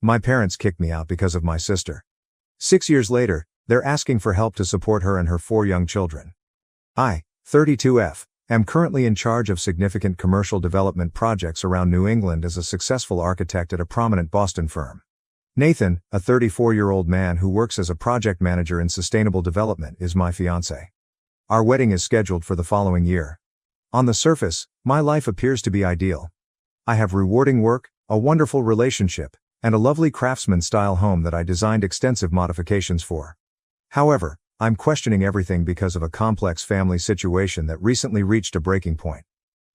My parents kicked me out because of my sister. 6 years later, they're asking for help to support her and her 4 young children. I, 32F, am currently in charge of significant commercial development projects around New England as a successful architect at a prominent Boston firm. Nathan, a 34-year-old man who works as a project manager in sustainable development, is my fiancé. Our wedding is scheduled for the following year. On the surface, my life appears to be ideal. I have rewarding work, a wonderful relationship, and a lovely craftsman-style home that I designed extensive modifications for. However, I'm questioning everything because of a complex family situation that recently reached a breaking point.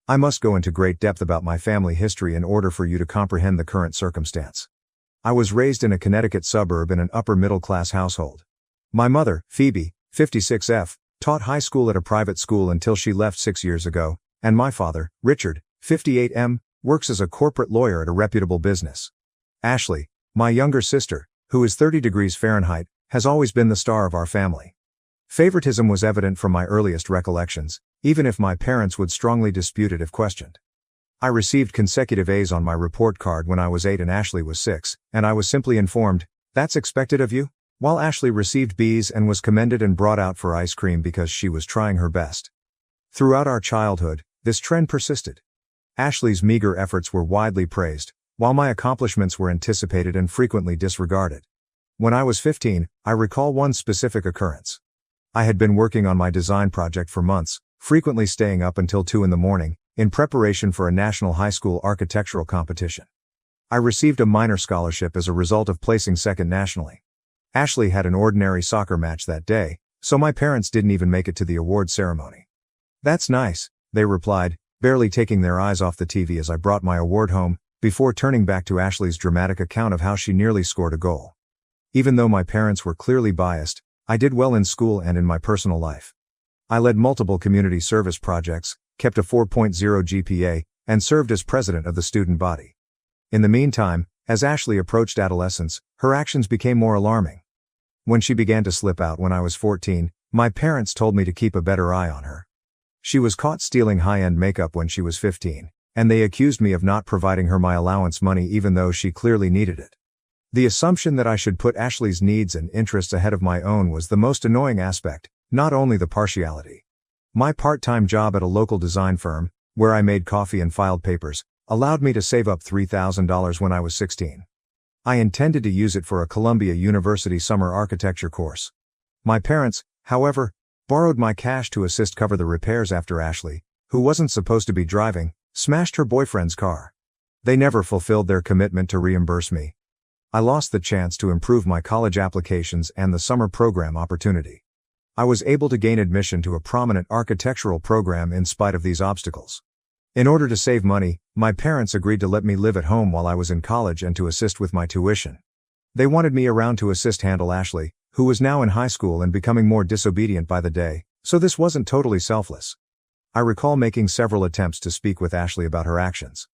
I must go into great depth about my family history in order for you to comprehend the current circumstance. I was raised in a Connecticut suburb in an upper-middle-class household. My mother, Phoebe, 56F, taught high school at a private school until she left 6 years ago, and my father, Richard, 58M, works as a corporate lawyer at a reputable business. Ashley, my younger sister, who is 30 degrees Fahrenheit, has always been the star of our family. Favoritism was evident from my earliest recollections, even if my parents would strongly dispute it if questioned. I received consecutive A's on my report card when I was 8 and Ashley was 6, and I was simply informed, "That's expected of you?" While Ashley received B's and was commended and brought out for ice cream because she was trying her best. Throughout our childhood, this trend persisted. Ashley's meager efforts were widely praised, while my accomplishments were anticipated and frequently disregarded. When I was 15, I recall one specific occurrence. I had been working on my design project for months, frequently staying up until 2 in the morning, in preparation for a national high school architectural competition. I received a minor scholarship as a result of placing second nationally. Ashley had an ordinary soccer match that day, so my parents didn't even make it to the award ceremony. "That's nice," they replied, barely taking their eyes off the TV as I brought my award home, before turning back to Ashley's dramatic account of how she nearly scored a goal. Even though my parents were clearly biased, I did well in school and in my personal life. I led multiple community service projects, kept a 4.0 GPA, and served as president of the student body. In the meantime, as Ashley approached adolescence, her actions became more alarming. When she began to slip out when I was 14, my parents told me to keep a better eye on her. She was caught stealing high-end makeup when she was 15, and they accused me of not providing her my allowance money even though she clearly needed it. The assumption that I should put Ashley's needs and interests ahead of my own was the most annoying aspect, not only the partiality. My part-time job at a local design firm, where I made coffee and filed papers, allowed me to save up $3,000 when I was 16. I intended to use it for a Columbia University summer architecture course. My parents, however, borrowed my cash to assist cover the repairs after Ashley, who wasn't supposed to be driving, smashed her boyfriend's car. They never fulfilled their commitment to reimburse me. I lost the chance to improve my college applications and the summer program opportunity. I was able to gain admission to a prominent architectural program in spite of these obstacles. In order to save money, my parents agreed to let me live at home while I was in college and to assist with my tuition. They wanted me around to assist handle Ashley, who was now in high school and becoming more disobedient by the day, so this wasn't totally selfless. I recall making several attempts to speak with Ashley about her actions.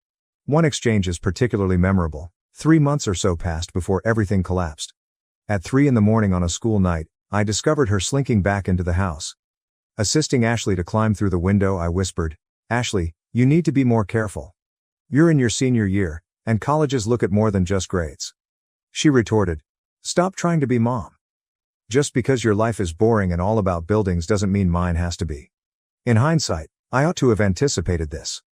One exchange is particularly memorable. 3 months or so passed before everything collapsed. At 3 in the morning on a school night, I discovered her slinking back into the house. Assisting Ashley to climb through the window, I whispered, "Ashley, you need to be more careful. You're in your senior year, and colleges look at more than just grades." She retorted, "Stop trying to be mom. Just because your life is boring and all about buildings doesn't mean mine has to be." In hindsight, I ought to have anticipated this.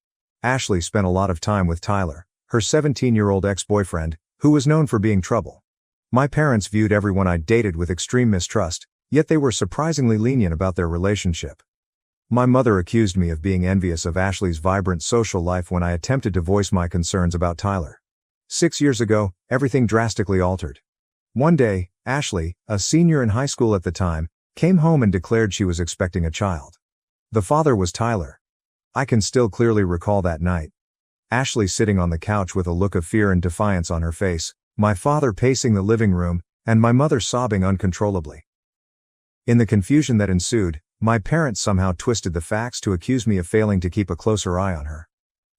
Ashley spent a lot of time with Tyler, her 17-year-old ex-boyfriend, who was known for being trouble. My parents viewed everyone I dated with extreme mistrust, yet they were surprisingly lenient about their relationship. My mother accused me of being envious of Ashley's vibrant social life when I attempted to voice my concerns about Tyler. 6 years ago, everything drastically altered. One day, Ashley, a senior in high school at the time, came home and declared she was expecting a child. The father was Tyler. I can still clearly recall that night. Ashley sitting on the couch with a look of fear and defiance on her face, my father pacing the living room, and my mother sobbing uncontrollably. In the confusion that ensued, my parents somehow twisted the facts to accuse me of failing to keep a closer eye on her.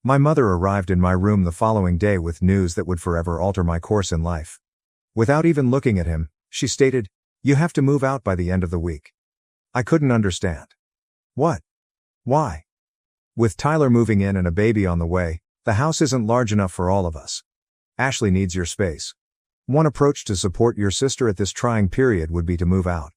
My mother arrived in my room the following day with news that would forever alter my course in life. Without even looking at him, she stated, "You have to move out by the end of the week." I couldn't understand. What? Why? With Tyler moving in and a baby on the way, the house isn't large enough for all of us. Ashley needs your space. One approach to support your sister at this trying period would be to move out.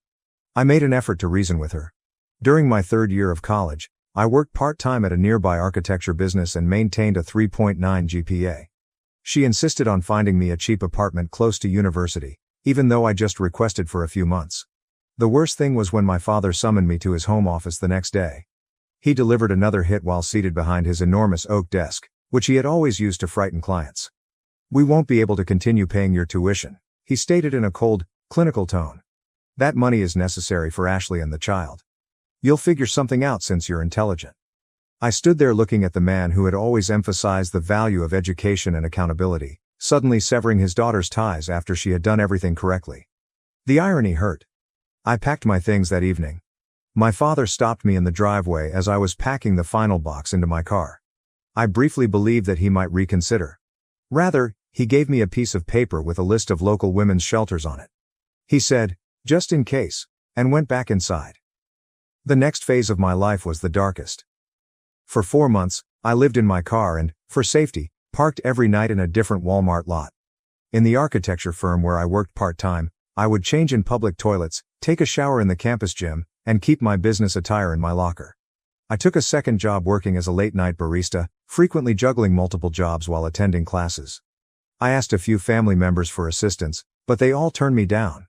I made an effort to reason with her. During my third year of college, I worked part-time at a nearby architecture business and maintained a 3.9 GPA. She insisted on finding me a cheap apartment close to university, even though I just requested for a few months. The worst thing was when my father summoned me to his home office the next day. He delivered another hit while seated behind his enormous oak desk, which he had always used to frighten clients. "We won't be able to continue paying your tuition," he stated in a cold, clinical tone. "That money is necessary for Ashley and the child. You'll figure something out since you're intelligent." I stood there looking at the man who had always emphasized the value of education and accountability, suddenly severing his daughter's ties after she had done everything correctly. The irony hurt. I packed my things that evening. My father stopped me in the driveway as I was packing the final box into my car. I briefly believed that he might reconsider. Rather, he gave me a piece of paper with a list of local women's shelters on it. He said, "Just in case," and went back inside. The next phase of my life was the darkest. For 4 months, I lived in my car and, for safety, parked every night in a different Walmart lot. In the architecture firm where I worked part-time, I would change in public toilets, take a shower in the campus gym, and keep my business attire in my locker. I took a second job working as a late-night barista, frequently juggling multiple jobs while attending classes. I asked a few family members for assistance, but they all turned me down.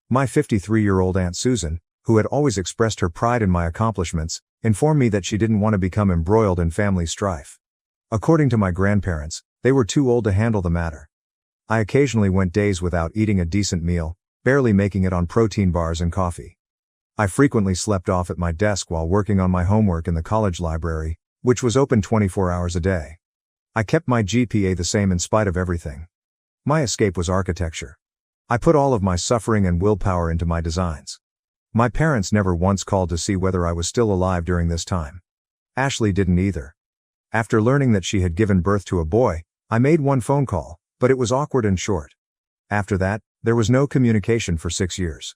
My 53-year-old Aunt Susan, who had always expressed her pride in my accomplishments, informed me that she didn't want to become embroiled in family strife. According to my grandparents, they were too old to handle the matter. I occasionally went days without eating a decent meal, barely making it on protein bars and coffee. I frequently slept off at my desk while working on my homework in the college library, which was open 24 hours a day. I kept my GPA the same in spite of everything. My escape was architecture. I put all of my suffering and willpower into my designs. My parents never once called to see whether I was still alive during this time. Ashley didn't either. After learning that she had given birth to a boy, I made one phone call, but it was awkward and short. After that, there was no communication for 6 years.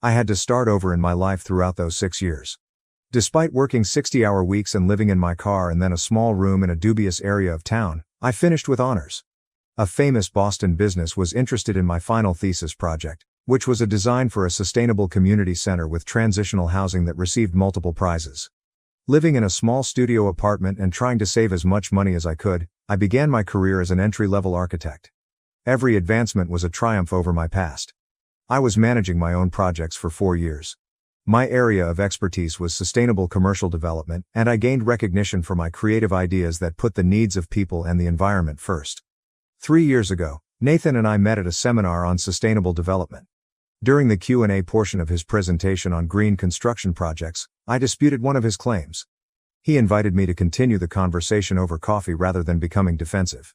I had to start over in my life throughout those 6 years. Despite working 60-hour weeks and living in my car and then a small room in a dubious area of town, I finished with honors. A famous Boston business was interested in my final thesis project, which was a design for a sustainable community center with transitional housing that received multiple prizes. Living in a small studio apartment and trying to save as much money as I could, I began my career as an entry-level architect. Every advancement was a triumph over my past. I was managing my own projects for 4 years. My area of expertise was sustainable commercial development, and I gained recognition for my creative ideas that put the needs of people and the environment first. 3 years ago, Nathan and I met at a seminar on sustainable development. During the Q&A portion of his presentation on green construction projects, I disputed one of his claims. He invited me to continue the conversation over coffee rather than becoming defensive.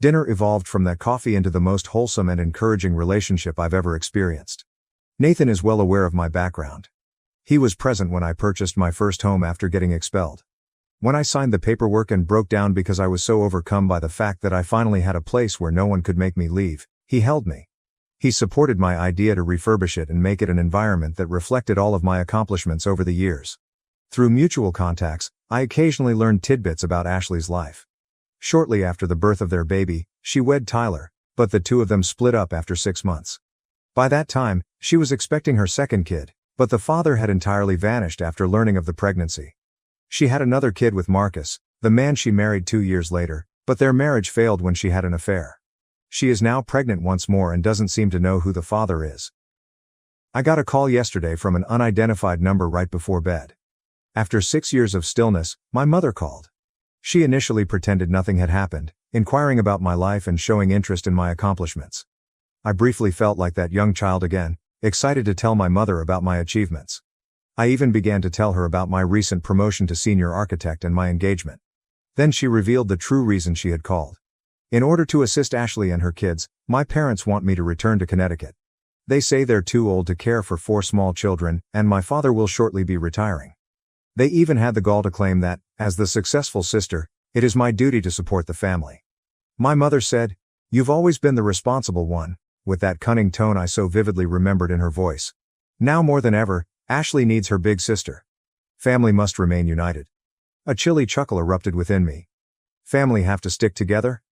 Dinner evolved from that coffee into the most wholesome and encouraging relationship I've ever experienced. Nathan is well aware of my background. He was present when I purchased my first home after getting expelled. When I signed the paperwork and broke down because I was so overcome by the fact that I finally had a place where no one could make me leave, he held me. He supported my idea to refurbish it and make it an environment that reflected all of my accomplishments over the years. Through mutual contacts, I occasionally learned tidbits about Ashley's life. Shortly after the birth of their baby, she wed Tyler, but the two of them split up after 6 months. By that time, she was expecting her second kid, but the father had entirely vanished after learning of the pregnancy. She had another kid with Marcus, the man she married 2 years later, but their marriage failed when she had an affair. She is now pregnant once more and doesn't seem to know who the father is. I got a call yesterday from an unidentified number right before bed. After 6 years of stillness, my mother called. She initially pretended nothing had happened, inquiring about my life and showing interest in my accomplishments. I briefly felt like that young child again, excited to tell my mother about my achievements. I even began to tell her about my recent promotion to senior architect and my engagement. Then she revealed the true reason she had called. In order to assist Ashley and her kids, my parents want me to return to Connecticut. They say they're too old to care for 4 small children, and my father will shortly be retiring. They even had the gall to claim that, as the successful sister, it is my duty to support the family. My mother said, "You've always been the responsible one," with that cunning tone I so vividly remembered in her voice. Now more than ever, Ashley needs her big sister. Family must remain united. A chilly chuckle erupted within me. Family have to stick together?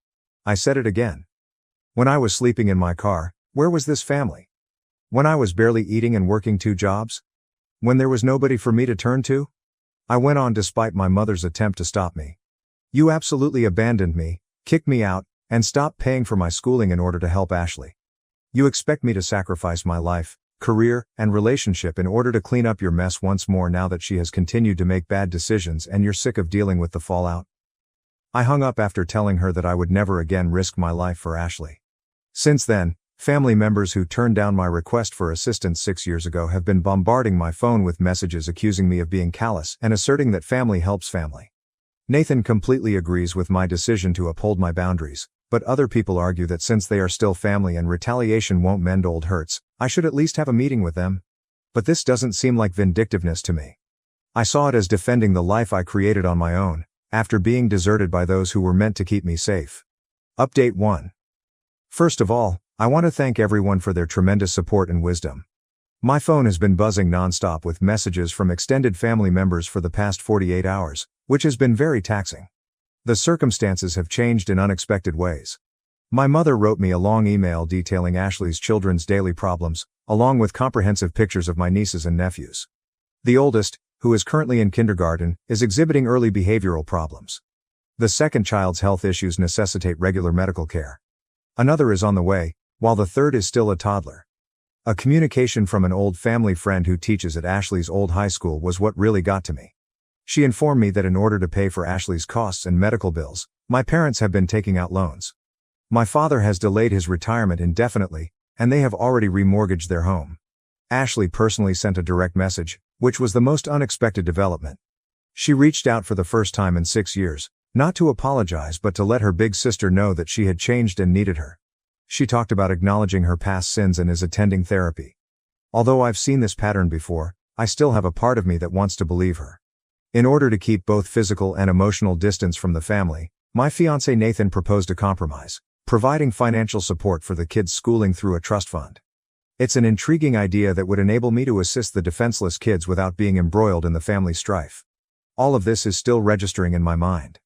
I said it again. When I was sleeping in my car, Where was this family? When I was barely eating and working 2 jobs? When there was nobody for me to turn to? I went on despite my mother's attempt to stop me. You absolutely abandoned me, kicked me out, and stopped paying for my schooling in order to help Ashley. You expect me to sacrifice my life, career, and relationship in order to clean up your mess once more now that she has continued to make bad decisions and you're sick of dealing with the fallout. I hung up after telling her that I would never again risk my life for Ashley. Since then, family members who turned down my request for assistance 6 years ago have been bombarding my phone with messages accusing me of being callous and asserting that family helps family. Nathan completely agrees with my decision to uphold my boundaries, but other people argue that since they are still family and retaliation won't mend old hurts, I should at least have a meeting with them. But this doesn't seem like vindictiveness to me. I saw it as defending the life I created on my own, after being deserted by those who were meant to keep me safe. Update 1. First of all, I want to thank everyone for their tremendous support and wisdom. My phone has been buzzing nonstop with messages from extended family members for the past 48 hours, which has been very taxing. The circumstances have changed in unexpected ways. My mother wrote me a long email detailing Ashley's children's daily problems, along with comprehensive pictures of my nieces and nephews. The oldest, who is currently in kindergarten, is exhibiting early behavioral problems. The second child's health issues necessitate regular medical care. Another is on the way, while the third is still a toddler. A communication from an old family friend who teaches at Ashley's old high school was what really got to me. She informed me that in order to pay for Ashley's costs and medical bills, my parents have been taking out loans. My father has delayed his retirement indefinitely, and they have already remortgaged their home. Ashley personally sent a direct message, which was the most unexpected development. She reached out for the first time in 6 years, not to apologize but to let her big sister know that she had changed and needed her. She talked about acknowledging her past sins and is attending therapy. Although I've seen this pattern before, I still have a part of me that wants to believe her. In order to keep both physical and emotional distance from the family, my fiancé Nathan proposed a compromise, providing financial support for the kids' schooling through a trust fund. It's an intriguing idea that would enable me to assist the defenseless kids without being embroiled in the family strife. All of this is still registering in my mind.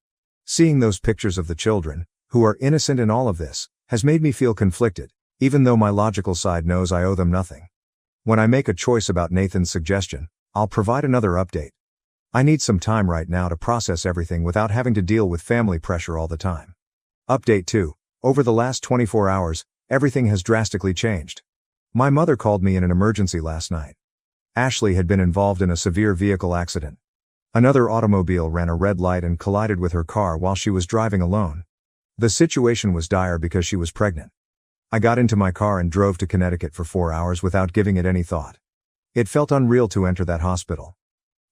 Seeing those pictures of the children, who are innocent in all of this, has made me feel conflicted, even though my logical side knows I owe them nothing. When I make a choice about Nathan's suggestion, I'll provide another update. I need some time right now to process everything without having to deal with family pressure all the time. Update 2. Over the last 24 hours, everything has drastically changed. My mother called me in an emergency last night. Ashley had been involved in a severe vehicle accident. Another automobile ran a red light and collided with her car while she was driving alone. The situation was dire because she was pregnant. I got into my car and drove to Connecticut for 4 hours without giving it any thought. It felt unreal to enter that hospital.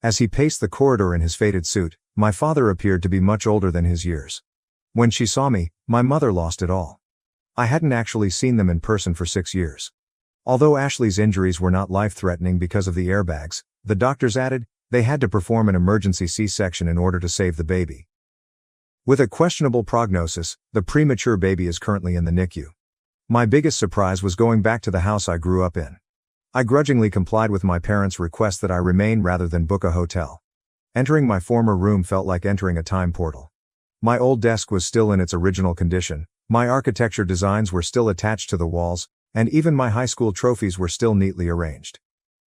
As he paced the corridor in his faded suit, my father appeared to be much older than his years. When she saw me, my mother lost it all. I hadn't actually seen them in person for 6 years. Although Ashley's injuries were not life-threatening because of the airbags, the doctors added, they had to perform an emergency C-section in order to save the baby. With a questionable prognosis, the premature baby is currently in the NICU. My biggest surprise was going back to the house I grew up in. I grudgingly complied with my parents' request that I remain rather than book a hotel. Entering my former room felt like entering a time portal. My old desk was still in its original condition, my architecture designs were still attached to the walls, and even my high school trophies were still neatly arranged.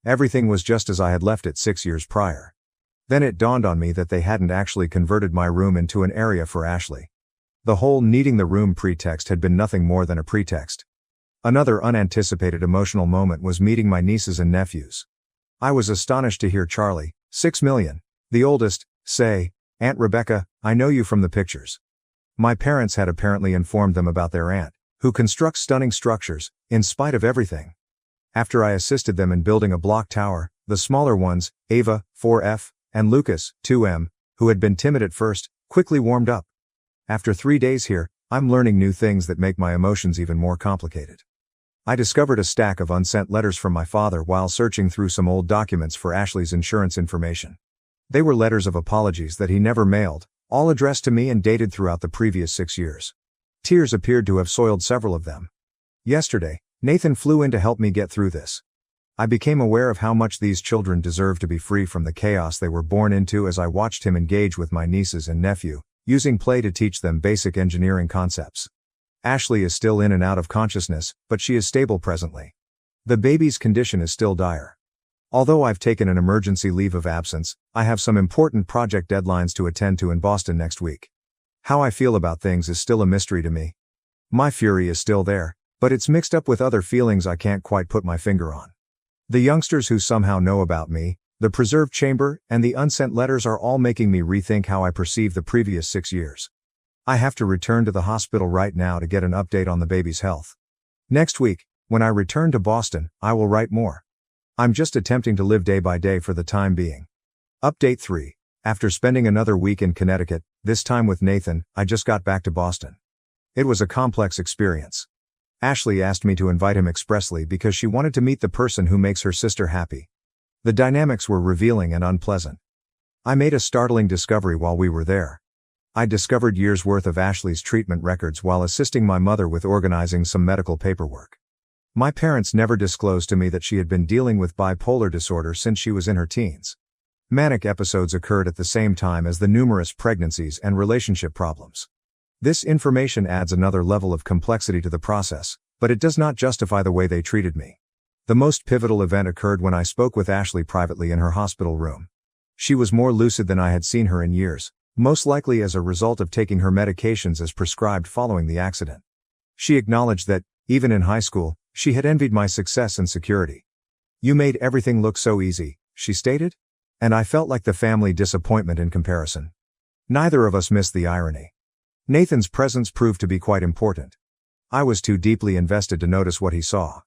Everything was just as I had left it 6 years prior. Then it dawned on me that they hadn't actually converted my room into an area for Ashley. The whole needing the room pretext had been nothing more than a pretext. Another unanticipated emotional moment was meeting my nieces and nephews. I was astonished to hear Charlie, 6 million, the oldest, say, "Aunt Rebecca, I know you from the pictures." My parents had apparently informed them about their aunt, who constructs stunning structures, in spite of everything. After I assisted them in building a block tower, the smaller ones, Ava, 4F, and Lucas, 2M, who had been timid at first, quickly warmed up. After 3 days here, I'm learning new things that make my emotions even more complicated. I discovered a stack of unsent letters from my father while searching through some old documents for Ashley's insurance information. They were letters of apologies that he never mailed, all addressed to me and dated throughout the previous 6 years. Tears appeared to have soiled several of them. Yesterday, Nathan flew in to help me get through this. I became aware of how much these children deserve to be free from the chaos they were born into as I watched him engage with my nieces and nephew, using play to teach them basic engineering concepts. Ashley is still in and out of consciousness, but she is stable presently. The baby's condition is still dire. Although I've taken an emergency leave of absence, I have some important project deadlines to attend to in Boston next week. How I feel about things is still a mystery to me. My fury is still there, but it's mixed up with other feelings I can't quite put my finger on. The youngsters who somehow know about me, the preserved chamber, and the unsent letters are all making me rethink how I perceived the previous 6 years. I have to return to the hospital right now to get an update on the baby's health. Next week, when I return to Boston, I will write more. I'm just attempting to live day by day for the time being. Update 3. After spending another week in Connecticut, this time with Nathan, I just got back to Boston. It was a complex experience. Ashley asked me to invite him expressly because she wanted to meet the person who makes her sister happy. The dynamics were revealing and unpleasant. I made a startling discovery while we were there. I discovered years' worth of Ashley's treatment records while assisting my mother with organizing some medical paperwork. My parents never disclosed to me that she had been dealing with bipolar disorder since she was in her teens. Manic episodes occurred at the same time as the numerous pregnancies and relationship problems. This information adds another level of complexity to the process, but it does not justify the way they treated me. The most pivotal event occurred when I spoke with Ashley privately in her hospital room. She was more lucid than I had seen her in years, most likely as a result of taking her medications as prescribed following the accident. She acknowledged that, even in high school, she had envied my success and security. "You made everything look so easy," she stated. And I felt like the family disappointment in comparison. Neither of us missed the irony. Nathan's presence proved to be quite important. I was too deeply invested to notice what he saw.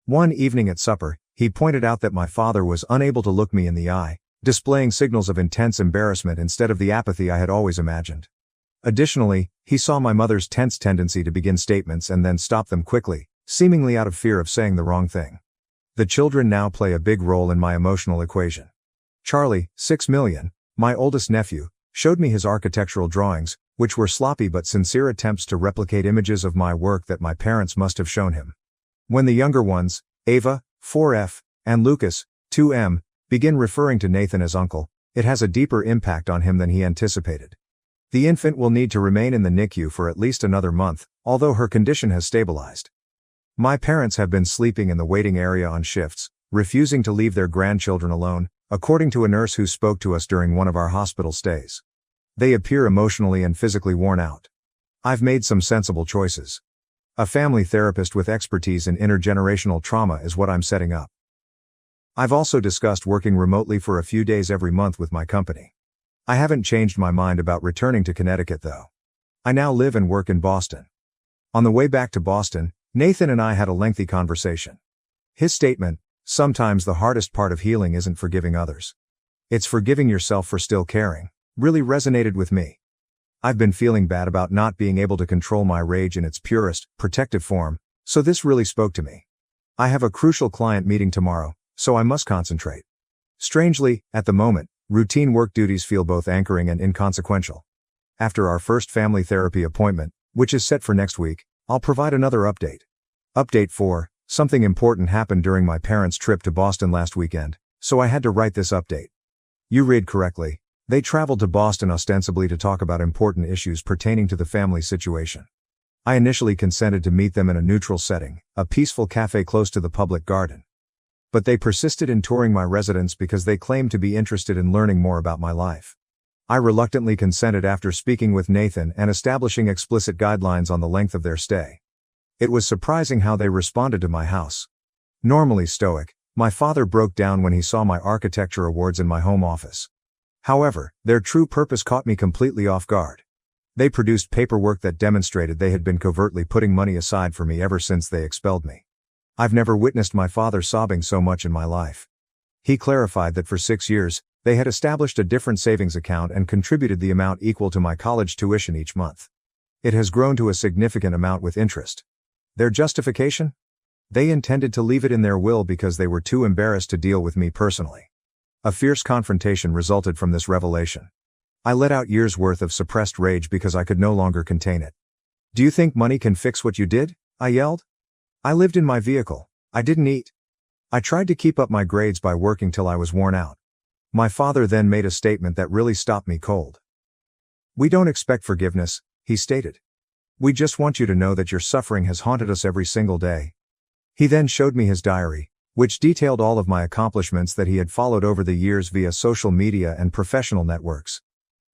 One evening at supper, he pointed out that my father was unable to look me in the eye, displaying signals of intense embarrassment instead of the apathy I had always imagined. Additionally, he saw my mother's tense tendency to begin statements and then stop them quickly, seemingly out of fear of saying the wrong thing. The children now play a big role in my emotional equation. Charlie, 6 million, my oldest nephew, showed me his architectural drawings, which were sloppy but sincere attempts to replicate images of my work that my parents must have shown him. When the younger ones, Ava, 4F, and Lucas, 2M, begin referring to Nathan as uncle, it has a deeper impact on him than he anticipated. The infant will need to remain in the NICU for at least another month, although her condition has stabilized. My parents have been sleeping in the waiting area on shifts, refusing to leave their grandchildren alone, according to a nurse who spoke to us during one of our hospital stays. They appear emotionally and physically worn out. I've made some sensible choices. A family therapist with expertise in intergenerational trauma is what I'm setting up. I've also discussed working remotely for a few days every month with my company. I haven't changed my mind about returning to Connecticut though. I now live and work in Boston. On the way back to Boston, Nathan and I had a lengthy conversation. His statement, "Sometimes the hardest part of healing isn't forgiving others. It's forgiving yourself for still caring," really resonated with me. I've been feeling bad about not being able to control my rage in its purest, protective form, so this really spoke to me. I have a crucial client meeting tomorrow, so I must concentrate. Strangely, at the moment, routine work duties feel both anchoring and inconsequential. After our first family therapy appointment, which is set for next week, I'll provide another update. Update 4. Something important happened during my parents' trip to Boston last weekend, so I had to write this update. You read correctly. They traveled to Boston ostensibly to talk about important issues pertaining to the family situation. I initially consented to meet them in a neutral setting, a peaceful cafe close to the public garden. But they persisted in touring my residence because they claimed to be interested in learning more about my life. I reluctantly consented after speaking with Nathan and establishing explicit guidelines on the length of their stay. It was surprising how they responded to my house. Normally stoic, my father broke down when he saw my architecture awards in my home office. However, their true purpose caught me completely off guard. They produced paperwork that demonstrated they had been covertly putting money aside for me ever since they expelled me. I've never witnessed my father sobbing so much in my life. He clarified that for 6 years, they had established a different savings account and contributed the amount equal to my college tuition each month. It has grown to a significant amount with interest. Their justification? They intended to leave it in their will because they were too embarrassed to deal with me personally. A fierce confrontation resulted from this revelation. I let out years' worth of suppressed rage because I could no longer contain it. "Do you think money can fix what you did?" I yelled. "I lived in my vehicle. I didn't eat. I tried to keep up my grades by working till I was worn out." My father then made a statement that really stopped me cold. "We don't expect forgiveness," he stated. "We just want you to know that your suffering has haunted us every single day." He then showed me his diary, which detailed all of my accomplishments that he had followed over the years via social media and professional networks.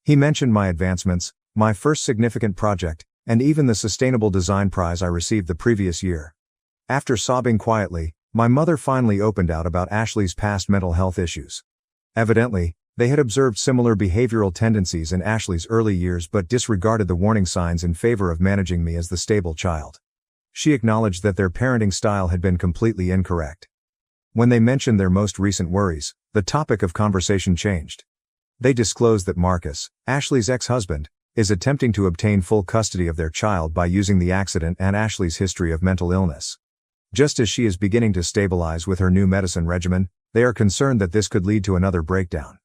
He mentioned my advancements, my first significant project, and even the Sustainable Design Prize I received the previous year. After sobbing quietly, my mother finally opened out about Ashley's past mental health issues. Evidently, they had observed similar behavioral tendencies in Ashley's early years but disregarded the warning signs in favor of managing me as the stable child. She acknowledged that their parenting style had been completely incorrect. When they mentioned their most recent worries, the topic of conversation changed. They disclosed that Marcus, Ashley's ex-husband, is attempting to obtain full custody of their child by using the accident and Ashley's history of mental illness. Just as she is beginning to stabilize with her new medicine regimen, they are concerned that this could lead to another breakdown.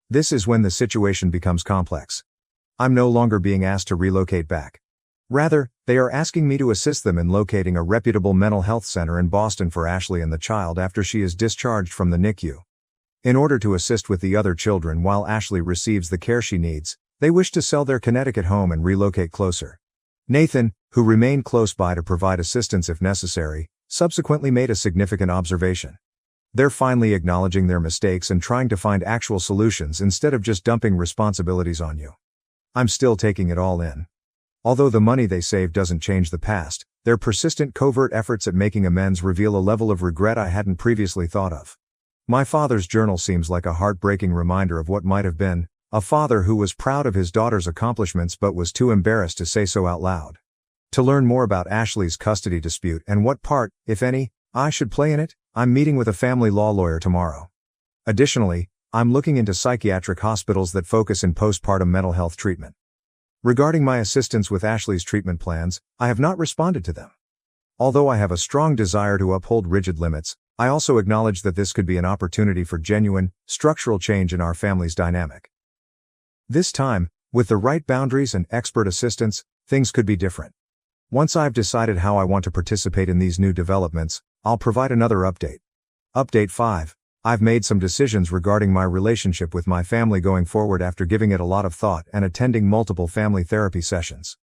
This is when the situation becomes complex. I'm no longer being asked to relocate back. Rather, they are asking me to assist them in locating a reputable mental health center in Boston for Ashley and the child after she is discharged from the NICU. In order to assist with the other children while Ashley receives the care she needs, they wish to sell their Connecticut home and relocate closer. Nathan, who remained close by to provide assistance if necessary, subsequently made a significant observation. They're finally acknowledging their mistakes and trying to find actual solutions instead of just dumping responsibilities on you. I'm still taking it all in. Although the money they save doesn't change the past, their persistent covert efforts at making amends reveal a level of regret I hadn't previously thought of. My father's journal seems like a heartbreaking reminder of what might have been, a father who was proud of his daughter's accomplishments but was too embarrassed to say so out loud. To learn more about Ashley's custody dispute and what part, if any, I should play in it, I'm meeting with a family law lawyer tomorrow. Additionally, I'm looking into psychiatric hospitals that focus in postpartum mental health treatment. Regarding my assistance with Ashley's treatment plans, I have not responded to them. Although I have a strong desire to uphold rigid limits, I also acknowledge that this could be an opportunity for genuine, structural change in our family's dynamic. This time, with the right boundaries and expert assistance, things could be different. Once I've decided how I want to participate in these new developments, I'll provide another update. Update 5. I've made some decisions regarding my relationship with my family going forward after giving it a lot of thought and attending multiple family therapy sessions.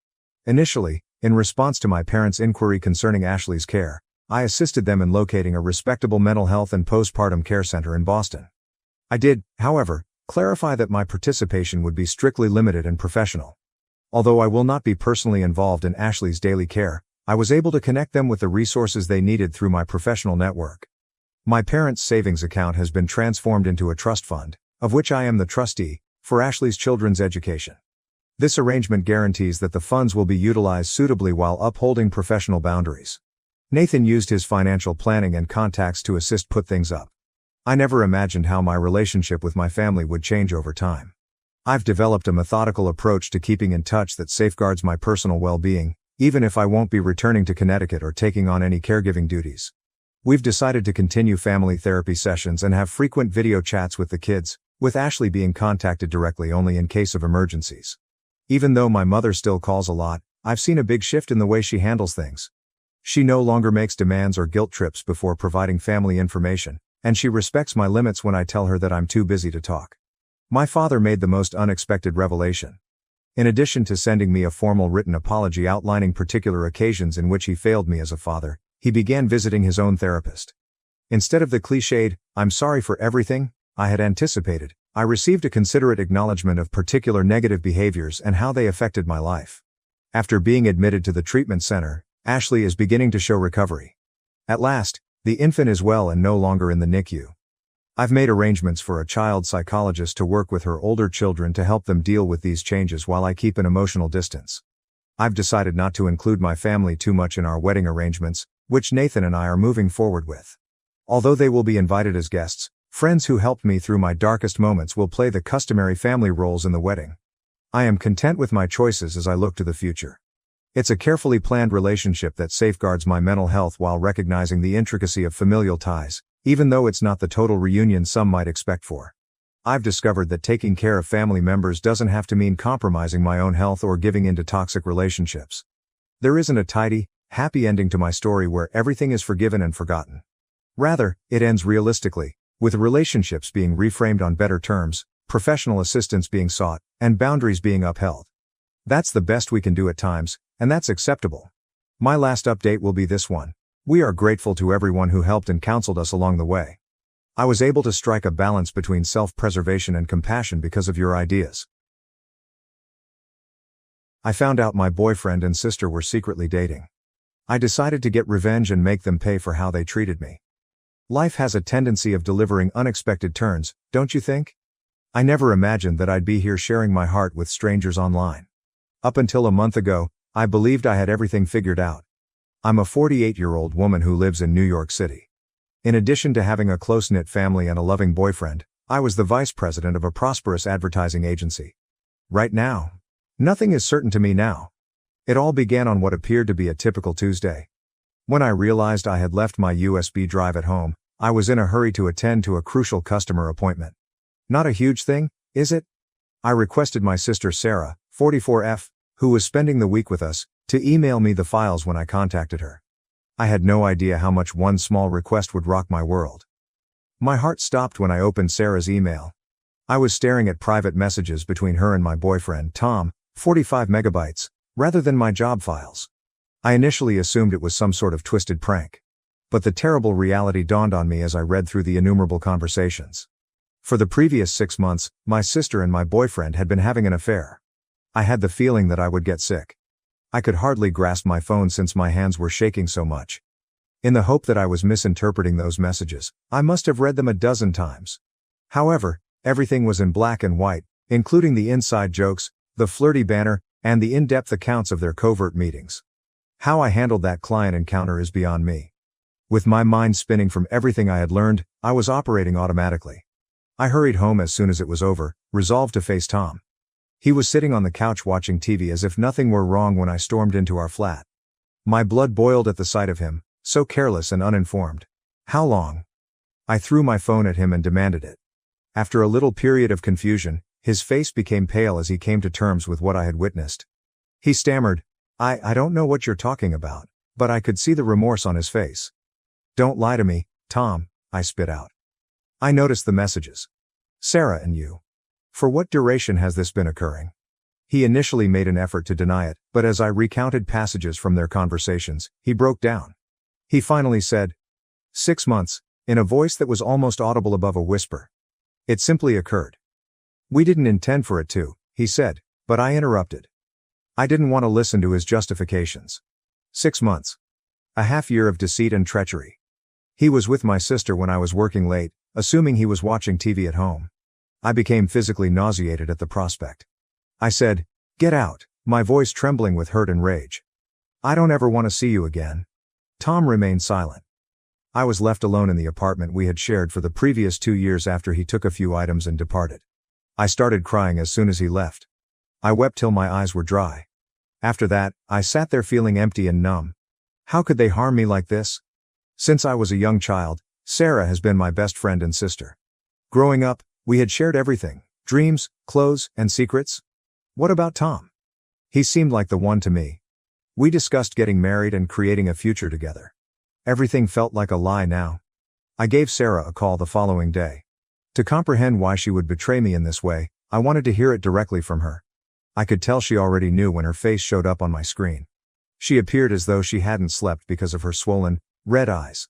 Initially, in response to my parents' inquiry concerning Ashley's care, I assisted them in locating a respectable mental health and postpartum care center in Boston. I did, however, clarify that my participation would be strictly limited and professional. Although I will not be personally involved in Ashley's daily care, I was able to connect them with the resources they needed through my professional network. My parents' savings account has been transformed into a trust fund, of which I am the trustee, for Ashley's children's education. This arrangement guarantees that the funds will be utilized suitably while upholding professional boundaries. Nathan used his financial planning and contacts to assist put things up. I never imagined how my relationship with my family would change over time. I've developed a methodical approach to keeping in touch that safeguards my personal well-being, even if I won't be returning to Connecticut or taking on any caregiving duties. We've decided to continue family therapy sessions and have frequent video chats with the kids, with Ashley being contacted directly only in case of emergencies. Even though my mother still calls a lot, I've seen a big shift in the way she handles things. She no longer makes demands or guilt trips before providing family information, and she respects my limits when I tell her that I'm too busy to talk. My father made the most unexpected revelation. In addition to sending me a formal written apology outlining particular occasions in which he failed me as a father, he began visiting his own therapist. Instead of the cliched, "I'm sorry for everything," I had anticipated, I received a considerate acknowledgement of particular negative behaviors and how they affected my life. After being admitted to the treatment center, Ashley is beginning to show recovery. At last, the infant is well and no longer in the NICU. I've made arrangements for a child psychologist to work with her older children to help them deal with these changes while I keep an emotional distance. I've decided not to include my family too much in our wedding arrangements, which Nathan and I are moving forward with. Although they will be invited as guests, friends who helped me through my darkest moments will play the customary family roles in the wedding. I am content with my choices as I look to the future. It's a carefully planned relationship that safeguards my mental health while recognizing the intricacy of familial ties, even though it's not the total reunion some might expect for. I've discovered that taking care of family members doesn't have to mean compromising my own health or giving in to toxic relationships. There isn't a tidy, happy ending to my story where everything is forgiven and forgotten. Rather, it ends realistically, with relationships being reframed on better terms, professional assistance being sought, and boundaries being upheld. That's the best we can do at times, and that's acceptable. My last update will be this one. We are grateful to everyone who helped and counseled us along the way. I was able to strike a balance between self-preservation and compassion because of your ideas. I found out my boyfriend and sister were secretly dating. I decided to get revenge and make them pay for how they treated me. Life has a tendency of delivering unexpected turns, don't you think? I never imagined that I'd be here sharing my heart with strangers online. Up until a month ago, I believed I had everything figured out. I'm a 48-year-old woman who lives in New York City. In addition to having a close-knit family and a loving boyfriend, I was the vice president of a prosperous advertising agency. Right now, nothing is certain to me now. It all began on what appeared to be a typical Tuesday. When I realized I had left my USB drive at home, I was in a hurry to attend to a crucial customer appointment. Not a huge thing, is it? I requested my sister Sarah, 44F, who was spending the week with us, to email me the files when I contacted her. I had no idea how much one small request would rock my world. My heart stopped when I opened Sarah's email. I was staring at private messages between her and my boyfriend, Tom, 45 megabytes, rather than my job files. I initially assumed it was some sort of twisted prank. But the terrible reality dawned on me as I read through the innumerable conversations. For the previous 6 months, my sister and my boyfriend had been having an affair. I had the feeling that I would get sick. I could hardly grasp my phone since my hands were shaking so much. In the hope that I was misinterpreting those messages, I must have read them a dozen times. However, everything was in black and white, including the inside jokes, the flirty banter, and the in-depth accounts of their covert meetings. How I handled that client encounter is beyond me. With my mind spinning from everything I had learned, I was operating automatically. I hurried home as soon as it was over, resolved to face Tom. He was sitting on the couch watching TV as if nothing were wrong when I stormed into our flat. My blood boiled at the sight of him, so careless and uninformed. How long? I threw my phone at him and demanded it. After a little period of confusion, his face became pale as he came to terms with what I had witnessed. He stammered, I don't know what you're talking about, but I could see the remorse on his face. Don't lie to me, Tom, I spit out. I noticed the messages. Sarah and you. For what duration has this been occurring? He initially made an effort to deny it, but as I recounted passages from their conversations, he broke down. He finally said, 6 months, in a voice that was almost audible above a whisper. It simply occurred. We didn't intend for it to, he said, but I interrupted. I didn't want to listen to his justifications. 6 months. A half year of deceit and treachery. He was with my sister when I was working late, assuming he was watching TV at home. I became physically nauseated at the prospect. I said, get out, my voice trembling with hurt and rage. I don't ever want to see you again. Tom remained silent. I was left alone in the apartment we had shared for the previous 2 years after he took a few items and departed. I started crying as soon as he left. I wept till my eyes were dry. After that, I sat there feeling empty and numb. How could they harm me like this? Since I was a young child, Sarah has been my best friend and sister. Growing up, we had shared everything, dreams, clothes, and secrets. What about Tom? He seemed like the one to me. We discussed getting married and creating a future together. Everything felt like a lie now. I gave Sarah a call the following day. To comprehend why she would betray me in this way, I wanted to hear it directly from her. I could tell she already knew when her face showed up on my screen. She appeared as though she hadn't slept because of her swollen, red eyes.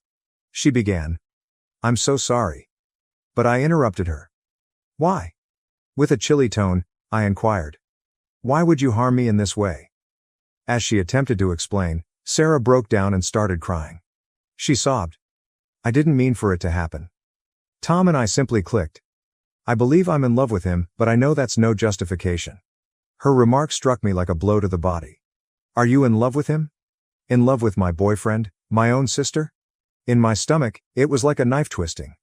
She began. I'm so sorry. But I interrupted her. Why? With a chilly tone, I inquired. Why would you harm me in this way? As she attempted to explain, Sarah broke down and started crying. She sobbed. I didn't mean for it to happen. Tom and I simply clicked. I believe I'm in love with him, but I know that's no justification. Her remark struck me like a blow to the body. Are you in love with him? In love with my boyfriend, my own sister? In my stomach, it was like a knife twisting.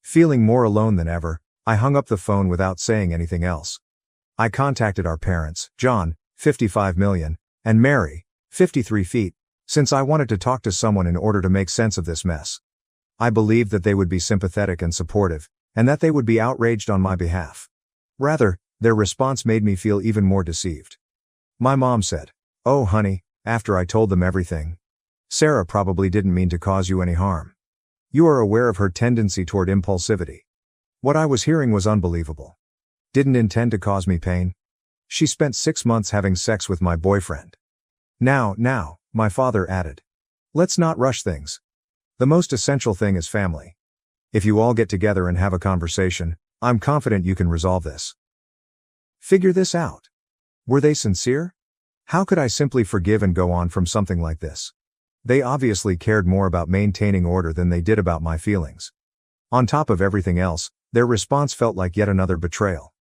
Feeling more alone than ever, I hung up the phone without saying anything else. I contacted our parents, John, 55 million, and Mary, 53 feet, since I wanted to talk to someone in order to make sense of this mess. I believed that they would be sympathetic and supportive, and that they would be outraged on my behalf. Rather, their response made me feel even more deceived. My mom said, "Oh honey," after I told them everything. "Sarah probably didn't mean to cause you any harm. You are aware of her tendency toward impulsivity." What I was hearing was unbelievable. Didn't intend to cause me pain. She spent 6 months having sex with my boyfriend. Now, my father added. Let's not rush things. The most essential thing is family. If you all get together and have a conversation, I'm confident you can resolve this. Figure this out. Were they sincere? How could I simply forgive and go on from something like this? They obviously cared more about maintaining order than they did about my feelings. On top of everything else, their response felt like yet another betrayal.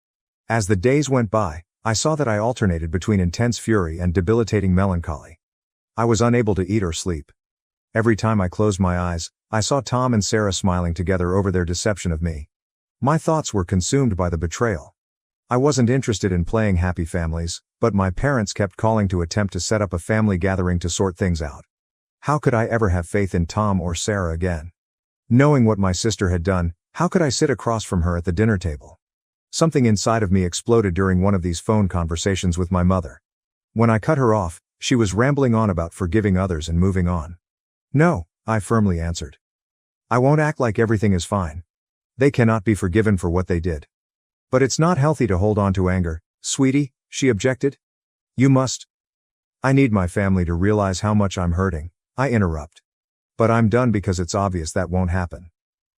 As the days went by, I saw that I alternated between intense fury and debilitating melancholy. I was unable to eat or sleep. Every time I closed my eyes, I saw Tom and Sarah smiling together over their deception of me. My thoughts were consumed by the betrayal. I wasn't interested in playing happy families, but my parents kept calling to attempt to set up a family gathering to sort things out. How could I ever have faith in Tom or Sarah again? Knowing what my sister had done, how could I sit across from her at the dinner table? Something inside of me exploded during one of these phone conversations with my mother. When I cut her off, she was rambling on about forgiving others and moving on. No, I firmly answered. I won't act like everything is fine. They cannot be forgiven for what they did. But it's not healthy to hold on to anger, sweetie, she objected. You must. I need my family to realize how much I'm hurting, I interrupt. But I'm done because it's obvious that won't happen.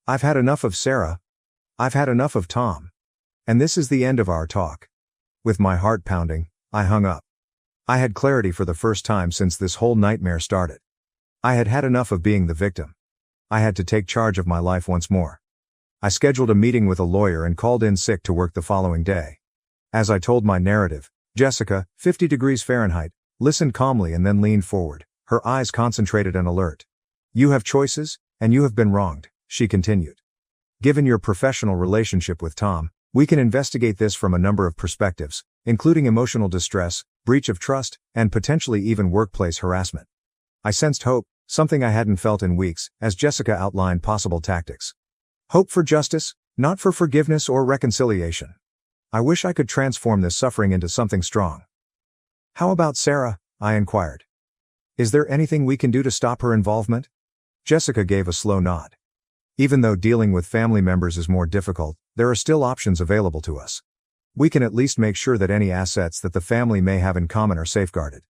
I've had enough of Sarah. I've had enough of Tom. And this is the end of our talk. With my heart pounding, I hung up. I had clarity for the first time since this whole nightmare started. I had had enough of being the victim. I had to take charge of my life once more. I scheduled a meeting with a lawyer and called in sick to work the following day. As I told my narrative, Jessica, 50 degrees Fahrenheit, listened calmly and then leaned forward, her eyes concentrated and alert. You have choices, and you have been wronged, she continued. Given your professional relationship with Tom, we can investigate this from a number of perspectives, including emotional distress, breach of trust, and potentially even workplace harassment. I sensed hope, something I hadn't felt in weeks, as Jessica outlined possible tactics. Hope for justice, not for forgiveness or reconciliation. I wish I could transform this suffering into something strong. How about Sarah? I inquired. Is there anything we can do to stop her involvement? Jessica gave a slow nod. Even though dealing with family members is more difficult, there are still options available to us. We can at least make sure that any assets that the family may have in common are safeguarded.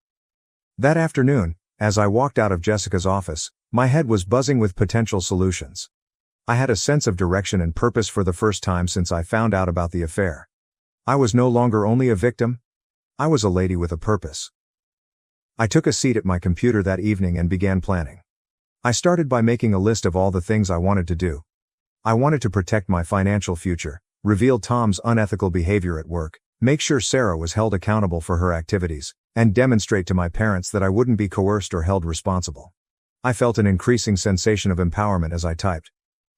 That afternoon, as I walked out of Jessica's office, my head was buzzing with potential solutions. I had a sense of direction and purpose for the first time since I found out about the affair. I was no longer only a victim. I was a lady with a purpose. I took a seat at my computer that evening and began planning. I started by making a list of all the things I wanted to do. I wanted to protect my financial future, reveal Tom's unethical behavior at work, make sure Sarah was held accountable for her activities, and demonstrate to my parents that I wouldn't be coerced or held responsible. I felt an increasing sensation of empowerment as I typed.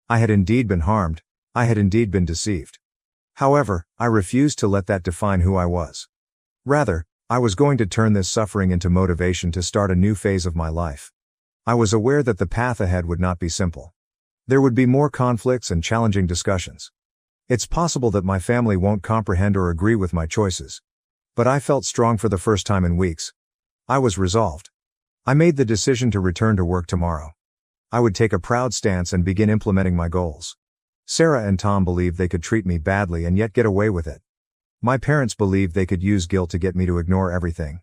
I had indeed been harmed. I had indeed been deceived. However, I refused to let that define who I was. Rather, I was going to turn this suffering into motivation to start a new phase of my life. I was aware that the path ahead would not be simple. There would be more conflicts and challenging discussions. It's possible that my family won't comprehend or agree with my choices. But I felt strong for the first time in weeks. I was resolved. I made the decision to return to work tomorrow. I would take a proud stance and begin implementing my goals. Sarah and Tom believed they could treat me badly and yet get away with it. My parents believed they could use guilt to get me to ignore everything.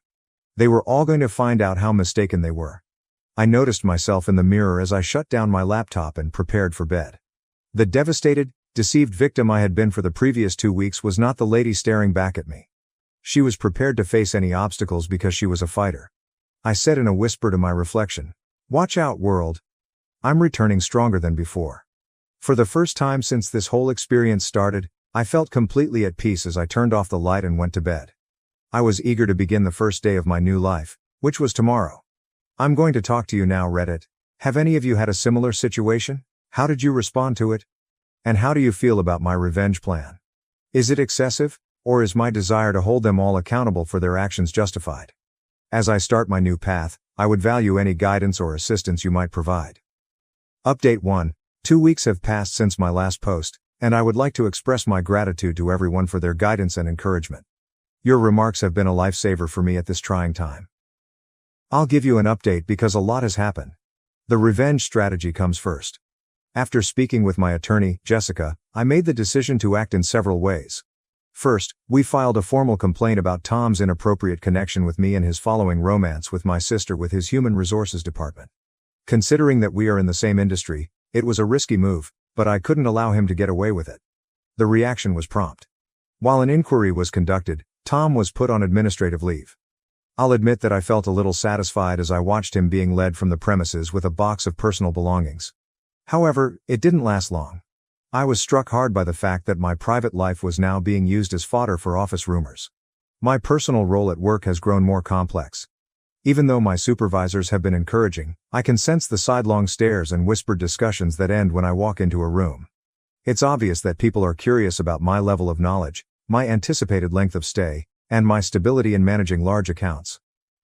They were all going to find out how mistaken they were. I noticed myself in the mirror as I shut down my laptop and prepared for bed. The devastated, deceived victim I had been for the previous 2 weeks was not the lady staring back at me. She was prepared to face any obstacles because she was a fighter. I said in a whisper to my reflection, "Watch out, world. I'm returning stronger than before." For the first time since this whole experience started, I felt completely at peace as I turned off the light and went to bed. I was eager to begin the first day of my new life, which was tomorrow. I'm going to talk to you now, Reddit. Have any of you had a similar situation? How did you respond to it? And how do you feel about my revenge plan? Is it excessive, or is my desire to hold them all accountable for their actions justified? As I start my new path, I would value any guidance or assistance you might provide. Update 1. 2 weeks have passed since my last post, and I would like to express my gratitude to everyone for their guidance and encouragement. Your remarks have been a lifesaver for me at this trying time. I'll give you an update because a lot has happened. The revenge strategy comes first. After speaking with my attorney, Jessica, I made the decision to act in several ways. First, we filed a formal complaint about Tom's inappropriate connection with me and his following romance with my sister with his human resources department. Considering that we are in the same industry, it was a risky move, but I couldn't allow him to get away with it. The reaction was prompt. While an inquiry was conducted, Tom was put on administrative leave. I'll admit that I felt a little satisfied as I watched him being led from the premises with a box of personal belongings. However, it didn't last long. I was struck hard by the fact that my private life was now being used as fodder for office rumors. My personal role at work has grown more complex. Even though my supervisors have been encouraging, I can sense the sidelong stares and whispered discussions that end when I walk into a room. It's obvious that people are curious about my level of knowledge, my anticipated length of stay, and my stability in managing large accounts.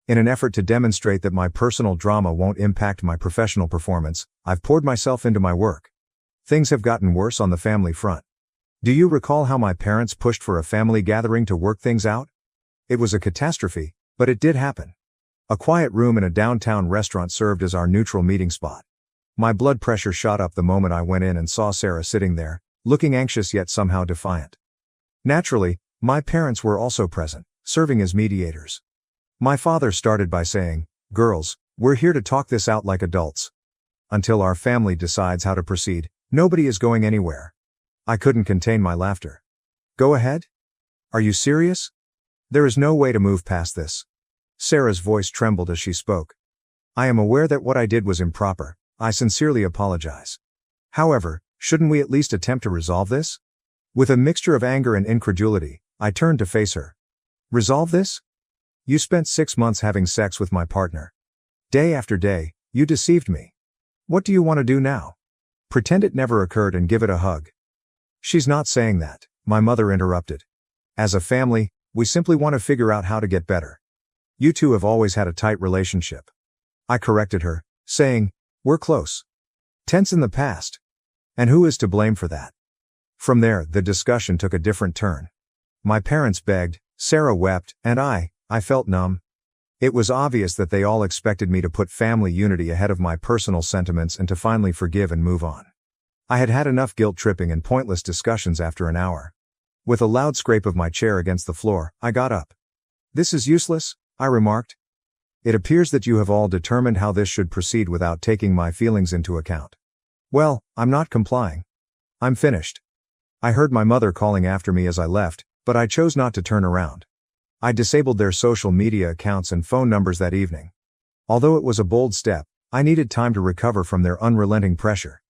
In an effort to demonstrate that my personal drama won't impact my professional performance, I've poured myself into my work. Things have gotten worse on the family front. Do you recall how my parents pushed for a family gathering to work things out? It was a catastrophe, but it did happen. A quiet room in a downtown restaurant served as our neutral meeting spot. My blood pressure shot up the moment I went in and saw Sarah sitting there, looking anxious yet somehow defiant. Naturally, my parents were also present, serving as mediators. My father started by saying, "Girls, we're here to talk this out like adults. Until our family decides how to proceed, nobody is going anywhere." I couldn't contain my laughter. "Go ahead? Are you serious? There is no way to move past this." Sarah's voice trembled as she spoke. "I am aware that what I did was improper. I sincerely apologize. However, shouldn't we at least attempt to resolve this?" With a mixture of anger and incredulity, I turned to face her. "Resolve this? You spent 6 months having sex with my partner. Day after day, you deceived me. What do you want to do now? Pretend it never occurred and give it a hug." "She's not saying that," my mother interrupted. "As a family, we simply want to figure out how to get better. You two have always had a tight relationship." I corrected her, saying, "We're close. Tense in the past. And who is to blame for that?" From there, the discussion took a different turn. My parents begged, Sarah wept, and I felt numb. It was obvious that they all expected me to put family unity ahead of my personal sentiments and to finally forgive and move on. I had had enough guilt-tripping and pointless discussions after an hour. With a loud scrape of my chair against the floor, I got up. "This is useless," I remarked. "It appears that you have all determined how this should proceed without taking my feelings into account. Well, I'm not complying. I'm finished." I heard my mother calling after me as I left, but I chose not to turn around. I disabled their social media accounts and phone numbers that evening. Although it was a bold step, I needed time to recover from their unrelenting pressure.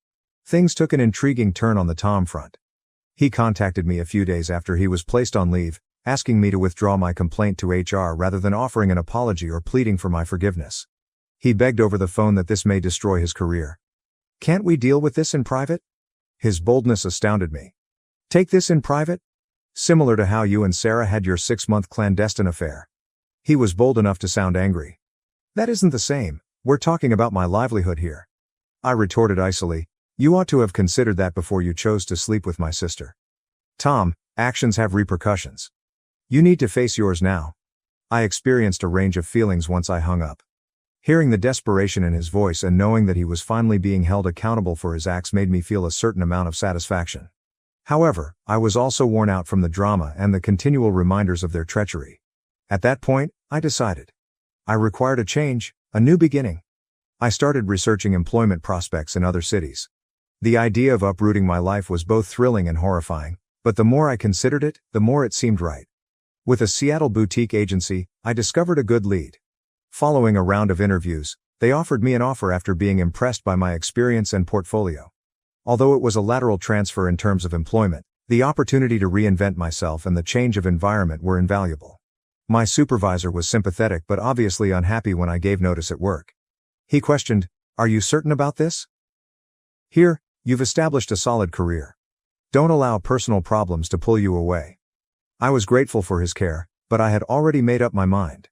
Things took an intriguing turn on the Tom front. He contacted me a few days after he was placed on leave, asking me to withdraw my complaint to HR rather than offering an apology or pleading for my forgiveness. He begged over the phone that this may destroy his career. "Can't we deal with this in private?" His boldness astounded me. "Take this in private? Similar to how you and Sarah had your 6-month clandestine affair." He was bold enough to sound angry. "That isn't the same, we're talking about my livelihood here." I retorted icily, "You ought to have considered that before you chose to sleep with my sister. Tom, actions have repercussions. You need to face yours now." I experienced a range of feelings once I hung up. Hearing the desperation in his voice and knowing that he was finally being held accountable for his acts made me feel a certain amount of satisfaction. However, I was also worn out from the drama and the continual reminders of their treachery. At that point, I decided. I required a change, a new beginning. I started researching employment prospects in other cities. The idea of uprooting my life was both thrilling and horrifying, but the more I considered it, the more it seemed right. With a Seattle boutique agency, I discovered a good lead. Following a round of interviews, they offered me an offer after being impressed by my experience and portfolio. Although it was a lateral transfer in terms of employment, the opportunity to reinvent myself and the change of environment were invaluable. My supervisor was sympathetic but obviously unhappy when I gave notice at work. He questioned, "Are you certain about this? Here, you've established a solid career. Don't allow personal problems to pull you away." I was grateful for his care, but I had already made up my mind.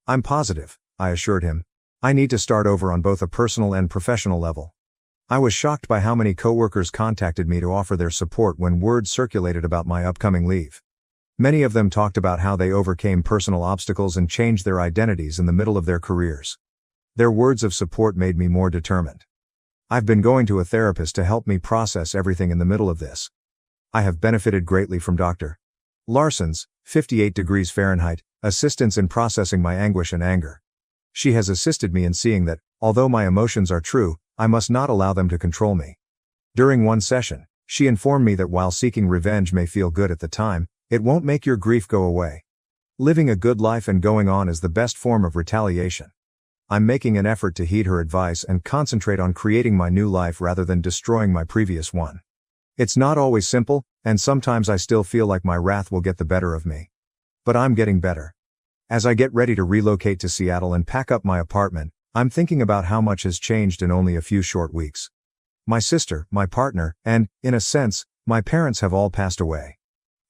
"I'm positive," I assured him. "I need to start over on both a personal and professional level." I was shocked by how many coworkers contacted me to offer their support when word circulated about my upcoming leave. Many of them talked about how they overcame personal obstacles and changed their identities in the middle of their careers. Their words of support made me more determined. I've been going to a therapist to help me process everything in the middle of this. I have benefited greatly from Dr. Larson's, 58 degrees Fahrenheit, assistance in processing my anguish and anger. She has assisted me in seeing that, although my emotions are true, I must not allow them to control me. During one session, she informed me that while seeking revenge may feel good at the time, it won't make your grief go away. Living a good life and going on is the best form of retaliation. I'm making an effort to heed her advice and concentrate on creating my new life rather than destroying my previous one. It's not always simple, and sometimes I still feel like my wrath will get the better of me. But I'm getting better. As I get ready to relocate to Seattle and pack up my apartment, I'm thinking about how much has changed in only a few short weeks. My sister, my partner, and, in a sense, my parents have all passed away.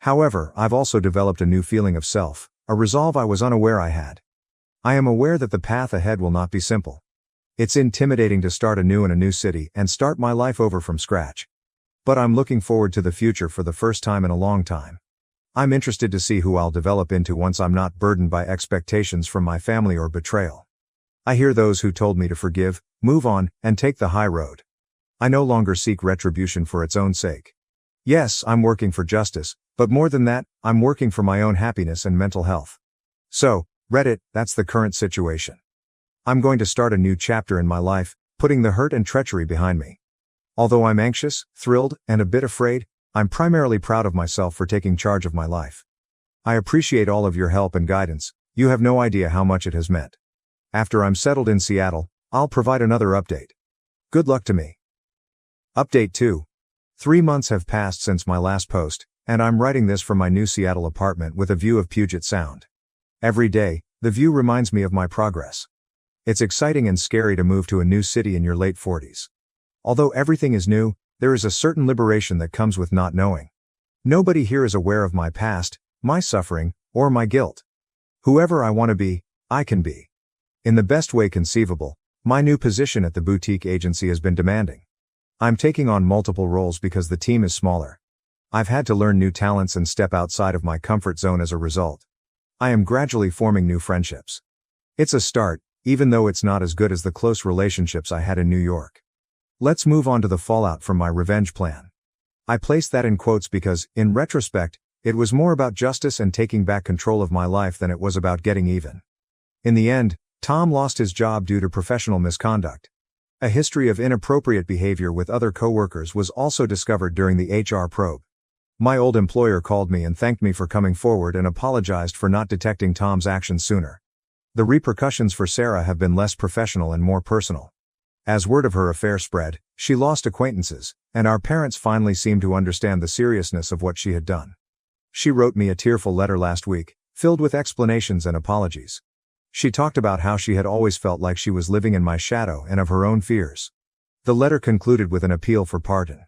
However, I've also developed a new feeling of self, a resolve I was unaware I had. I am aware that the path ahead will not be simple. It's intimidating to start anew in a new city and start my life over from scratch. But I'm looking forward to the future for the first time in a long time. I'm interested to see who I'll develop into once I'm not burdened by expectations from my family or betrayal. I hear those who told me to forgive, move on, and take the high road. I no longer seek retribution for its own sake. Yes, I'm working for justice, but more than that, I'm working for my own happiness and mental health. So, Reddit, that's the current situation. I'm going to start a new chapter in my life, putting the hurt and treachery behind me. Although I'm anxious, thrilled, and a bit afraid, I'm primarily proud of myself for taking charge of my life. I appreciate all of your help and guidance. You have no idea how much it has meant. After I'm settled in Seattle, I'll provide another update. Good luck to me. Update 2. 3 months have passed since my last post, and I'm writing this from my new Seattle apartment with a view of Puget Sound. Every day, the view reminds me of my progress. It's exciting and scary to move to a new city in your late 40s. Although everything is new, there is a certain liberation that comes with not knowing. Nobody here is aware of my past, my suffering, or my guilt. Whoever I want to be, I can be. In the best way conceivable, my new position at the boutique agency has been demanding. I'm taking on multiple roles because the team is smaller. I've had to learn new talents and step outside of my comfort zone as a result. I am gradually forming new friendships. It's a start, even though it's not as good as the close relationships I had in New York. Let's move on to the fallout from my revenge plan. I place that in quotes because, in retrospect, it was more about justice and taking back control of my life than it was about getting even. In the end, Tom lost his job due to professional misconduct. A history of inappropriate behavior with other coworkers was also discovered during the HR probe. My old employer called me and thanked me for coming forward and apologized for not detecting Tom's actions sooner. The repercussions for Sarah have been less professional and more personal. As word of her affair spread, she lost acquaintances, and our parents finally seemed to understand the seriousness of what she had done. She wrote me a tearful letter last week, filled with explanations and apologies. She talked about how she had always felt like she was living in my shadow and of her own fears. The letter concluded with an appeal for pardon.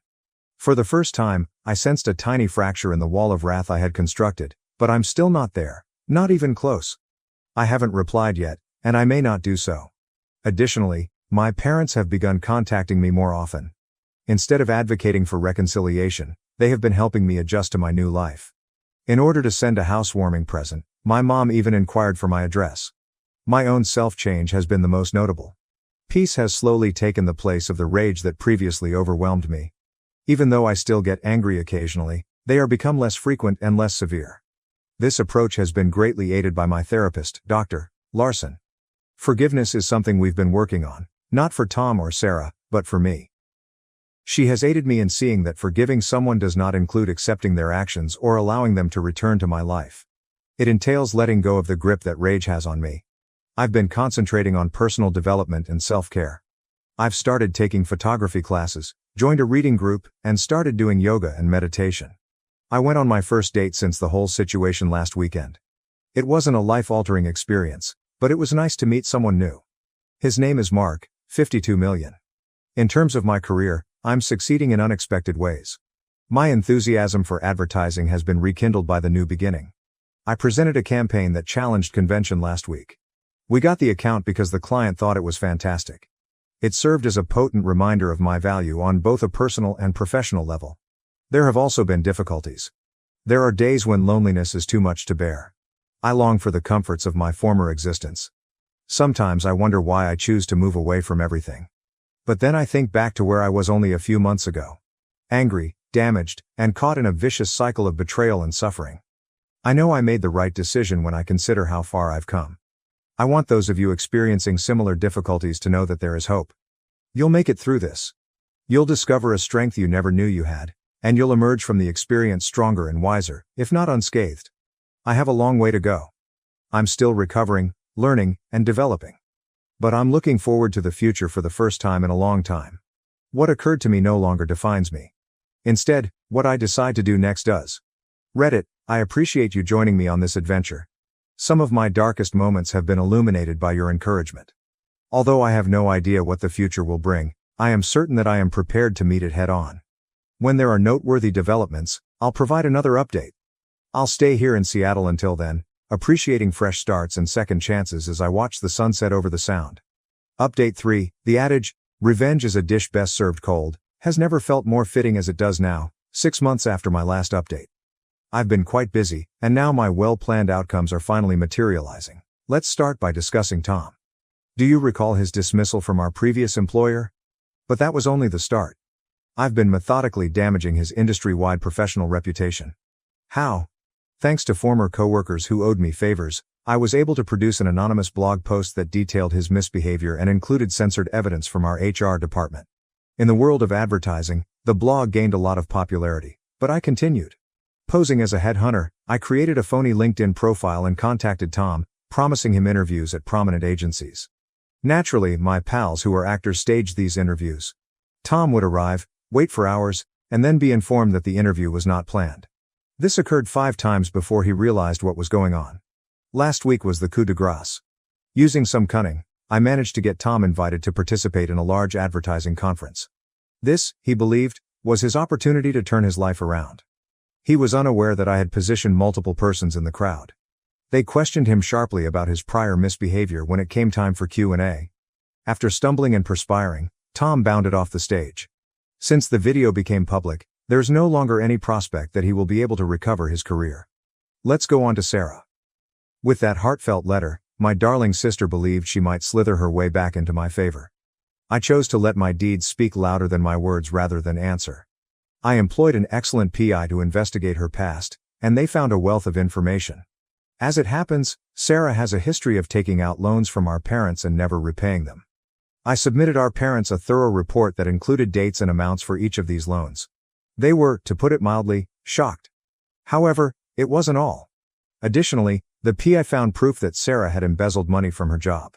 For the first time, I sensed a tiny fracture in the wall of wrath I had constructed, but I'm still not there, not even close. I haven't replied yet, and I may not do so. Additionally, my parents have begun contacting me more often. Instead of advocating for reconciliation, they have been helping me adjust to my new life. In order to send a housewarming present, my mom even inquired for my address. My own self-change has been the most notable. Peace has slowly taken the place of the rage that previously overwhelmed me. Even though I still get angry occasionally, they are become less frequent and less severe. This approach has been greatly aided by my therapist, Dr. Larson. Forgiveness is something we've been working on, not for Tom or Sarah, but for me. She has aided me in seeing that forgiving someone does not include accepting their actions or allowing them to return to my life. It entails letting go of the grip that rage has on me. I've been concentrating on personal development and self-care. I've started taking photography classes, joined a reading group, and started doing yoga and meditation. I went on my first date since the whole situation last weekend. It wasn't a life-altering experience, but it was nice to meet someone new. His name is Mark, 52 million. In terms of my career, I'm succeeding in unexpected ways. My enthusiasm for advertising has been rekindled by the new beginning. I presented a campaign that challenged convention last week. We got the account because the client thought it was fantastic. It served as a potent reminder of my value on both a personal and professional level. There have also been difficulties. There are days when loneliness is too much to bear. I long for the comforts of my former existence. Sometimes I wonder why I choose to move away from everything. But then I think back to where I was only a few months ago. Angry, damaged, and caught in a vicious cycle of betrayal and suffering. I know I made the right decision when I consider how far I've come. I want those of you experiencing similar difficulties to know that there is hope. You'll make it through this. You'll discover a strength you never knew you had, and you'll emerge from the experience stronger and wiser, if not unscathed. I have a long way to go. I'm still recovering, learning, and developing. But I'm looking forward to the future for the first time in a long time. What occurred to me no longer defines me. Instead, what I decide to do next does. Reddit, I appreciate you joining me on this adventure. Some of my darkest moments have been illuminated by your encouragement. Although I have no idea what the future will bring, I am certain that I am prepared to meet it head on. When there are noteworthy developments, I'll provide another update. I'll stay here in Seattle until then, appreciating fresh starts and second chances as I watch the sunset over the sound. Update 3, the adage, revenge is a dish best served cold, has never felt more fitting as it does now, 6 months after my last update. I've been quite busy, and now my well-planned outcomes are finally materializing. Let's start by discussing Tom. Do you recall his dismissal from our previous employer? But that was only the start. I've been methodically damaging his industry-wide professional reputation. How? Thanks to former coworkers who owed me favors, I was able to produce an anonymous blog post that detailed his misbehavior and included censored evidence from our HR department. In the world of advertising, the blog gained a lot of popularity, but I continued. Posing as a headhunter, I created a phony LinkedIn profile and contacted Tom, promising him interviews at prominent agencies. Naturally, my pals who are actors staged these interviews. Tom would arrive, wait for hours, and then be informed that the interview was not planned. This occurred 5 times before he realized what was going on. Last week was the coup de grace. Using some cunning, I managed to get Tom invited to participate in a large advertising conference. This, he believed, was his opportunity to turn his life around. He was unaware that I had positioned multiple persons in the crowd. They questioned him sharply about his prior misbehavior when it came time for Q&A. After stumbling and perspiring, Tom bounded off the stage. Since the video became public, there's no longer any prospect that he will be able to recover his career. Let's go on to Sarah. With that heartfelt letter, my darling sister believed she might slither her way back into my favor. I chose to let my deeds speak louder than my words rather than answer. I employed an excellent PI to investigate her past, and they found a wealth of information. As it happens, Sarah has a history of taking out loans from our parents and never repaying them. I submitted our parents a thorough report that included dates and amounts for each of these loans. They were, to put it mildly, shocked. However, it wasn't all. Additionally, the PI found proof that Sarah had embezzled money from her job.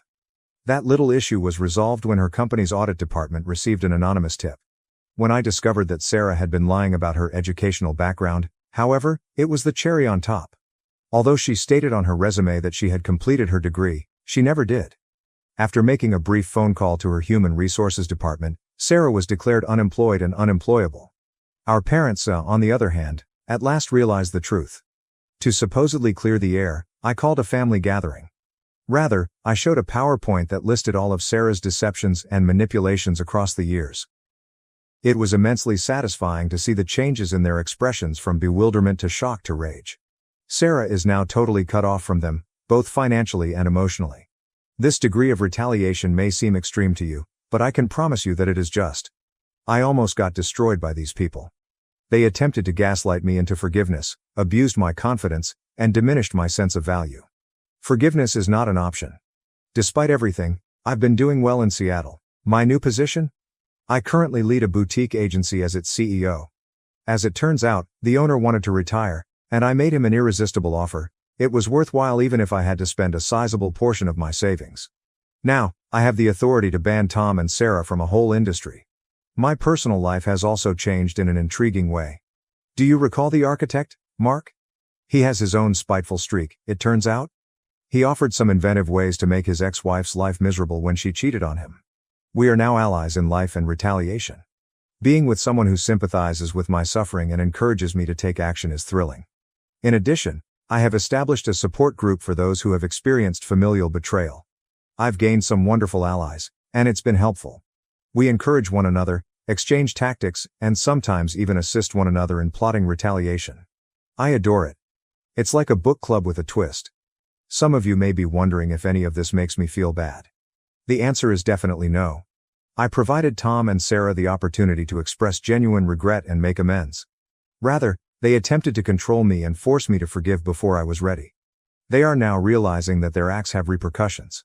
That little issue was resolved when her company's audit department received an anonymous tip. When I discovered that Sarah had been lying about her educational background, however, it was the cherry on top. Although she stated on her resume that she had completed her degree, she never did. After making a brief phone call to her human resources department, Sarah was declared unemployed and unemployable. Our parents, on the other hand, at last realized the truth. To supposedly clear the air, I called a family gathering. Rather, I showed a PowerPoint that listed all of Sarah's deceptions and manipulations across the years. It was immensely satisfying to see the changes in their expressions from bewilderment to shock to rage. Sarah is now totally cut off from them, both financially and emotionally. This degree of retaliation may seem extreme to you, but I can promise you that it is just. I almost got destroyed by these people. They attempted to gaslight me into forgiveness, abused my confidence, and diminished my sense of value. Forgiveness is not an option. Despite everything, I've been doing well in Seattle. My new position? I currently lead a boutique agency as its CEO. As it turns out, the owner wanted to retire, and I made him an irresistible offer. It was worthwhile even if I had to spend a sizable portion of my savings. Now, I have the authority to ban Tom and Sarah from a whole industry. My personal life has also changed in an intriguing way. Do you recall the architect, Mark? He has his own spiteful streak, it turns out. He offered some inventive ways to make his ex-wife's life miserable when she cheated on him. We are now allies in life and retaliation. Being with someone who sympathizes with my suffering and encourages me to take action is thrilling. In addition, I have established a support group for those who have experienced familial betrayal. I've gained some wonderful allies, and it's been helpful. We encourage one another, exchange tactics, and sometimes even assist one another in plotting retaliation. I adore it. It's like a book club with a twist. Some of you may be wondering if any of this makes me feel bad. The answer is definitely no. I provided Tom and Sarah the opportunity to express genuine regret and make amends. Rather, They attempted to control me and force me to forgive before I was ready. They are now realizing that their acts have repercussions.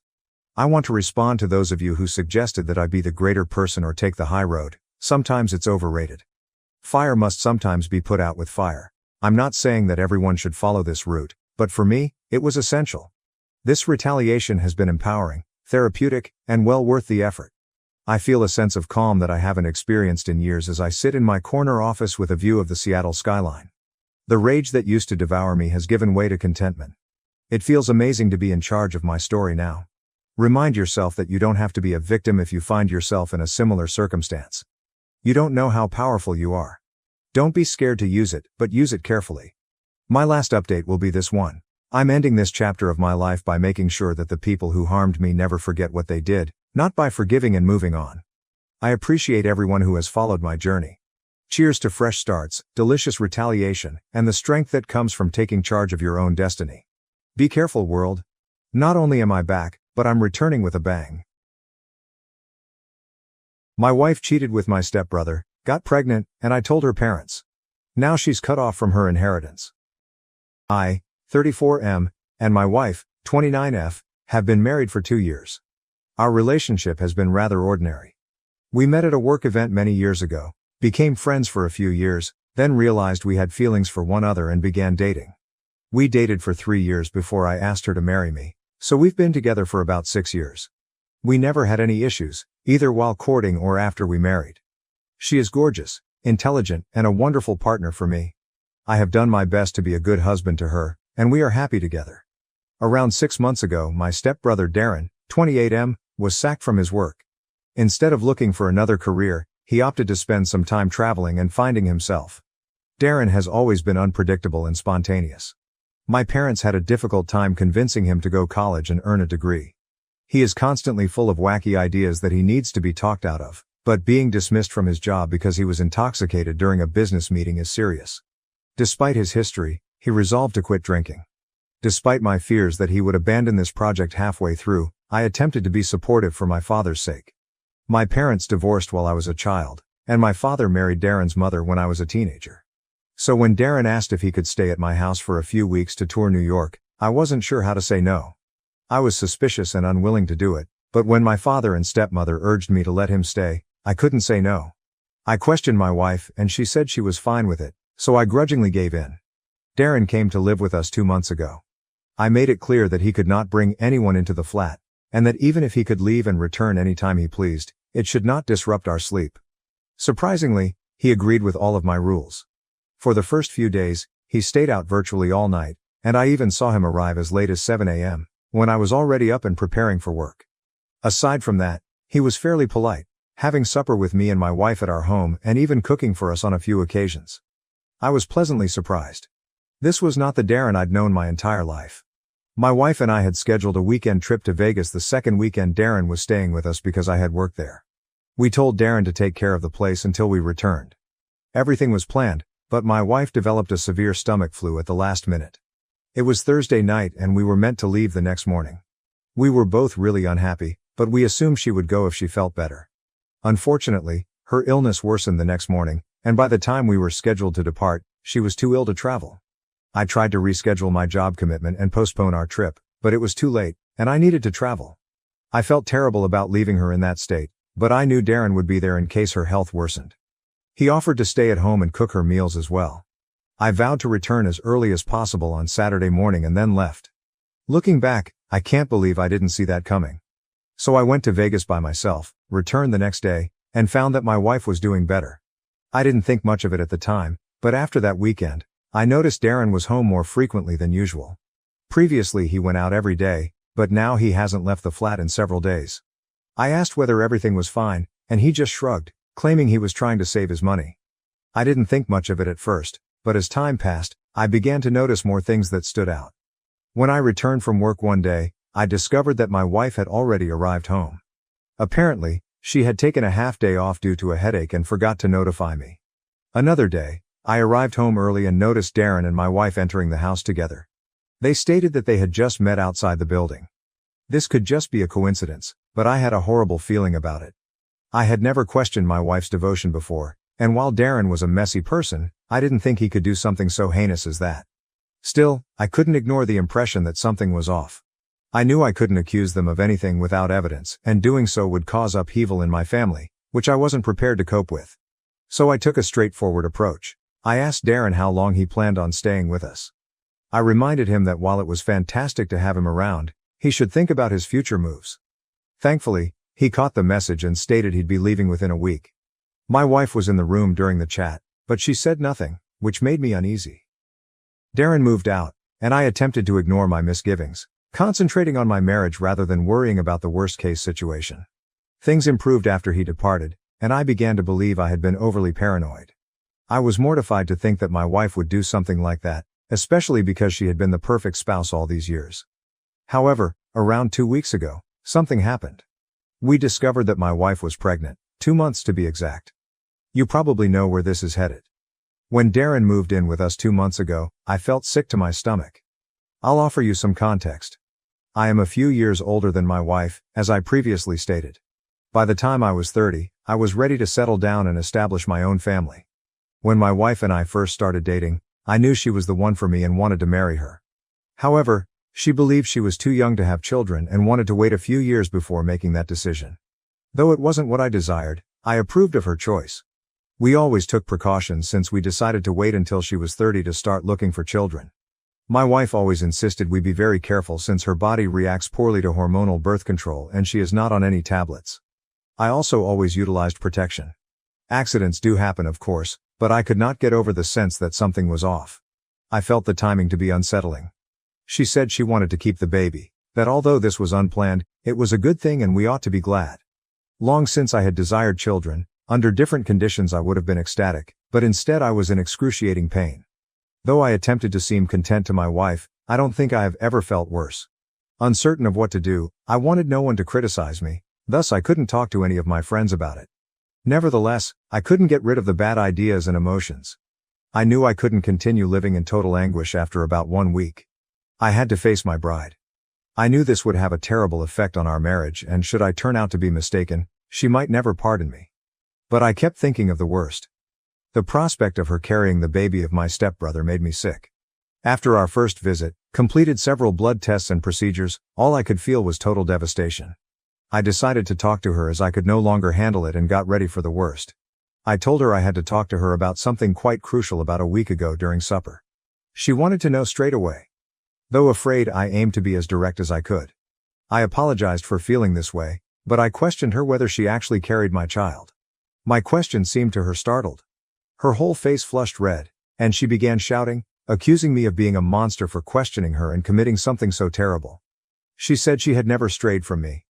I want to respond to those of you who suggested that I be the greater person or take the high road. Sometimes it's overrated. Fire must sometimes be put out with fire. I'm not saying that everyone should follow this route, but for me, it was essential. This retaliation has been empowering, therapeutic, and well worth the effort. I feel a sense of calm that I haven't experienced in years as I sit in my corner office with a view of the Seattle skyline. The rage that used to devour me has given way to contentment. It feels amazing to be in charge of my story now. Remind yourself that you don't have to be a victim if you find yourself in a similar circumstance. You don't know how powerful you are. Don't be scared to use it, but use it carefully. My last update will be this one. I'm ending this chapter of my life by making sure that the people who harmed me never forget what they did, not by forgiving and moving on. I appreciate everyone who has followed my journey. Cheers to fresh starts, delicious retaliation, and the strength that comes from taking charge of your own destiny. Be careful, world. Not only am I back, but I'm returning with a bang. My wife cheated with my stepbrother, got pregnant, and I told her parents. Now she's cut off from her inheritance. I, 34M, and my wife, 29F, have been married for 2 years. Our relationship has been rather ordinary. We met at a work event many years ago, became friends for a few years, then realized we had feelings for one another and began dating. We dated for 3 years before I asked her to marry me, so we've been together for about 6 years. We never had any issues, either while courting or after we married. She is gorgeous, intelligent, and a wonderful partner for me. I have done my best to be a good husband to her, and we are happy together. Around 6 months ago, my stepbrother Darren, 28M, was sacked from his work. Instead of looking for another career, he opted to spend some time traveling and finding himself. Darren has always been unpredictable and spontaneous. My parents had a difficult time convincing him to go to college and earn a degree. He is constantly full of wacky ideas that he needs to be talked out of, but being dismissed from his job because he was intoxicated during a business meeting is serious. Despite his history, he resolved to quit drinking. Despite my fears that he would abandon this project halfway through, I attempted to be supportive for my father's sake. My parents divorced while I was a child, and my father married Darren's mother when I was a teenager. So when Darren asked if he could stay at my house for a few weeks to tour New York, I wasn't sure how to say no. I was suspicious and unwilling to do it, but when my father and stepmother urged me to let him stay, I couldn't say no. I questioned my wife and she said she was fine with it, so I grudgingly gave in. Darren came to live with us 2 months ago. I made it clear that he could not bring anyone into the flat, and that even if he could leave and return any time he pleased, it should not disrupt our sleep. Surprisingly, he agreed with all of my rules. For the first few days, he stayed out virtually all night, and I even saw him arrive as late as 7 a.m., when I was already up and preparing for work. Aside from that, he was fairly polite, having supper with me and my wife at our home and even cooking for us on a few occasions. I was pleasantly surprised. This was not the Darren I'd known my entire life. My wife and I had scheduled a weekend trip to Vegas the second weekend Darren was staying with us because I had worked there. We told Darren to take care of the place until we returned. Everything was planned, but my wife developed a severe stomach flu at the last minute. It was Thursday night and we were meant to leave the next morning. We were both really unhappy, but we assumed she would go if she felt better. Unfortunately, her illness worsened the next morning, and by the time we were scheduled to depart, she was too ill to travel. I tried to reschedule my job commitment and postpone our trip, but it was too late, and I needed to travel. I felt terrible about leaving her in that state, but I knew Darren would be there in case her health worsened. He offered to stay at home and cook her meals as well. I vowed to return as early as possible on Saturday morning and then left. Looking back, I can't believe I didn't see that coming. So I went to Vegas by myself, returned the next day, and found that my wife was doing better. I didn't think much of it at the time, but after that weekend, I noticed Darren was home more frequently than usual. Previously he went out every day, but now he hasn't left the flat in several days. I asked whether everything was fine, and he just shrugged, claiming he was trying to save his money. I didn't think much of it at first, but as time passed, I began to notice more things that stood out. When I returned from work one day, I discovered that my wife had already arrived home. Apparently, she had taken a half day off due to a headache and forgot to notify me. Another day, I arrived home early and noticed Darren and my wife entering the house together. They stated that they had just met outside the building. This could just be a coincidence, but I had a horrible feeling about it. I had never questioned my wife's devotion before, and while Darren was a messy person, I didn't think he could do something so heinous as that. Still, I couldn't ignore the impression that something was off. I knew I couldn't accuse them of anything without evidence, and doing so would cause upheaval in my family, which I wasn't prepared to cope with. So I took a straightforward approach. I asked Darren how long he planned on staying with us. I reminded him that while it was fantastic to have him around, he should think about his future moves. Thankfully, he caught the message and stated he'd be leaving within a week. My wife was in the room during the chat, but she said nothing, which made me uneasy. Darren moved out, and I attempted to ignore my misgivings, concentrating on my marriage rather than worrying about the worst-case situation. Things improved after he departed, and I began to believe I had been overly paranoid. I was mortified to think that my wife would do something like that, especially because she had been the perfect spouse all these years. However, around 2 weeks ago, something happened. We discovered that my wife was pregnant, 2 months to be exact. You probably know where this is headed. When Darren moved in with us 2 months ago, I felt sick to my stomach. I'll offer you some context. I am a few years older than my wife, as I previously stated. By the time I was 30, I was ready to settle down and establish my own family. When my wife and I first started dating, I knew she was the one for me and wanted to marry her. However, she believed she was too young to have children and wanted to wait a few years before making that decision. Though it wasn't what I desired, I approved of her choice. We always took precautions since we decided to wait until she was 30 to start looking for children. My wife always insisted we be very careful since her body reacts poorly to hormonal birth control and she is not on any tablets. I also always utilized protection. Accidents do happen, of course, but I could not get over the sense that something was off. I felt the timing to be unsettling. She said she wanted to keep the baby, that although this was unplanned, it was a good thing and we ought to be glad. Long since I had desired children, under different conditions I would have been ecstatic, but instead I was in excruciating pain. Though I attempted to seem content to my wife, I don't think I have ever felt worse. Uncertain of what to do, I wanted no one to criticize me, thus I couldn't talk to any of my friends about it. Nevertheless, I couldn't get rid of the bad ideas and emotions. I knew I couldn't continue living in total anguish after about 1 week. I had to face my bride. I knew this would have a terrible effect on our marriage, and should I turn out to be mistaken, she might never pardon me. But I kept thinking of the worst. The prospect of her carrying the baby of my stepbrother made me sick. After our first visit, completed several blood tests and procedures, all I could feel was total devastation. I decided to talk to her as I could no longer handle it and got ready for the worst. I told her I had to talk to her about something quite crucial about a week ago during supper. She wanted to know straight away. Though afraid, I aimed to be as direct as I could. I apologized for feeling this way, but I questioned her whether she actually carried my child. My question seemed to her startled. Her whole face flushed red, and she began shouting, accusing me of being a monster for questioning her and committing something so terrible. She said she had never strayed from me.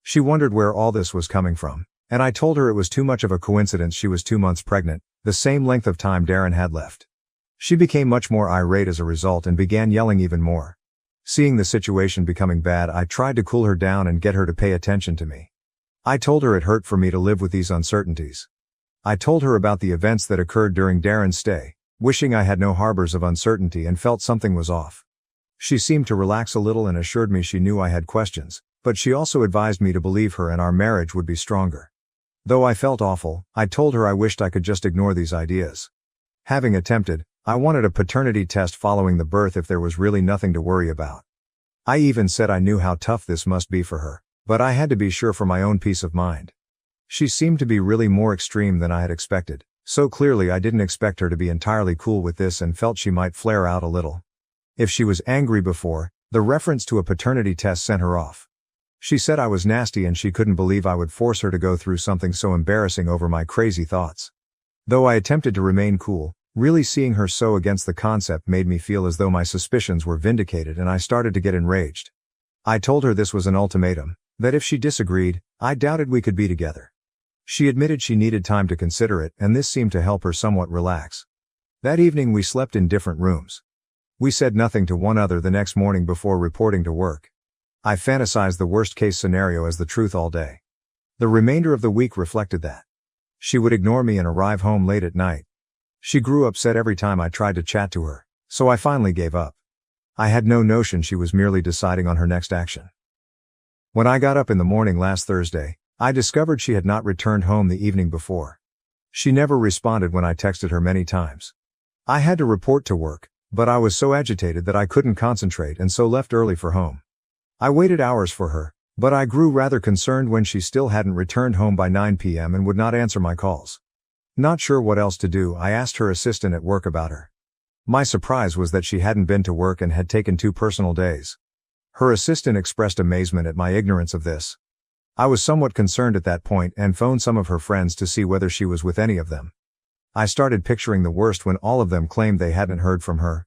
She wondered where all this was coming from, and I told her it was too much of a coincidence she was 2 months pregnant, the same length of time Darren had left. She became much more irate as a result and began yelling even more. Seeing the situation becoming bad, I tried to cool her down and get her to pay attention to me. I told her it hurt for me to live with these uncertainties. I told her about the events that occurred during Darren's stay, wishing I had no harbors of uncertainty and felt something was off. She seemed to relax a little and assured me she knew I had questions, but she also advised me to believe her and our marriage would be stronger. Though I felt awful, I told her I wished I could just ignore these ideas. Having attempted, I wanted a paternity test following the birth if there was really nothing to worry about. I even said I knew how tough this must be for her, but I had to be sure for my own peace of mind. She seemed to be really more extreme than I had expected, so clearly I didn't expect her to be entirely cool with this and felt she might flare out a little. If she was angry before, the reference to a paternity test sent her off. She said I was nasty and she couldn't believe I would force her to go through something so embarrassing over my crazy thoughts. Though I attempted to remain cool, really seeing her so against the concept made me feel as though my suspicions were vindicated and I started to get enraged. I told her this was an ultimatum, that if she disagreed, I doubted we could be together. She admitted she needed time to consider it, and this seemed to help her somewhat relax. That evening we slept in different rooms. We said nothing to one another the next morning before reporting to work. I fantasized the worst-case scenario as the truth all day. The remainder of the week reflected that. She would ignore me and arrive home late at night. She grew upset every time I tried to chat to her, so I finally gave up. I had no notion she was merely deciding on her next action. When I got up in the morning last Thursday, I discovered she had not returned home the evening before. She never responded when I texted her many times. I had to report to work, but I was so agitated that I couldn't concentrate and so left early for home. I waited hours for her, but I grew rather concerned when she still hadn't returned home by 9 p.m. and would not answer my calls. Not sure what else to do, I asked her assistant at work about her. My surprise was that she hadn't been to work and had taken 2 personal days. Her assistant expressed amazement at my ignorance of this. I was somewhat concerned at that point and phoned some of her friends to see whether she was with any of them. I started picturing the worst when all of them claimed they hadn't heard from her.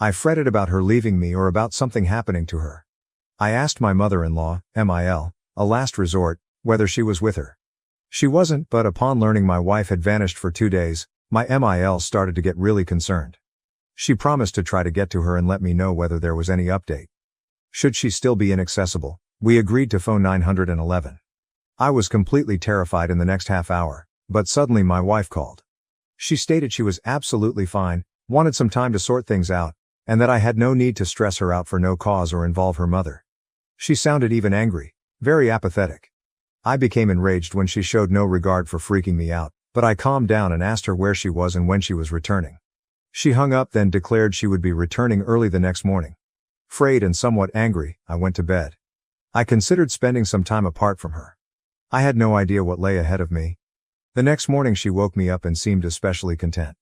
I fretted about her leaving me or about something happening to her. I asked my mother-in-law, MIL, a last resort, whether she was with her. She wasn't, but upon learning my wife had vanished for 2 days, my MIL started to get really concerned. She promised to try to get to her and let me know whether there was any update. Should she still be inaccessible, we agreed to phone 911. I was completely terrified in the next half hour, but suddenly my wife called. She stated she was absolutely fine, wanted some time to sort things out, and that I had no need to stress her out for no cause or involve her mother. She sounded even angry, very apathetic. I became enraged when she showed no regard for freaking me out, but I calmed down and asked her where she was and when she was returning. She hung up, then declared she would be returning early the next morning. Frayed and somewhat angry, I went to bed. I considered spending some time apart from her. I had no idea what lay ahead of me. The next morning she woke me up and seemed especially content.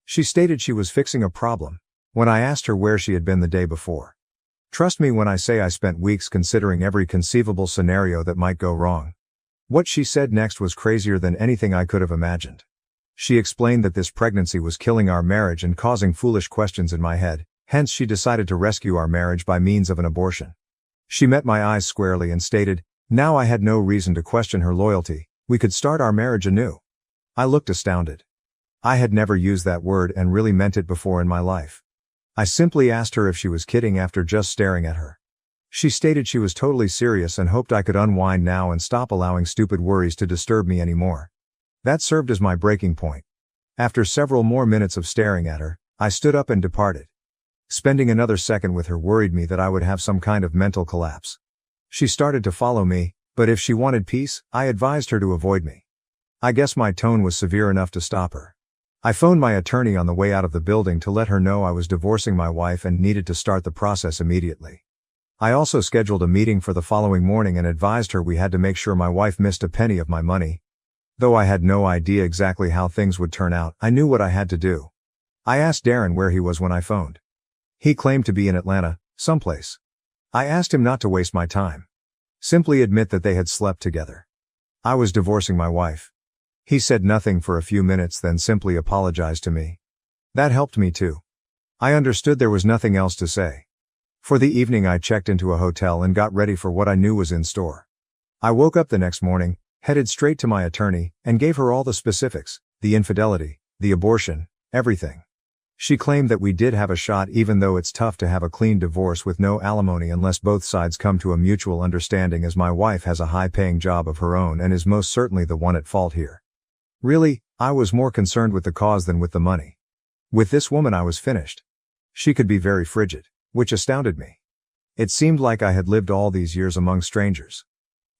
She stated she was fixing a problem, when I asked her where she had been the day before. Trust me when I say I spent weeks considering every conceivable scenario that might go wrong. What she said next was crazier than anything I could have imagined. She explained that this pregnancy was killing our marriage and causing foolish questions in my head, hence she decided to rescue our marriage by means of an abortion. She met my eyes squarely and stated, now I had no reason to question her loyalty, we could start our marriage anew. I looked astounded. I had never used that word and really meant it before in my life. I simply asked her if she was kidding after just staring at her. She stated she was totally serious and hoped I could unwind now and stop allowing stupid worries to disturb me anymore. That served as my breaking point. After several more minutes of staring at her, I stood up and departed. Spending another second with her worried me that I would have some kind of mental collapse. She started to follow me, but if she wanted peace, I advised her to avoid me. I guess my tone was severe enough to stop her. I phoned my attorney on the way out of the building to let her know I was divorcing my wife and needed to start the process immediately. I also scheduled a meeting for the following morning and advised her we had to make sure my wife missed a penny of my money. Though I had no idea exactly how things would turn out, I knew what I had to do. I asked Darren where he was when I phoned. He claimed to be in Atlanta, someplace. I asked him not to waste my time. Simply admit that they had slept together. I was divorcing my wife. He said nothing for a few minutes, then simply apologized to me. That helped me too. I understood there was nothing else to say. For the evening I checked into a hotel and got ready for what I knew was in store. I woke up the next morning, headed straight to my attorney, and gave her all the specifics, the infidelity, the abortion, everything. She claimed that we did have a shot even though it's tough to have a clean divorce with no alimony unless both sides come to a mutual understanding, as my wife has a high-paying job of her own and is most certainly the one at fault here. Really, I was more concerned with the cause than with the money. With this woman I was finished. She could be very frigid, which astounded me. It seemed like I had lived all these years among strangers.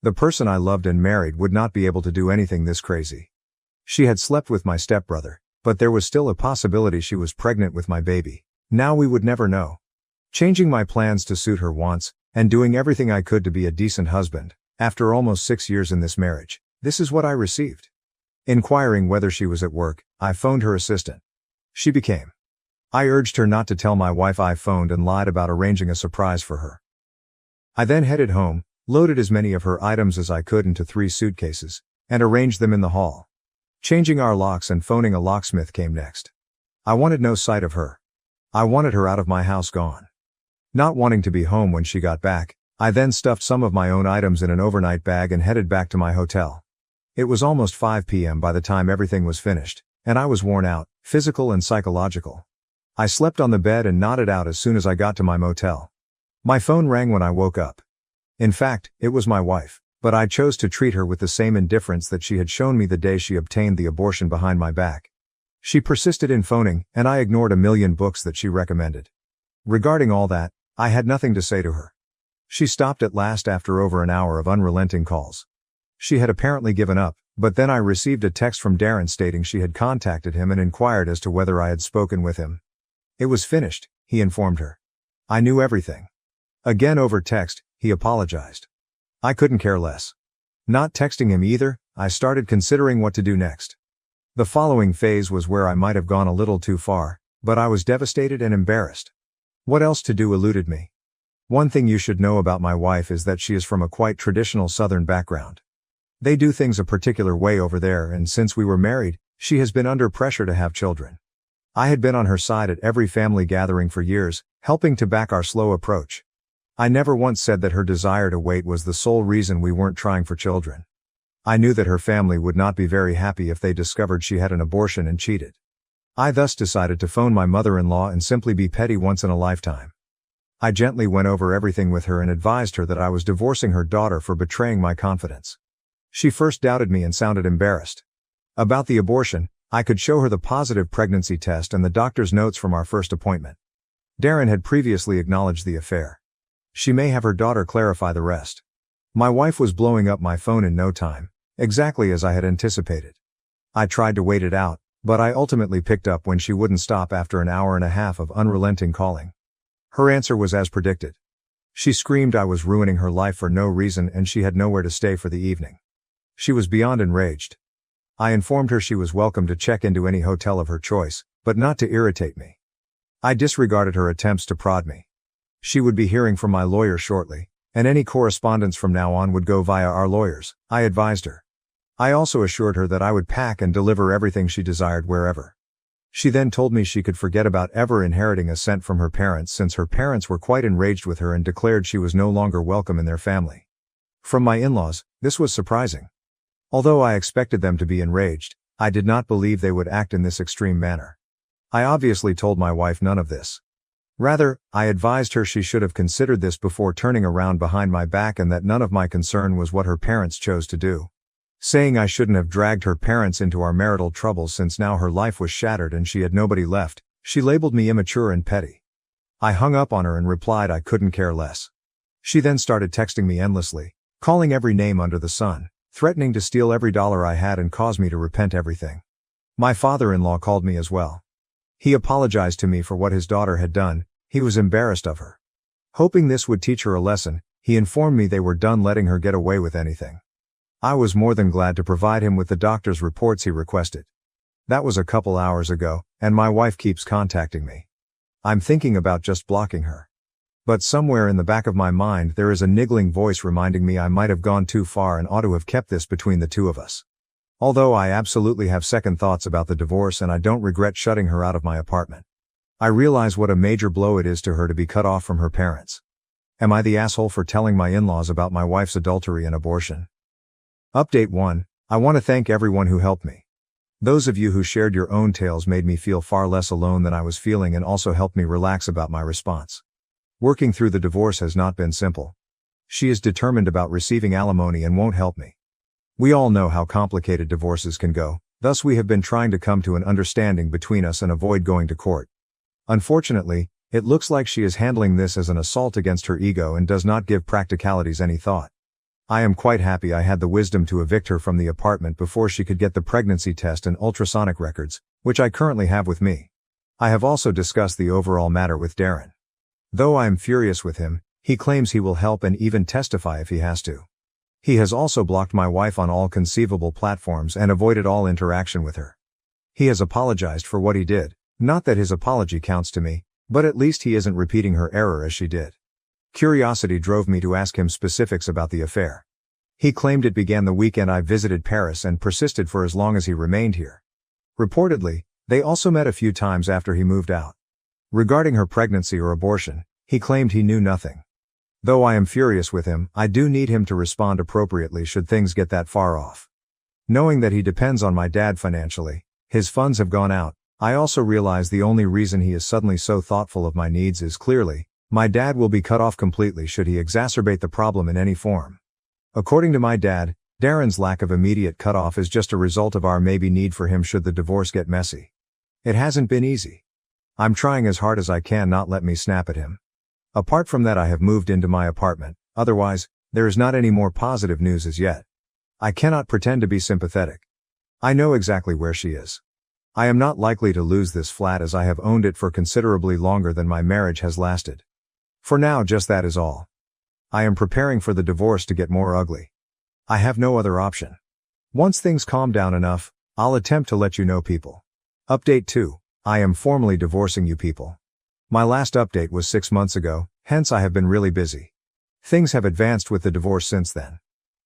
The person I loved and married would not be able to do anything this crazy. She had slept with my stepbrother, but there was still a possibility she was pregnant with my baby. Now we would never know. Changing my plans to suit her wants, and doing everything I could to be a decent husband, after almost 6 years in this marriage, this is what I received. Inquiring whether she was at work, I phoned her assistant. She became. I urged her not to tell my wife I phoned and lied about arranging a surprise for her. I then headed home, loaded as many of her items as I could into 3 suitcases, and arranged them in the hall. Changing our locks and phoning a locksmith came next. I wanted no sight of her. I wanted her out of my house, gone. Not wanting to be home when she got back, I then stuffed some of my own items in an overnight bag and headed back to my hotel. It was almost 5 p.m. by the time everything was finished, and I was worn out, physical and psychological. I slept on the bed and nodded out as soon as I got to my motel. My phone rang when I woke up. In fact, it was my wife, but I chose to treat her with the same indifference that she had shown me the day she obtained the abortion behind my back. She persisted in phoning, and I ignored a million books that she recommended. Regarding all that, I had nothing to say to her. She stopped at last after over an hour of unrelenting calls. She had apparently given up, But then I received a text from Darren stating she had contacted him and inquired as to whether I had spoken with him. It was finished, he informed her. I knew everything. Again over text, he apologized. I couldn't care less. Not texting him either, I started considering what to do next. The following phase was where I might have gone a little too far, but I was devastated and embarrassed. What else to do eluded me. One thing you should know about my wife is that she is from a quite traditional Southern background. They do things a particular way over there, and since we were married, she has been under pressure to have children. I had been on her side at every family gathering for years, helping to back our slow approach. I never once said that her desire to wait was the sole reason we weren't trying for children. I knew that her family would not be very happy if they discovered she had an abortion and cheated. I thus decided to phone my mother-in-law and simply be petty once in a lifetime. I gently went over everything with her and advised her that I was divorcing her daughter for betraying my confidence. She first doubted me and sounded embarrassed. About the abortion, I could show her the positive pregnancy test and the doctor's notes from our first appointment. Darren had previously acknowledged the affair. She may have her daughter clarify the rest. My wife was blowing up my phone in no time, exactly as I had anticipated. I tried to wait it out, but I ultimately picked up when she wouldn't stop after an hour and a half of unrelenting calling. Her answer was as predicted. She screamed I was ruining her life for no reason and she had nowhere to stay for the evening. She was beyond enraged. I informed her she was welcome to check into any hotel of her choice, but not to irritate me. I disregarded her attempts to prod me. She would be hearing from my lawyer shortly, and any correspondence from now on would go via our lawyers, I advised her. I also assured her that I would pack and deliver everything she desired wherever. She then told me she could forget about ever inheriting a cent from her parents since her parents were quite enraged with her and declared she was no longer welcome in their family. From my in-laws, this was surprising. Although I expected them to be enraged, I did not believe they would act in this extreme manner. I obviously told my wife none of this. Rather, I advised her she should have considered this before turning around behind my back and that none of my concern was what her parents chose to do. Saying I shouldn't have dragged her parents into our marital troubles since now her life was shattered and she had nobody left, she labeled me immature and petty. I hung up on her and replied I couldn't care less. She then started texting me endlessly, calling every name under the sun, threatening to steal every dollar I had and cause me to repent everything. My father-in-law called me as well. He apologized to me for what his daughter had done. He was embarrassed of her. Hoping this would teach her a lesson, he informed me they were done letting her get away with anything. I was more than glad to provide him with the doctor's reports he requested. That was a couple hours ago, and my wife keeps contacting me. I'm thinking about just blocking her. But somewhere in the back of my mind there is a niggling voice reminding me I might have gone too far and ought to have kept this between the two of us. Although I absolutely have second thoughts about the divorce and I don't regret shutting her out of my apartment. I realize what a major blow it is to her to be cut off from her parents. Am I the asshole for telling my in-laws about my wife's adultery and abortion? Update 1. I want to thank everyone who helped me. Those of you who shared your own tales made me feel far less alone than I was feeling and also helped me relax about my response. Working through the divorce has not been simple. She is determined about receiving alimony and won't help me. We all know how complicated divorces can go, thus we have been trying to come to an understanding between us and avoid going to court. Unfortunately, it looks like she is handling this as an assault against her ego and does not give practicalities any thought. I am quite happy I had the wisdom to evict her from the apartment before she could get the pregnancy test and ultrasonic records, which I currently have with me. I have also discussed the overall matter with Darren. Though I am furious with him, he claims he will help and even testify if he has to. He has also blocked my wife on all conceivable platforms and avoided all interaction with her. He has apologized for what he did, not that his apology counts to me, but at least he isn't repeating her error as she did. Curiosity drove me to ask him specifics about the affair. He claimed it began the weekend I visited Paris and persisted for as long as he remained here. Reportedly, they also met a few times after he moved out. Regarding her pregnancy or abortion, he claimed he knew nothing. Though I am furious with him, I do need him to respond appropriately should things get that far off. Knowing that he depends on my dad financially, his funds have gone out, I also realize the only reason he is suddenly so thoughtful of my needs is clearly, my dad will be cut off completely should he exacerbate the problem in any form. According to my dad, Darren's lack of immediate cutoff is just a result of our maybe need for him should the divorce get messy. It hasn't been easy. I'm trying as hard as I can not let me snap at him. Apart from that I have moved into my apartment, otherwise, there is not any more positive news as yet. I cannot pretend to be sympathetic. I know exactly where she is. I am not likely to lose this flat as I have owned it for considerably longer than my marriage has lasted. For now, just that is all. I am preparing for the divorce to get more ugly. I have no other option. Once things calm down enough, I'll attempt to let you know people. Update 2. I am formally divorcing you people. My last update was 6 months ago, hence I have been really busy. Things have advanced with the divorce since then.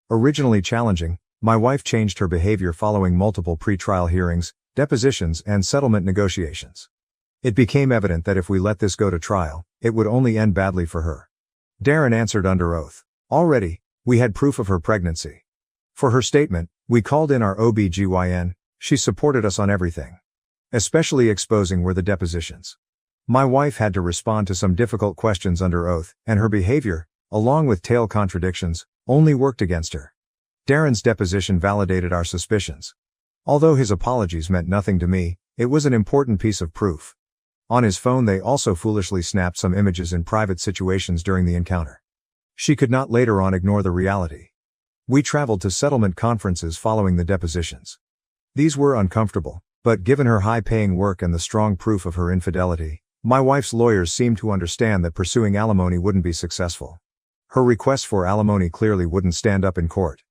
Originally challenging, my wife changed her behavior following multiple pre-trial hearings, depositions, and settlement negotiations. It became evident that if we let this go to trial, it would only end badly for her. Darren answered under oath. Already, we had proof of her pregnancy. For her statement, we called in our OB/GYN, she supported us on everything. Especially exposing were the depositions. My wife had to respond to some difficult questions under oath, and her behavior, along with tail contradictions, only worked against her. Darren's deposition validated our suspicions. Although his apologies meant nothing to me, it was an important piece of proof. On his phone they also foolishly snapped some images in private situations during the encounter. She could not later on ignore the reality. We traveled to settlement conferences following the depositions. These were uncomfortable, but given her high-paying work and the strong proof of her infidelity, my wife's lawyers seemed to understand that pursuing alimony wouldn't be successful. Her request for alimony clearly wouldn't stand up in court.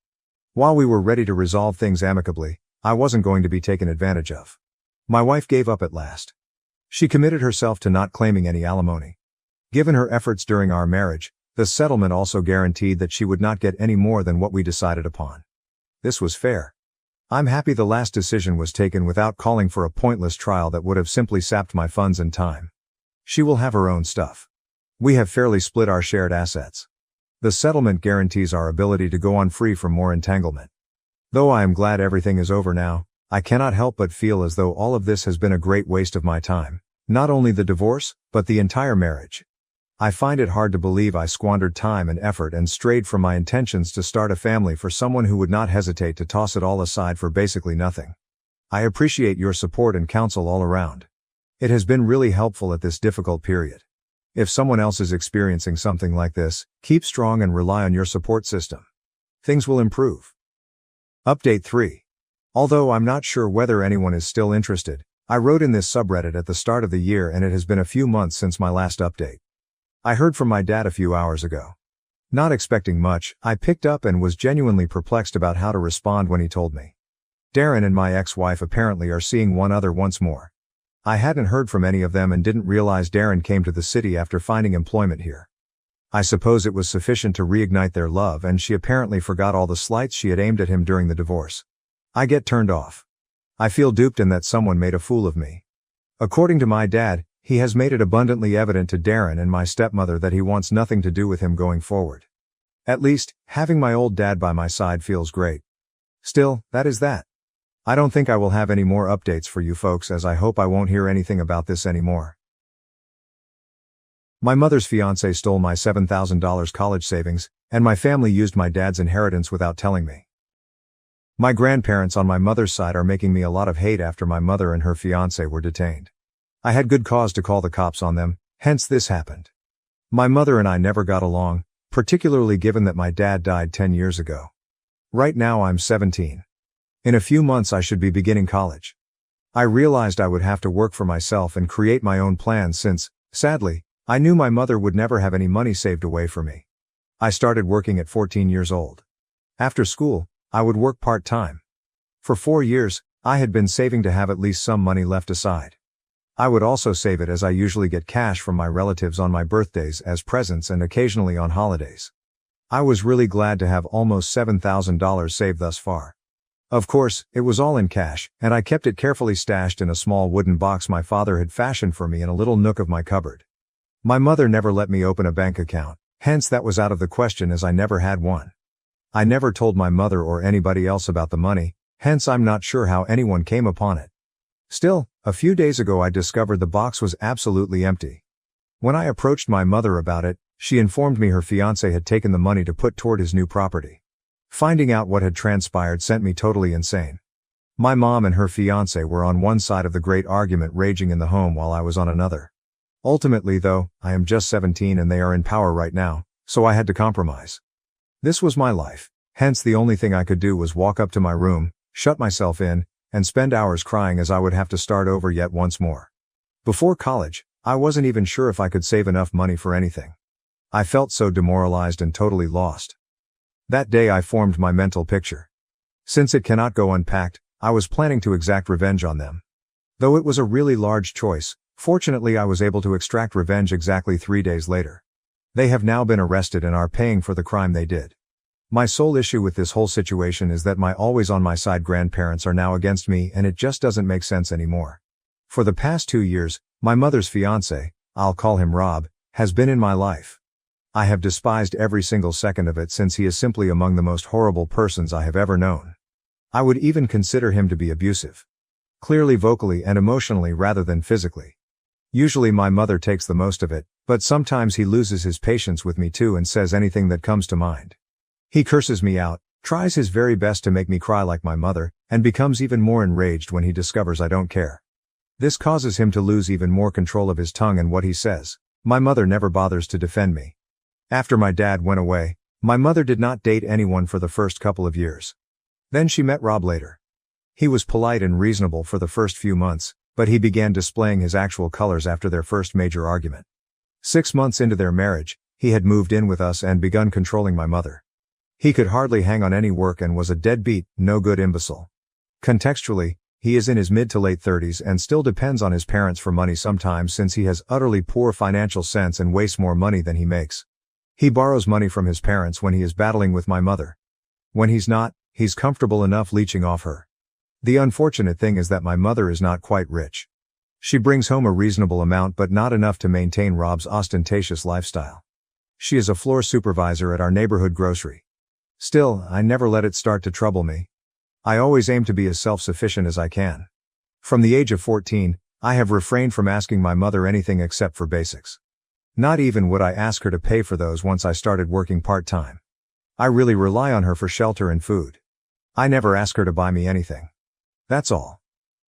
While we were ready to resolve things amicably, I wasn't going to be taken advantage of. My wife gave up at last. She committed herself to not claiming any alimony. Given her efforts during our marriage, the settlement also guaranteed that she would not get any more than what we decided upon. This was fair. I'm happy the last decision was taken without calling for a pointless trial that would have simply sapped my funds and time. She will have her own stuff. We have fairly split our shared assets. The settlement guarantees our ability to go on free from more entanglement. Though I am glad everything is over now, I cannot help but feel as though all of this has been a great waste of my time. Not only the divorce, but the entire marriage. I find it hard to believe I squandered time and effort and strayed from my intentions to start a family for someone who would not hesitate to toss it all aside for basically nothing. I appreciate your support and counsel all around. It has been really helpful at this difficult period. If someone else is experiencing something like this, keep strong and rely on your support system. Things will improve. Update 3. Although I'm not sure whether anyone is still interested, I wrote in this subreddit at the start of the year and it has been a few months since my last update. I heard from my dad a few hours ago. Not expecting much, I picked up and was genuinely perplexed about how to respond when he told me. Darren and my ex-wife apparently are seeing one other once more. I hadn't heard from any of them and didn't realize Darren came to the city after finding employment here. I suppose it was sufficient to reignite their love and she apparently forgot all the slights she had aimed at him during the divorce. I get turned off. I feel duped in that someone made a fool of me. According to my dad, he has made it abundantly evident to Darren and my stepmother that he wants nothing to do with him going forward. At least, having my old dad by my side feels great. Still, that is that. I don't think I will have any more updates for you folks as I hope I won't hear anything about this anymore. My mother's fiancé stole my $7,000 college savings, and my family used my dad's inheritance without telling me. My grandparents on my mother's side are making me a lot of hate after my mother and her fiancé were detained. I had good cause to call the cops on them, hence this happened. My mother and I never got along, particularly given that my dad died 10 years ago. Right now I'm 17. In a few months I should be beginning college. I realized I would have to work for myself and create my own plans since, sadly, I knew my mother would never have any money saved away for me. I started working at 14 years old. After school, I would work part-time. For 4 years, I had been saving to have at least some money left aside. I would also save it as I usually get cash from my relatives on my birthdays as presents and occasionally on holidays. I was really glad to have almost $7,000 saved thus far. Of course, it was all in cash, and I kept it carefully stashed in a small wooden box my father had fashioned for me in a little nook of my cupboard. My mother never let me open a bank account, hence that was out of the question as I never had one. I never told my mother or anybody else about the money, hence I'm not sure how anyone came upon it. Still, a few days ago I discovered the box was absolutely empty. When I approached my mother about it, she informed me her fiancé had taken the money to put toward his new property. Finding out what had transpired sent me totally insane. My mom and her fiancé were on one side of the great argument raging in the home while I was on another. Ultimately though, I am just 17 and they are in power right now, so I had to compromise. This was my life, Hence the only thing I could do was walk up to my room, shut myself in, and spend hours crying as I would have to start over yet once more. Before college, I wasn't even sure if I could save enough money for anything. I felt so demoralized and totally lost. That day I formed my mental picture. Since it cannot go unpacked, I was planning to exact revenge on them. Though it was a really large choice, fortunately I was able to extract revenge exactly 3 days later. They have now been arrested and are paying for the crime they did. My sole issue with this whole situation is that my always on my side grandparents are now against me and it just doesn't make sense anymore. For the past 2 years, my mother's fiancé, I'll call him Rob, has been in my life. I have despised every single second of it since he is simply among the most horrible persons I have ever known. I would even consider him to be abusive. Clearly vocally and emotionally rather than physically. Usually my mother takes the most of it, but sometimes he loses his patience with me too and says anything that comes to mind. He curses me out, tries his very best to make me cry like my mother, and becomes even more enraged when he discovers I don't care. This causes him to lose even more control of his tongue and what he says. My mother never bothers to defend me. After my dad went away, my mother did not date anyone for the first couple of years. Then she met Rob later. He was polite and reasonable for the first few months, but he began displaying his actual colors after their first major argument. 6 months into their marriage, he had moved in with us and begun controlling my mother. He could hardly hang on any work and was a deadbeat, no-good imbecile. Contextually, he is in his mid to late 30s and still depends on his parents for money sometimes since he has utterly poor financial sense and wastes more money than he makes. He borrows money from his parents when he is battling with my mother. When he's not, he's comfortable enough leeching off her. The unfortunate thing is that my mother is not quite rich. She brings home a reasonable amount but not enough to maintain Rob's ostentatious lifestyle. She is a floor supervisor at our neighborhood grocery. Still, I never let it start to trouble me. I always aim to be as self-sufficient as I can. From the age of 14, I have refrained from asking my mother anything except for basics. Not even would I ask her to pay for those once I started working part-time. I really rely on her for shelter and food. I never ask her to buy me anything. That's all.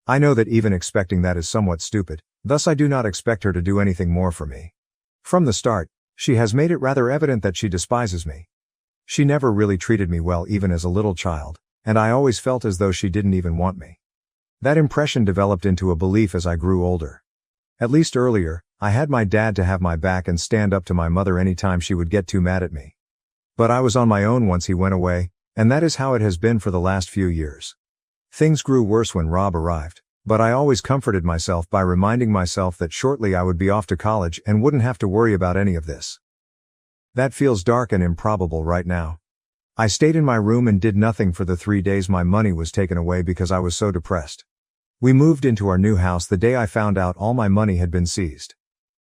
I know that even expecting that is somewhat stupid, thus I do not expect her to do anything more for me. From the start, she has made it rather evident that she despises me. She never really treated me well even as a little child, and I always felt as though she didn't even want me. That impression developed into a belief as I grew older. At least earlier, I had my dad to have my back and stand up to my mother anytime she would get too mad at me. But I was on my own once he went away, and that is how it has been for the last few years. Things grew worse when Rob arrived, but I always comforted myself by reminding myself that shortly I would be off to college and wouldn't have to worry about any of this. That feels dark and improbable right now. I stayed in my room and did nothing for the 3 days my money was taken away because I was so depressed. We moved into our new house the day I found out all my money had been seized.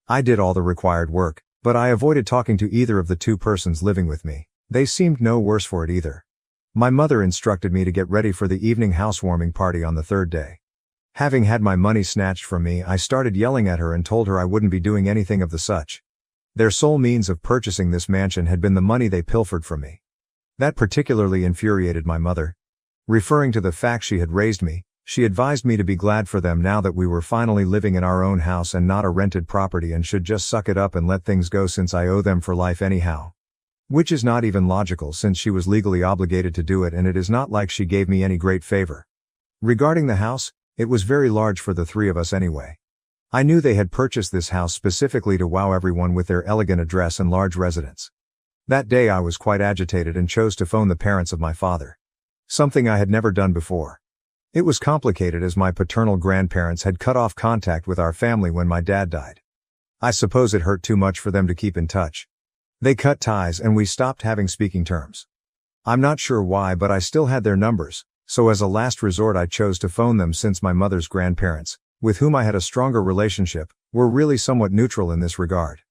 I did all the required work, but I avoided talking to either of the two persons living with me. They seemed no worse for it either. My mother instructed me to get ready for the evening housewarming party on the 3rd day. Having had my money snatched from me, I started yelling at her and told her I wouldn't be doing anything of the such. Their sole means of purchasing this mansion had been the money they pilfered from me. That particularly infuriated my mother. Referring to the fact she had raised me, she advised me to be glad for them now that we were finally living in our own house and not a rented property and should just suck it up and let things go since I owe them for life anyhow. Which is not even logical since she was legally obligated to do it and it is not like she gave me any great favor. Regarding the house, it was very large for the 3 of us anyway. I knew they had purchased this house specifically to wow everyone with their elegant address and large residence. That day I was quite agitated and chose to phone the parents of my father. Something I had never done before. It was complicated as my paternal grandparents had cut off contact with our family when my dad died. I suppose it hurt too much for them to keep in touch. They cut ties and we stopped having speaking terms. I'm not sure why, but I still had their numbers, so as a last resort I chose to phone them since my mother's grandparents, with whom I had a stronger relationship, were really somewhat neutral in this regard.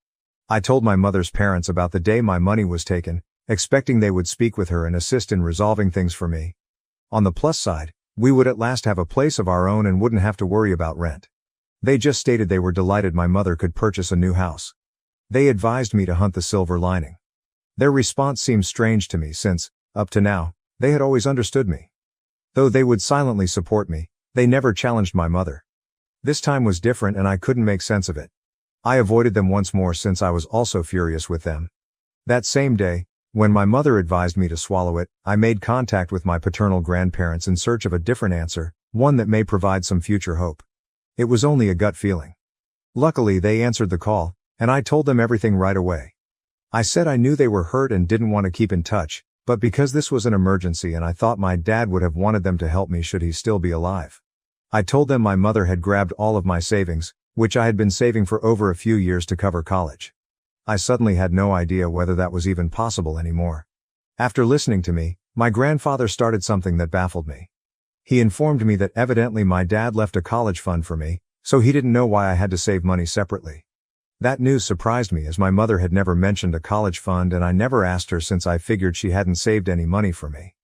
I told my mother's parents about the day my money was taken, expecting they would speak with her and assist in resolving things for me. On the plus side, we would at last have a place of our own and wouldn't have to worry about rent. They just stated they were delighted my mother could purchase a new house. They advised me to hunt the silver lining. Their response seemed strange to me since, up to now, they had always understood me. Though they would silently support me, they never challenged my mother. This time was different and I couldn't make sense of it. I avoided them once more since I was also furious with them. That same day, When my mother advised me to swallow it, I made contact with my paternal grandparents in search of a different answer, one that may provide some future hope. It was only a gut feeling. Luckily, they answered the call, and I told them everything right away. I said I knew they were hurt and didn't want to keep in touch, but because this was an emergency and I thought my dad would have wanted them to help me should he still be alive. I told them my mother had grabbed all of my savings, which I had been saving for over a few years to cover college. I suddenly had no idea whether that was even possible anymore. After listening to me, my grandfather started something that baffled me. He informed me that evidently my dad left a college fund for me, so he didn't know why I had to save money separately. That news surprised me as my mother had never mentioned a college fund and I never asked her since I figured she hadn't saved any money for me.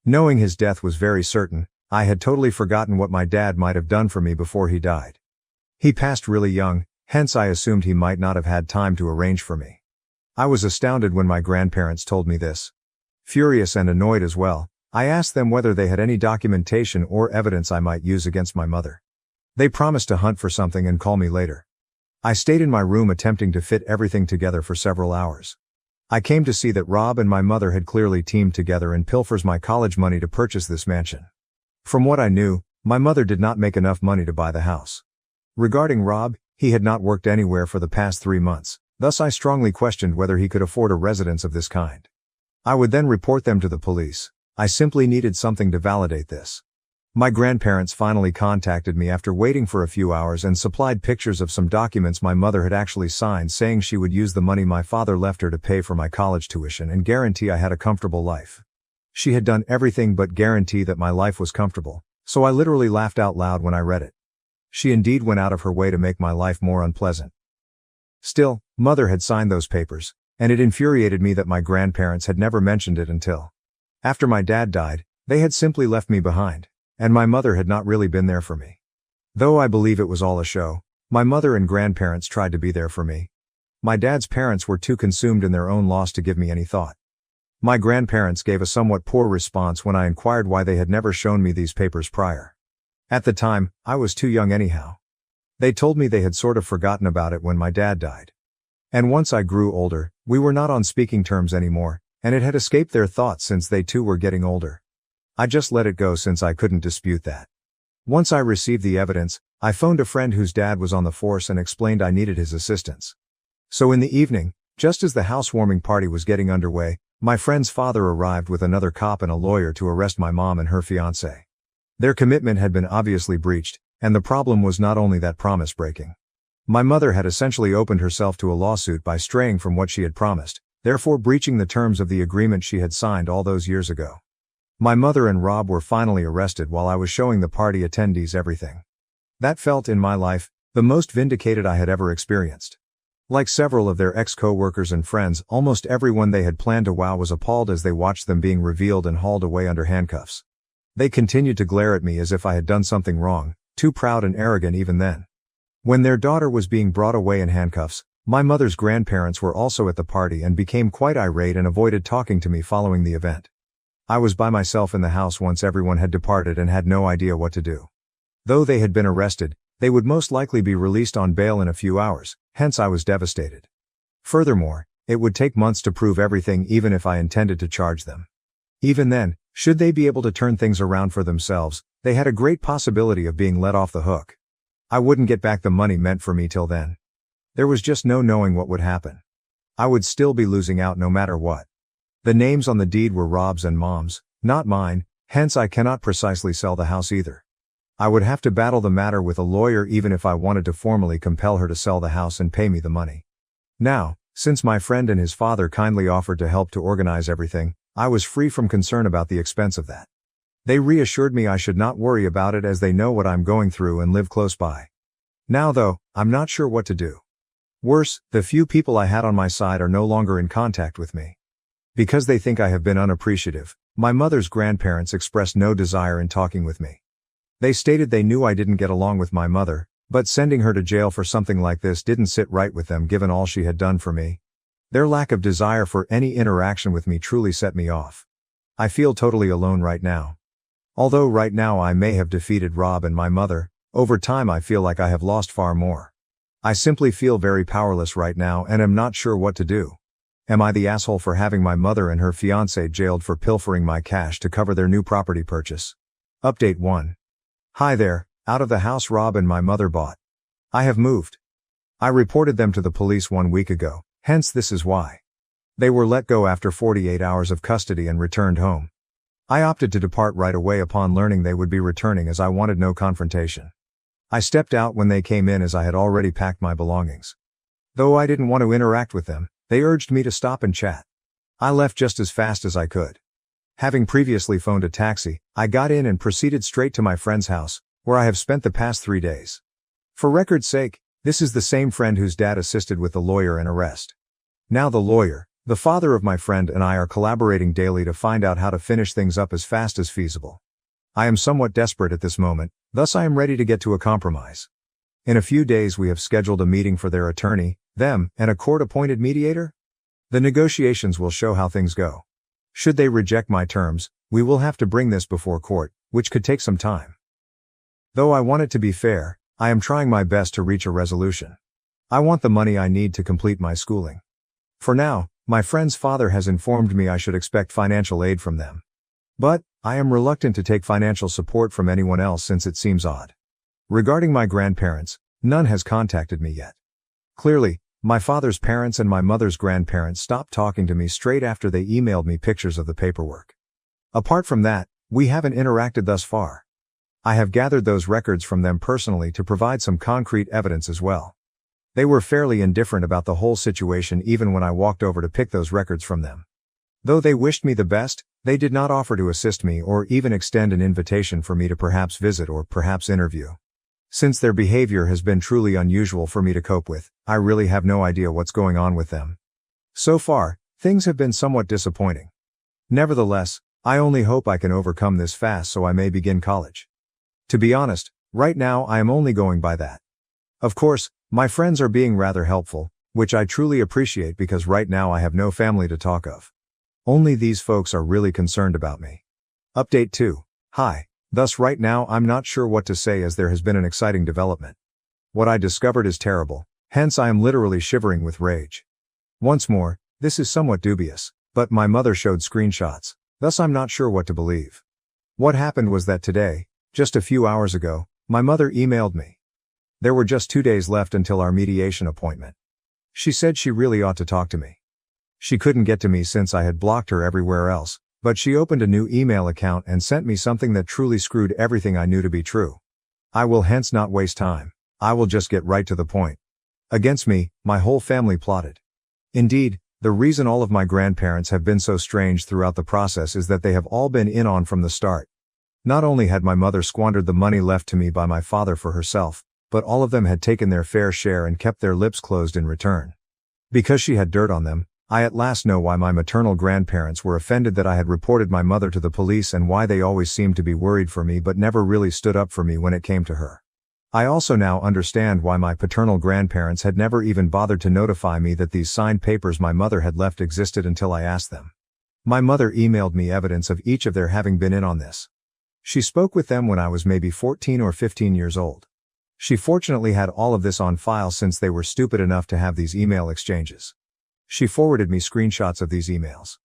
Knowing his death was very certain, I had totally forgotten what my dad might have done for me before he died. He passed really young, hence I assumed he might not have had time to arrange for me. I was astounded when my grandparents told me this. Furious and annoyed as well, I asked them whether they had any documentation or evidence I might use against my mother. They promised to hunt for something and call me later. I stayed in my room attempting to fit everything together for several hours. I came to see that Rob and my mother had clearly teamed together and pilfers my college money to purchase this mansion. From what I knew, my mother did not make enough money to buy the house. Regarding Rob, he had not worked anywhere for the past 3 months, thus I strongly questioned whether he could afford a residence of this kind. I would then report them to the police. I simply needed something to validate this. My grandparents finally contacted me after waiting for a few hours and supplied pictures of some documents my mother had actually signed saying she would use the money my father left her to pay for my college tuition and guarantee I had a comfortable life. She had done everything but guarantee that my life was comfortable, so I literally laughed out loud when I read it. She indeed went out of her way to make my life more unpleasant. Still, Mother had signed those papers, and it infuriated me that my grandparents had never mentioned it until after my dad died. They had simply left me behind, and my mother had not really been there for me. Though I believe it was all a show, my mother and grandparents tried to be there for me. My dad's parents were too consumed in their own loss to give me any thought. My grandparents gave a somewhat poor response when I inquired why they had never shown me these papers prior. At the time, I was too young anyhow. They told me they had sort of forgotten about it when my dad died. And once I grew older, we were not on speaking terms anymore, and it had escaped their thoughts since they too were getting older. I just let it go since I couldn't dispute that. Once I received the evidence, I phoned a friend whose dad was on the force and explained I needed his assistance. So in the evening, just as the housewarming party was getting underway, my friend's father arrived with another cop and a lawyer to arrest my mom and her fiancé. Their commitment had been obviously breached, and the problem was not only that promise breaking. My mother had essentially opened herself to a lawsuit by straying from what she had promised, therefore breaching the terms of the agreement she had signed all those years ago. My mother and Rob were finally arrested while I was showing the party attendees everything. That felt, in my life, the most vindicated I had ever experienced. Like several of their ex-co-workers and friends, almost everyone they had planned to wow was appalled as they watched them being revealed and hauled away under handcuffs. They continued to glare at me as if I had done something wrong, too proud and arrogant even then. When their daughter was being brought away in handcuffs, my mother's grandparents were also at the party and became quite irate and avoided talking to me following the event. I was by myself in the house once everyone had departed and had no idea what to do. Though they had been arrested, they would most likely be released on bail in a few hours, hence I was devastated. Furthermore, it would take months to prove everything even if I intended to charge them. Even then, should they be able to turn things around for themselves, they had a great possibility of being let off the hook. I wouldn't get back the money meant for me till then. There was just no knowing what would happen. I would still be losing out no matter what. The names on the deed were Rob's and Mom's, not mine, hence I cannot precisely sell the house either. I would have to battle the matter with a lawyer even if I wanted to formally compel her to sell the house and pay me the money. Now, since my friend and his father kindly offered to help to organize everything, I was free from concern about the expense of that. They reassured me I should not worry about it as they know what I'm going through and live close by. Now though, I'm not sure what to do. Worse, the few people I had on my side are no longer in contact with me. Because they think I have been unappreciative, my mother's grandparents expressed no desire in talking with me. They stated they knew I didn't get along with my mother, but sending her to jail for something like this didn't sit right with them given all she had done for me. Their lack of desire for any interaction with me truly set me off. I feel totally alone right now. Although right now I may have defeated Rob and my mother, over time I feel like I have lost far more. I simply feel very powerless right now and am not sure what to do. Am I the asshole for having my mother and her fiancé jailed for pilfering my cash to cover their new property purchase? Update 1. Hi there, out of the house Rob and my mother bought. I have moved. I reported them to the police 1 week ago, hence this is why. They were let go after 48 hours of custody and returned home. I opted to depart right away upon learning they would be returning as I wanted no confrontation. I stepped out when they came in as I had already packed my belongings. Though I didn't want to interact with them, they urged me to stop and chat. I left just as fast as I could. Having previously phoned a taxi, I got in and proceeded straight to my friend's house, where I have spent the past 3 days. For record's sake, this is the same friend whose dad assisted with the lawyer and arrest. Now the lawyer, the father of my friend, and I are collaborating daily to find out how to finish things up as fast as feasible. I am somewhat desperate at this moment, thus I am ready to get to a compromise. In a few days we have scheduled a meeting for their attorney, them, and a court-appointed mediator. The negotiations will show how things go. Should they reject my terms, we will have to bring this before court, which could take some time. Though I want it to be fair, I am trying my best to reach a resolution. I want the money I need to complete my schooling. For now, my friend's father has informed me I should expect financial aid from them. But, I am reluctant to take financial support from anyone else since it seems odd. Regarding my grandparents, none has contacted me yet. Clearly, my father's parents and my mother's grandparents stopped talking to me straight after they emailed me pictures of the paperwork. Apart from that, we haven't interacted thus far. I have gathered those records from them personally to provide some concrete evidence as well. They were fairly indifferent about the whole situation even when I walked over to pick those records from them. Though they wished me the best, they did not offer to assist me or even extend an invitation for me to perhaps visit or perhaps interview. Since their behavior has been truly unusual for me to cope with, I really have no idea what's going on with them. So far, things have been somewhat disappointing. Nevertheless, I only hope I can overcome this fast so I may begin college. To be honest, right now I am only going by that. Of course, my friends are being rather helpful, which I truly appreciate because right now I have no family to talk of. Only these folks are really concerned about me. Update 2. Hi. Thus right now I'm not sure what to say as there has been an exciting development. What I discovered is terrible, hence I am literally shivering with rage. Once more, this is somewhat dubious, but my mother showed screenshots, thus I'm not sure what to believe. What happened was that today, just a few hours ago, my mother emailed me. There were just 2 days left until our mediation appointment. She said she really ought to talk to me. She couldn't get to me since I had blocked her everywhere else, but she opened a new email account and sent me something that truly screwed everything I knew to be true. I will hence not waste time. I will just get right to the point. Against me, my whole family plotted. Indeed, the reason all of my grandparents have been so strange throughout the process is that they have all been in on from the start. Not only had my mother squandered the money left to me by my father for herself, but all of them had taken their fair share and kept their lips closed in return. Because she had dirt on them, I at last know why my maternal grandparents were offended that I had reported my mother to the police and why they always seemed to be worried for me but never really stood up for me when it came to her. I also now understand why my paternal grandparents had never even bothered to notify me that these signed papers my mother had left existed until I asked them. My mother emailed me evidence of each of their having been in on this. She spoke with them when I was maybe 14 or 15 years old. She fortunately had all of this on file since they were stupid enough to have these email exchanges. She forwarded me screenshots of these emails.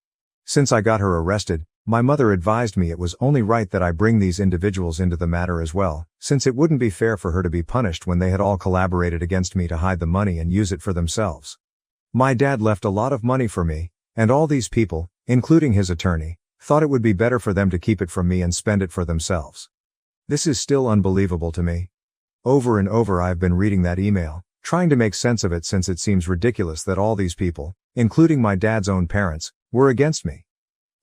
Since I got her arrested, my mother advised me it was only right that I bring these individuals into the matter as well, since it wouldn't be fair for her to be punished when they had all collaborated against me to hide the money and use it for themselves. My dad left a lot of money for me, and all these people, including his attorney, thought it would be better for them to keep it from me and spend it for themselves. This is still unbelievable to me. Over and over I've been reading that email, trying to make sense of it since it seems ridiculous that all these people, including my dad's own parents, were against me.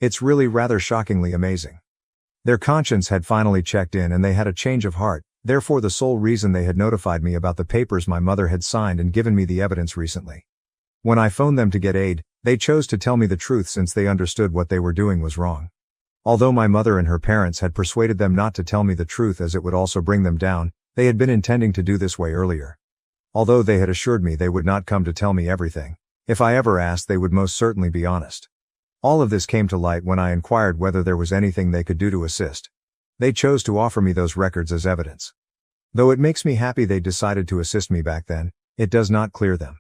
It's really rather shockingly amazing. Their conscience had finally checked in and they had a change of heart, therefore the sole reason they had notified me about the papers my mother had signed and given me the evidence recently. When I phoned them to get aid, they chose to tell me the truth since they understood what they were doing was wrong. Although my mother and her parents had persuaded them not to tell me the truth as it would also bring them down, they had been intending to do this way earlier. Although they had assured me they would not come to tell me everything, if I ever asked they would most certainly be honest. All of this came to light when I inquired whether there was anything they could do to assist. They chose to offer me those records as evidence. Though it makes me happy they decided to assist me back then, it does not clear them.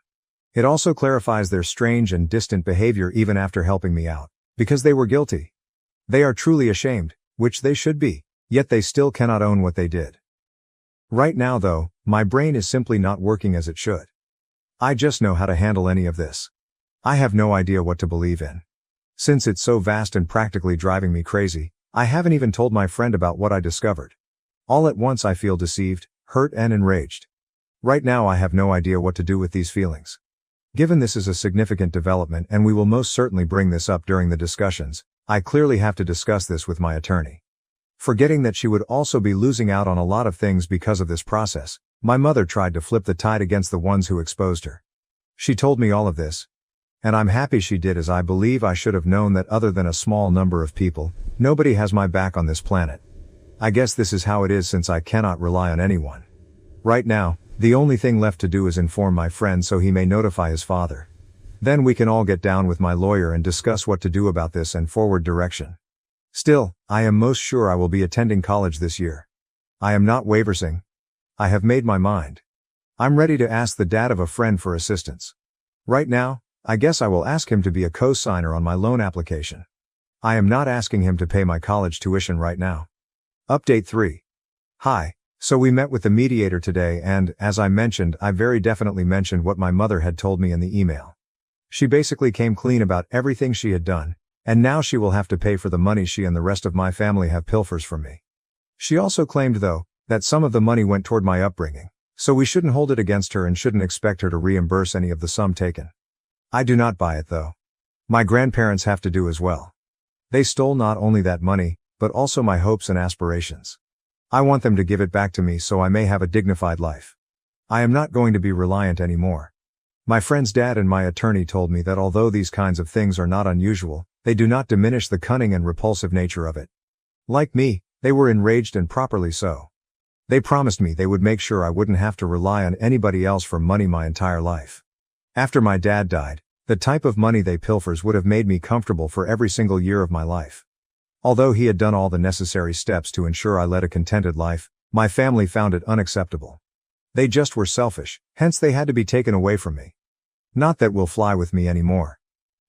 It also clarifies their strange and distant behavior even after helping me out. Because they were guilty. They are truly ashamed, which they should be, yet they still cannot own what they did. Right now though, my brain is simply not working as it should. I just know how to handle any of this. I have no idea what to believe in. Since it's so vast and practically driving me crazy, I haven't even told my friend about what I discovered. All at once I feel deceived, hurt and enraged. Right now I have no idea what to do with these feelings. Given this is a significant development and we will most certainly bring this up during the discussions, I clearly have to discuss this with my attorney. Forgetting that she would also be losing out on a lot of things because of this process, my mother tried to flip the tide against the ones who exposed her. She told me all of this. And I'm happy she did, as I believe I should have known that other than a small number of people, nobody has my back on this planet. I guess this is how it is since I cannot rely on anyone. Right now, the only thing left to do is inform my friend so he may notify his father. Then we can all get down with my lawyer and discuss what to do about this and forward direction. Still, I am most sure I will be attending college this year. I am not waversing. I have made my mind. I'm ready to ask the dad of a friend for assistance. Right now, I guess I will ask him to be a co-signer on my loan application. I am not asking him to pay my college tuition right now. Update 3. Hi. So we met with the mediator today and, as I mentioned, I very definitely mentioned what my mother had told me in the email. She basically came clean about everything she had done, and now she will have to pay for the money she and the rest of my family have pilfers from me. She also claimed though, that some of the money went toward my upbringing, so we shouldn't hold it against her and shouldn't expect her to reimburse any of the sum taken. I do not buy it though. My grandparents have to do as well. They stole not only that money, but also my hopes and aspirations. I want them to give it back to me so I may have a dignified life. I am not going to be reliant anymore. My friend's dad and my attorney told me that although these kinds of things are not unusual, they do not diminish the cunning and repulsive nature of it. Like me, they were enraged and properly so. They promised me they would make sure I wouldn't have to rely on anybody else for money my entire life. After my dad died, the type of money they pilfers would have made me comfortable for every single year of my life. Although he had done all the necessary steps to ensure I led a contented life, my family found it unacceptable. They just were selfish, hence they had to be taken away from me. Not that will fly with me anymore.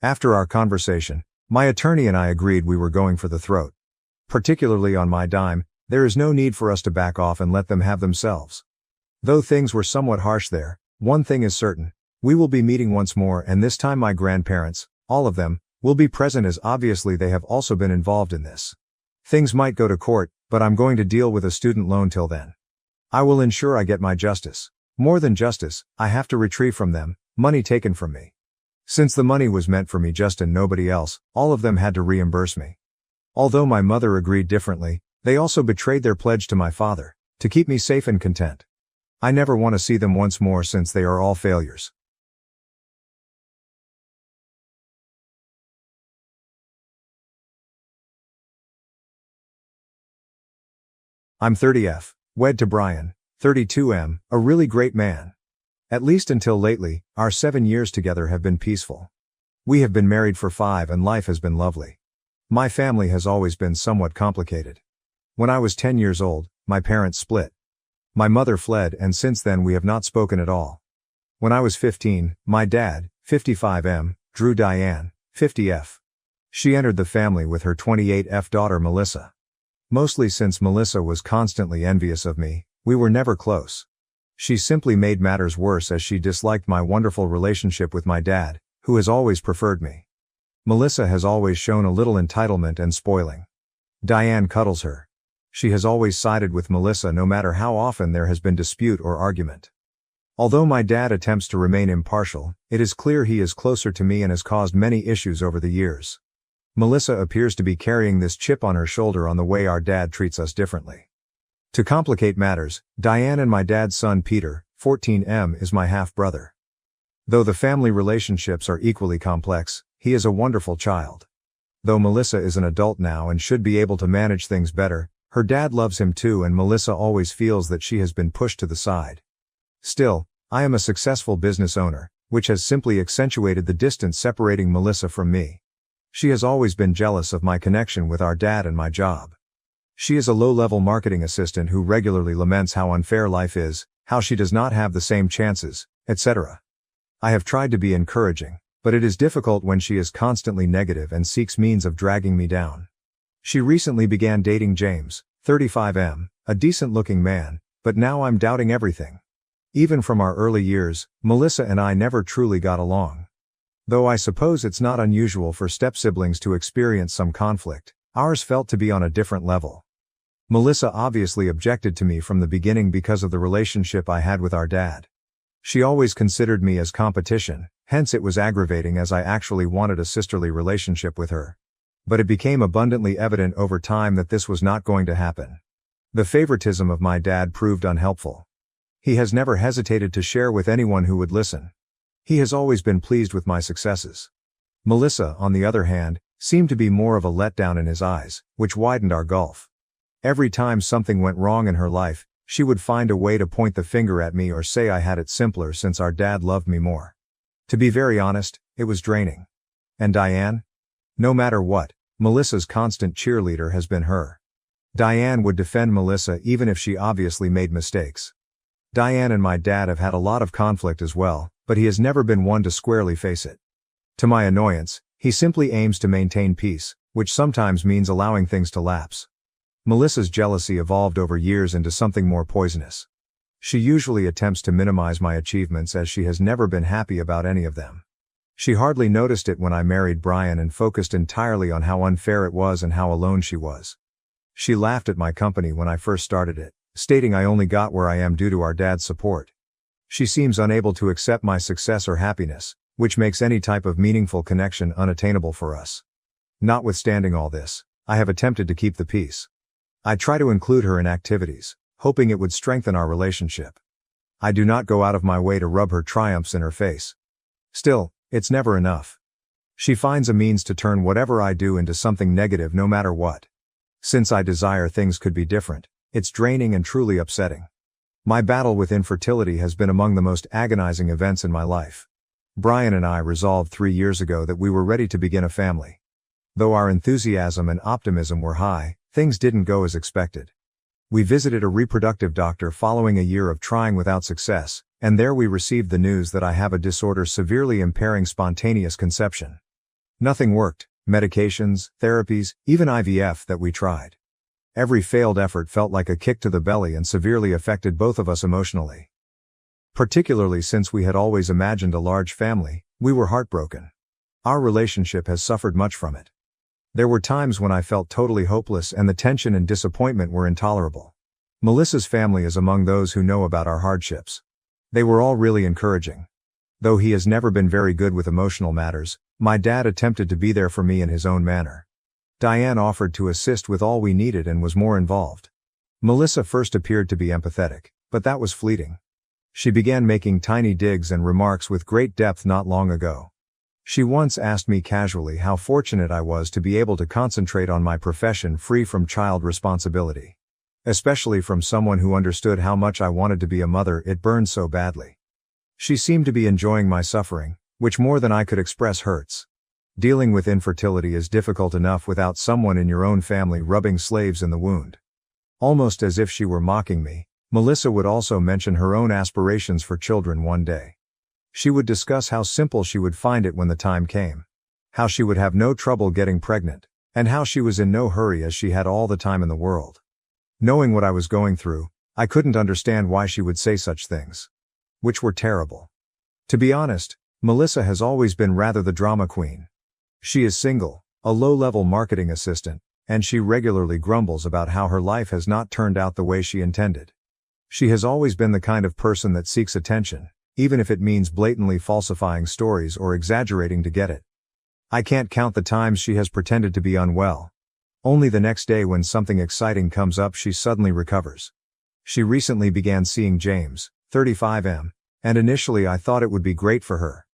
After our conversation, my attorney and I agreed we were going for the throat. Particularly on my dime, there is no need for us to back off and let them have themselves. Though things were somewhat harsh there, one thing is certain, we will be meeting once more and this time my grandparents, all of them, will be present as obviously they have also been involved in this. Things might go to court, but I'm going to deal with a student loan till then. I will ensure I get my justice. More than justice, I have to retrieve from them, money taken from me. Since the money was meant for me just and nobody else, all of them had to reimburse me. Although my mother agreed differently, they also betrayed their pledge to my father, to keep me safe and content. I never want to see them once more since they are all failures. I'm 30F, wed to Brian, 32M, a really great man. At least until lately, our 7 years together have been peaceful. We have been married for 5 and life has been lovely. My family has always been somewhat complicated. When I was 10 years old, my parents split. My mother fled and since then we have not spoken at all. When I was 15, my dad, 55M, drew Diane, 50F. She entered the family with her 28F daughter Melissa. Mostly since Melissa was constantly envious of me, we were never close. She simply made matters worse as she disliked my wonderful relationship with my dad, who has always preferred me. Melissa has always shown a little entitlement and spoiling. Diane cuddles her. She has always sided with Melissa no matter how often there has been dispute or argument. Although my dad attempts to remain impartial, it is clear he is closer to me and has caused many issues over the years. Melissa appears to be carrying this chip on her shoulder on the way our dad treats us differently. To complicate matters, Diane and my dad's son Peter, 14M, is my half-brother. Though the family relationships are equally complex, he is a wonderful child. Though Melissa is an adult now and should be able to manage things better, her dad loves him too and Melissa always feels that she has been pushed to the side. Still, I am a successful business owner, which has simply accentuated the distance separating Melissa from me. She has always been jealous of my connection with our dad and my job. She is a low-level marketing assistant who regularly laments how unfair life is, how she does not have the same chances, etc. I have tried to be encouraging, but it is difficult when she is constantly negative and seeks means of dragging me down. She recently began dating James, 35M, a decent-looking man, but now I'm doubting everything. Even from our early years, Melissa and I never truly got along. Though I suppose it's not unusual for step-siblings to experience some conflict, ours felt to be on a different level. Melissa obviously objected to me from the beginning because of the relationship I had with our dad. She always considered me as competition, hence it was aggravating as I actually wanted a sisterly relationship with her. But it became abundantly evident over time that this was not going to happen. The favoritism of my dad proved unhelpful. He has never hesitated to share with anyone who would listen. He has always been pleased with my successes. Melissa, on the other hand, seemed to be more of a letdown in his eyes, which widened our gulf. Every time something went wrong in her life, she would find a way to point the finger at me or say I had it simpler since our dad loved me more. To be very honest, it was draining. And Diane? No matter what, Melissa's constant cheerleader has been her. Diane would defend Melissa even if she obviously made mistakes. Diane and my dad have had a lot of conflict as well, but he has never been one to squarely face it. To my annoyance, he simply aims to maintain peace, which sometimes means allowing things to lapse. Melissa's jealousy evolved over years into something more poisonous. She usually attempts to minimize my achievements as she has never been happy about any of them. She hardly noticed it when I married Brian and focused entirely on how unfair it was and how alone she was. She laughed at my company when I first started it, stating I only got where I am due to our dad's support. She seems unable to accept my success or happiness, which makes any type of meaningful connection unattainable for us. Notwithstanding all this, I have attempted to keep the peace. I try to include her in activities, hoping it would strengthen our relationship. I do not go out of my way to rub her triumphs in her face. Still, it's never enough. She finds a means to turn whatever I do into something negative no matter what. Since I desire things could be different, it's draining and truly upsetting. My battle with infertility has been among the most agonizing events in my life. Brian and I resolved 3 years ago that we were ready to begin a family. Though our enthusiasm and optimism were high, things didn't go as expected. We visited a reproductive doctor following a year of trying without success, and there we received the news that I have a disorder severely impairing spontaneous conception. Nothing worked, medications, therapies, even IVF that we tried. Every failed effort felt like a kick to the belly and severely affected both of us emotionally. Particularly since we had always imagined a large family, we were heartbroken. Our relationship has suffered much from it. There were times when I felt totally hopeless and the tension and disappointment were intolerable. Melissa's family is among those who know about our hardships. They were all really encouraging. Though he has never been very good with emotional matters, my dad attempted to be there for me in his own manner. Diane offered to assist with all we needed and was more involved. Melissa first appeared to be empathetic, but that was fleeting. She began making tiny digs and remarks with great depth not long ago. She once asked me casually how fortunate I was to be able to concentrate on my profession free from child responsibility. Especially from someone who understood how much I wanted to be a mother, it burned so badly. She seemed to be enjoying my suffering, which more than I could express hurts. Dealing with infertility is difficult enough without someone in your own family rubbing slaves in the wound. Almost as if she were mocking me, Melissa would also mention her own aspirations for children one day. She would discuss how simple she would find it when the time came. How she would have no trouble getting pregnant, and how she was in no hurry as she had all the time in the world. Knowing what I was going through, I couldn't understand why she would say such things. Which were terrible. To be honest, Melissa has always been rather the drama queen. She is single, a low-level marketing assistant, and she regularly grumbles about how her life has not turned out the way she intended. She has always been the kind of person that seeks attention, even if it means blatantly falsifying stories or exaggerating to get it. I can't count the times she has pretended to be unwell. Only the next day when something exciting comes up she suddenly recovers. She recently began seeing James, 35M, and initially I thought it would be great for her.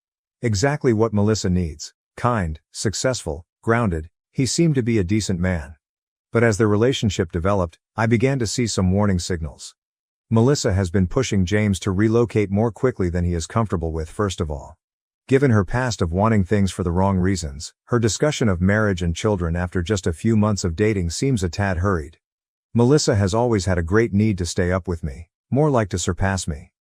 Exactly what Melissa needs. Kind, successful, grounded, he seemed to be a decent man. But as their relationship developed, I began to see some warning signals. Melissa has been pushing James to relocate more quickly than he is comfortable with. First of all, given her past of wanting things for the wrong reasons, her discussion of marriage and children after just a few months of dating seems a tad hurried. Melissa has always had a great need to stay up with me, more like to surpass me.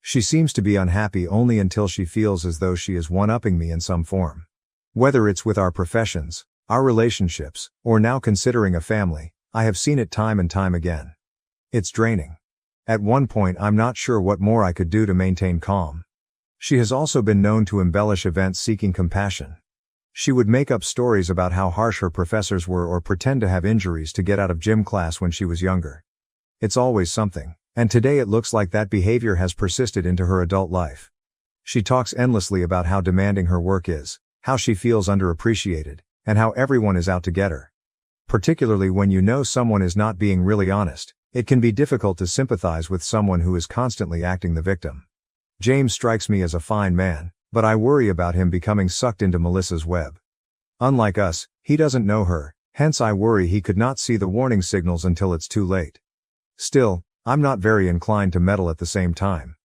She seems to be unhappy only until she feels as though she is one-upping me in some form. Whether it's with our professions, our relationships, or now considering a family, I have seen it time and time again. It's draining. At one point I'm not sure what more I could do to maintain calm. She has also been known to embellish events seeking compassion. She would make up stories about how harsh her professors were or pretend to have injuries to get out of gym class when she was younger. It's always something, and today it looks like that behavior has persisted into her adult life. She talks endlessly about how demanding her work is, how she feels underappreciated, and how everyone is out to get her. Particularly when you know someone is not being really honest, it can be difficult to sympathize with someone who is constantly acting the victim. James strikes me as a fine man, but I worry about him becoming sucked into Melissa's web. Unlike us, he doesn't know her, hence I worry he could not see the warning signals until it's too late. Still, I'm not very inclined to meddle at the same time.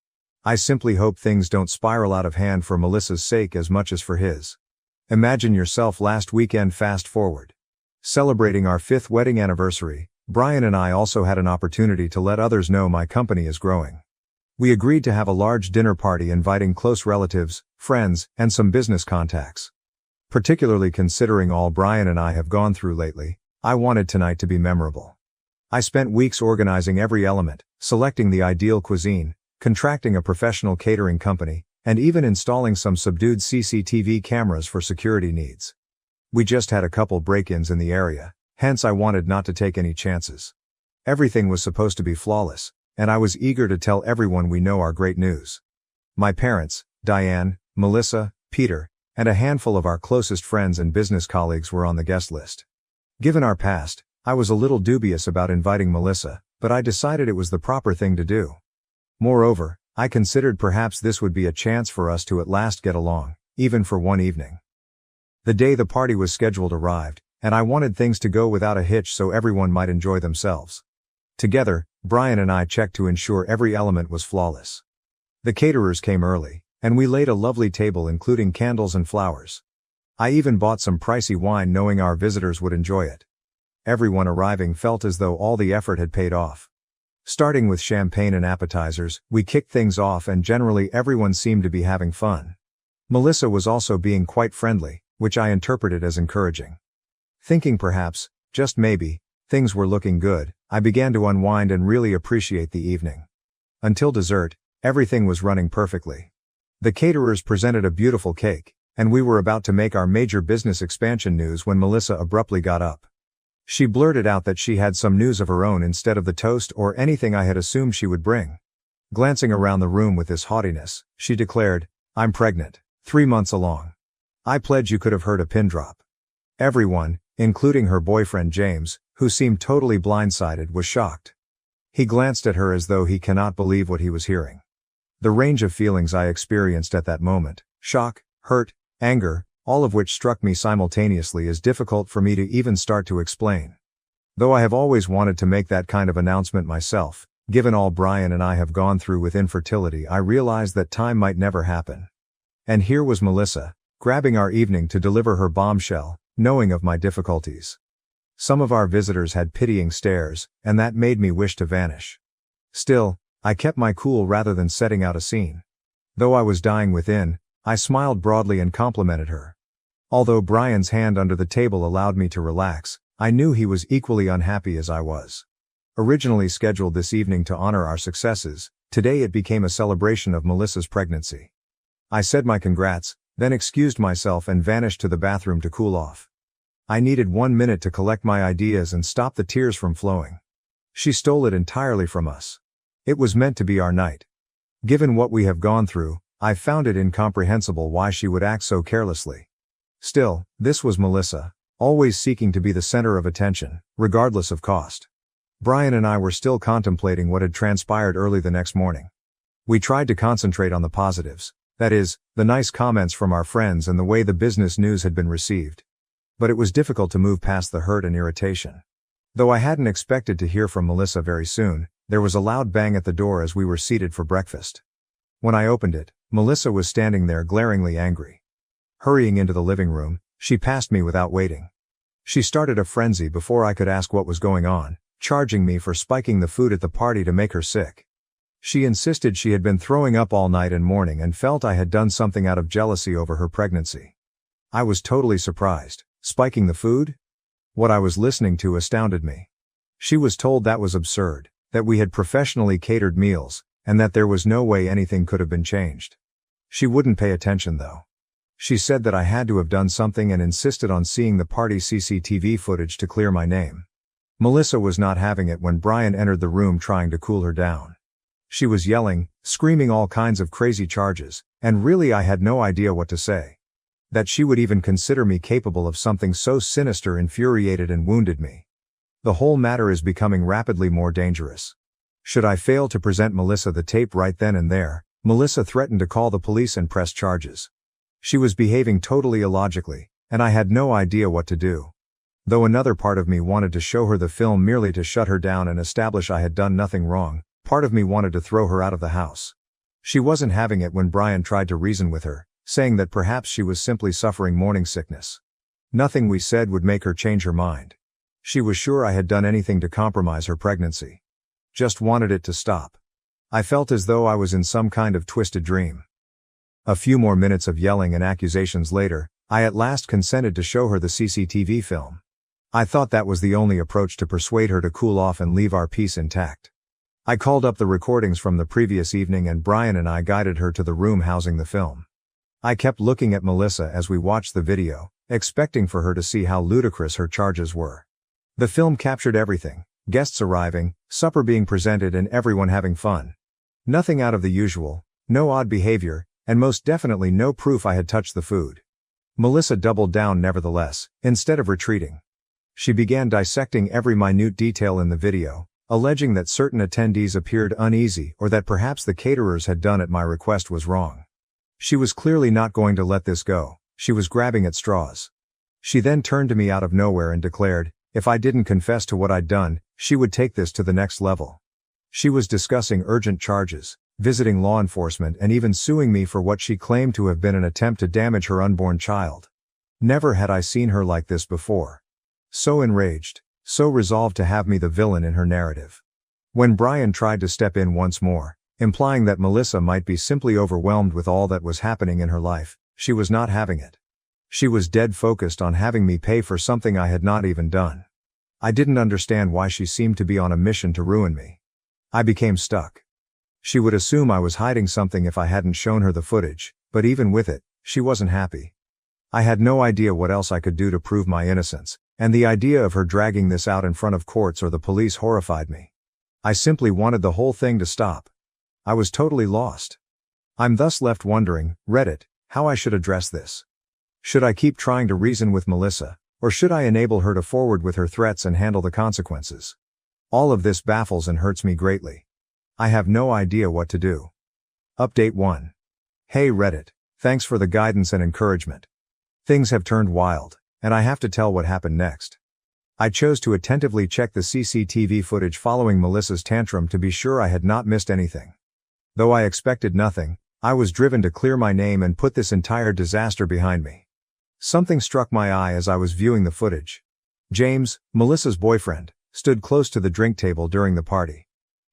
I simply hope things don't spiral out of hand for Melissa's sake as much as for his. Imagine yourself last weekend, fast forward. Celebrating our 5th wedding anniversary, Brian and I also had an opportunity to let others know my company is growing. We agreed to have a large dinner party inviting close relatives, friends, and some business contacts. Particularly considering all Brian and I have gone through lately, I wanted tonight to be memorable. I spent weeks organizing every element, selecting the ideal cuisine, contracting a professional catering company, and even installing some subdued CCTV cameras for security needs. We just had a couple break-ins in the area, hence I wanted not to take any chances. Everything was supposed to be flawless, and I was eager to tell everyone we know our great news. My parents, Diane, Melissa, Peter, and a handful of our closest friends and business colleagues were on the guest list. Given our past, I was a little dubious about inviting Melissa, but I decided it was the proper thing to do. Moreover, I considered perhaps this would be a chance for us to at last get along, even for one evening. The day the party was scheduled arrived, and I wanted things to go without a hitch so everyone might enjoy themselves. Together, Brian and I checked to ensure every element was flawless. The caterers came early, and we laid a lovely table including candles and flowers. I even bought some pricey wine knowing our visitors would enjoy it. Everyone arriving felt as though all the effort had paid off. Starting with champagne and appetizers, we kicked things off and generally everyone seemed to be having fun. Melissa was also being quite friendly, which I interpreted as encouraging. Thinking perhaps, just maybe, things were looking good, I began to unwind and really appreciate the evening. Until dessert, everything was running perfectly. The caterers presented a beautiful cake, and we were about to make our major business expansion news when Melissa abruptly got up. She blurted out that she had some news of her own instead of the toast or anything I had assumed she would bring. Glancing around the room with this haughtiness, she declared, "I'm pregnant, 3 months along. I pledge you could have heard a pin drop." Everyone, including her boyfriend James, who seemed totally blindsided, was shocked. He glanced at her as though he cannot believe what he was hearing. The range of feelings I experienced at that moment, shock, hurt, anger, all of which struck me simultaneously, is difficult for me to even start to explain. Though I have always wanted to make that kind of announcement myself, given all Brian and I have gone through with infertility, I realized that time might never happen. And here was Melissa, grabbing our evening to deliver her bombshell, knowing of my difficulties. Some of our visitors had pitying stares, and that made me wish to vanish. Still, I kept my cool rather than setting out a scene. Though I was dying within, I smiled broadly and complimented her. Although Brian's hand under the table allowed me to relax, I knew he was equally unhappy as I was. Originally scheduled this evening to honor our successes, today it became a celebration of Melissa's pregnancy. I said my congrats, then excused myself and vanished to the bathroom to cool off. I needed 1 minute to collect my ideas and stop the tears from flowing. She stole it entirely from us. It was meant to be our night. Given what we have gone through, I found it incomprehensible why she would act so carelessly. Still, this was Melissa, always seeking to be the center of attention, regardless of cost. Brian and I were still contemplating what had transpired early the next morning. We tried to concentrate on the positives, that is, the nice comments from our friends and the way the business news had been received. But it was difficult to move past the hurt and irritation. Though I hadn't expected to hear from Melissa very soon, there was a loud bang at the door as we were seated for breakfast. When I opened it, Melissa was standing there glaringly angry. Hurrying into the living room, she passed me without waiting. She started a frenzy before I could ask what was going on, charging me for spiking the food at the party to make her sick. She insisted she had been throwing up all night and morning and felt I had done something out of jealousy over her pregnancy. I was totally surprised. Spiking the food? What I was listening to astounded me. She was told that was absurd, that we had professionally catered meals, and that there was no way anything could have been changed. She wouldn't pay attention though. She said that I had to have done something and insisted on seeing the party CCTV footage to clear my name. Melissa was not having it when Brian entered the room trying to cool her down. She was yelling, screaming all kinds of crazy charges, and really I had no idea what to say. That she would even consider me capable of something so sinister infuriated and wounded me. The whole matter is becoming rapidly more dangerous. Should I fail to present Melissa the tape right then and there, Melissa threatened to call the police and press charges. She was behaving totally illogically, and I had no idea what to do. Though another part of me wanted to show her the film merely to shut her down and establish I had done nothing wrong, part of me wanted to throw her out of the house. She wasn't having it when Brian tried to reason with her, saying that perhaps she was simply suffering morning sickness. Nothing we said would make her change her mind. She was sure I had done anything to compromise her pregnancy. Just wanted it to stop. I felt as though I was in some kind of twisted dream. A few more minutes of yelling and accusations later, I at last consented to show her the CCTV film. I thought that was the only approach to persuade her to cool off and leave our peace intact. I called up the recordings from the previous evening and Brian and I guided her to the room housing the film. I kept looking at Melissa as we watched the video, expecting for her to see how ludicrous her charges were. The film captured everything: guests arriving, supper being presented and everyone having fun. Nothing out of the usual, no odd behavior, and most definitely no proof I had touched the food. Melissa doubled down nevertheless, instead of retreating. She began dissecting every minute detail in the video, alleging that certain attendees appeared uneasy or that perhaps the caterers had done at my request was wrong. She was clearly not going to let this go. She was grabbing at straws. She then turned to me out of nowhere and declared, if I didn't confess to what I'd done, she would take this to the next level. She was discussing urgent charges, visiting law enforcement and even suing me for what she claimed to have been an attempt to damage her unborn child. Never had I seen her like this before. So enraged, so resolved to have me the villain in her narrative. When Brian tried to step in once more, implying that Melissa might be simply overwhelmed with all that was happening in her life, she was not having it. She was dead focused on having me pay for something I had not even done. I didn't understand why she seemed to be on a mission to ruin me. I became stuck. She would assume I was hiding something if I hadn't shown her the footage, but even with it, she wasn't happy. I had no idea what else I could do to prove my innocence, and the idea of her dragging this out in front of courts or the police horrified me. I simply wanted the whole thing to stop. I was totally lost. I'm thus left wondering, Reddit, how I should address this. Should I keep trying to reason with Melissa, or should I enable her to forward with her threats and handle the consequences? All of this baffles and hurts me greatly. I have no idea what to do. Update 1. Hey Reddit, thanks for the guidance and encouragement. Things have turned wild, and I have to tell what happened next. I chose to attentively check the CCTV footage following Melissa's tantrum to be sure I had not missed anything. Though I expected nothing, I was driven to clear my name and put this entire disaster behind me. Something struck my eye as I was viewing the footage. James, Melissa's boyfriend, stood close to the drink table during the party.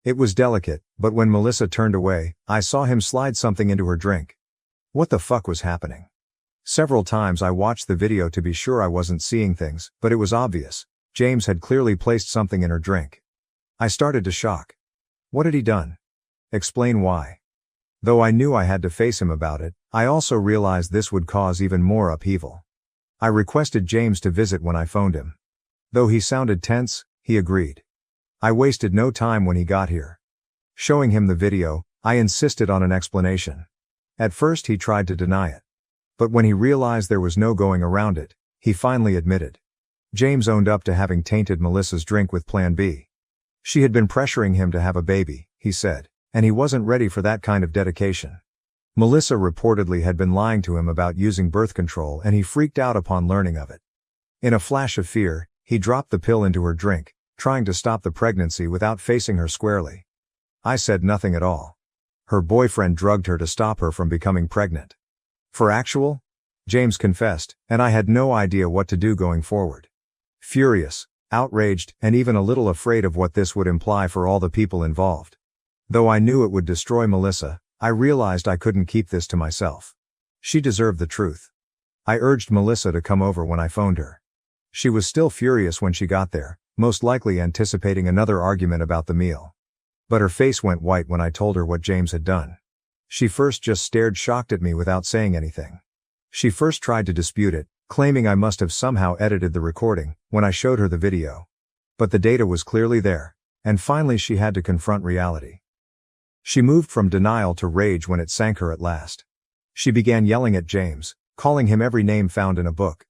It was delicate, but when Melissa turned away, I saw him slide something into her drink. What the fuck was happening? Several times I watched the video to be sure I wasn't seeing things, but it was obvious. James had clearly placed something in her drink. I started to shock. What had he done? Explain why. Though I knew I had to face him about it, I also realized this would cause even more upheaval. I requested James to visit when I phoned him. Though he sounded tense, he agreed. I wasted no time when he got here. Showing him the video, I insisted on an explanation. At first he tried to deny it. But when he realized there was no going around it, he finally admitted. James owned up to having tainted Melissa's drink with Plan B. She had been pressuring him to have a baby, he said, and he wasn't ready for that kind of dedication. Melissa reportedly had been lying to him about using birth control and he freaked out upon learning of it. In a flash of fear, he dropped the pill into her drink, trying to stop the pregnancy without facing her squarely. I said nothing at all. Her boyfriend drugged her to stop her from becoming pregnant. For actual? James confessed, and I had no idea what to do going forward. Furious, outraged, and even a little afraid of what this would imply for all the people involved. Though I knew it would destroy Melissa, I realized I couldn't keep this to myself. She deserved the truth. I urged Melissa to come over when I phoned her. She was still furious when she got there, most likely anticipating another argument about the meal. But her face went white when I told her what James had done. She first just stared shocked at me without saying anything. She first tried to dispute it, claiming I must have somehow edited the recording, when I showed her the video. But the data was clearly there, and finally she had to confront reality. She moved from denial to rage when it sank her at last. She began yelling at James, calling him every name found in a book.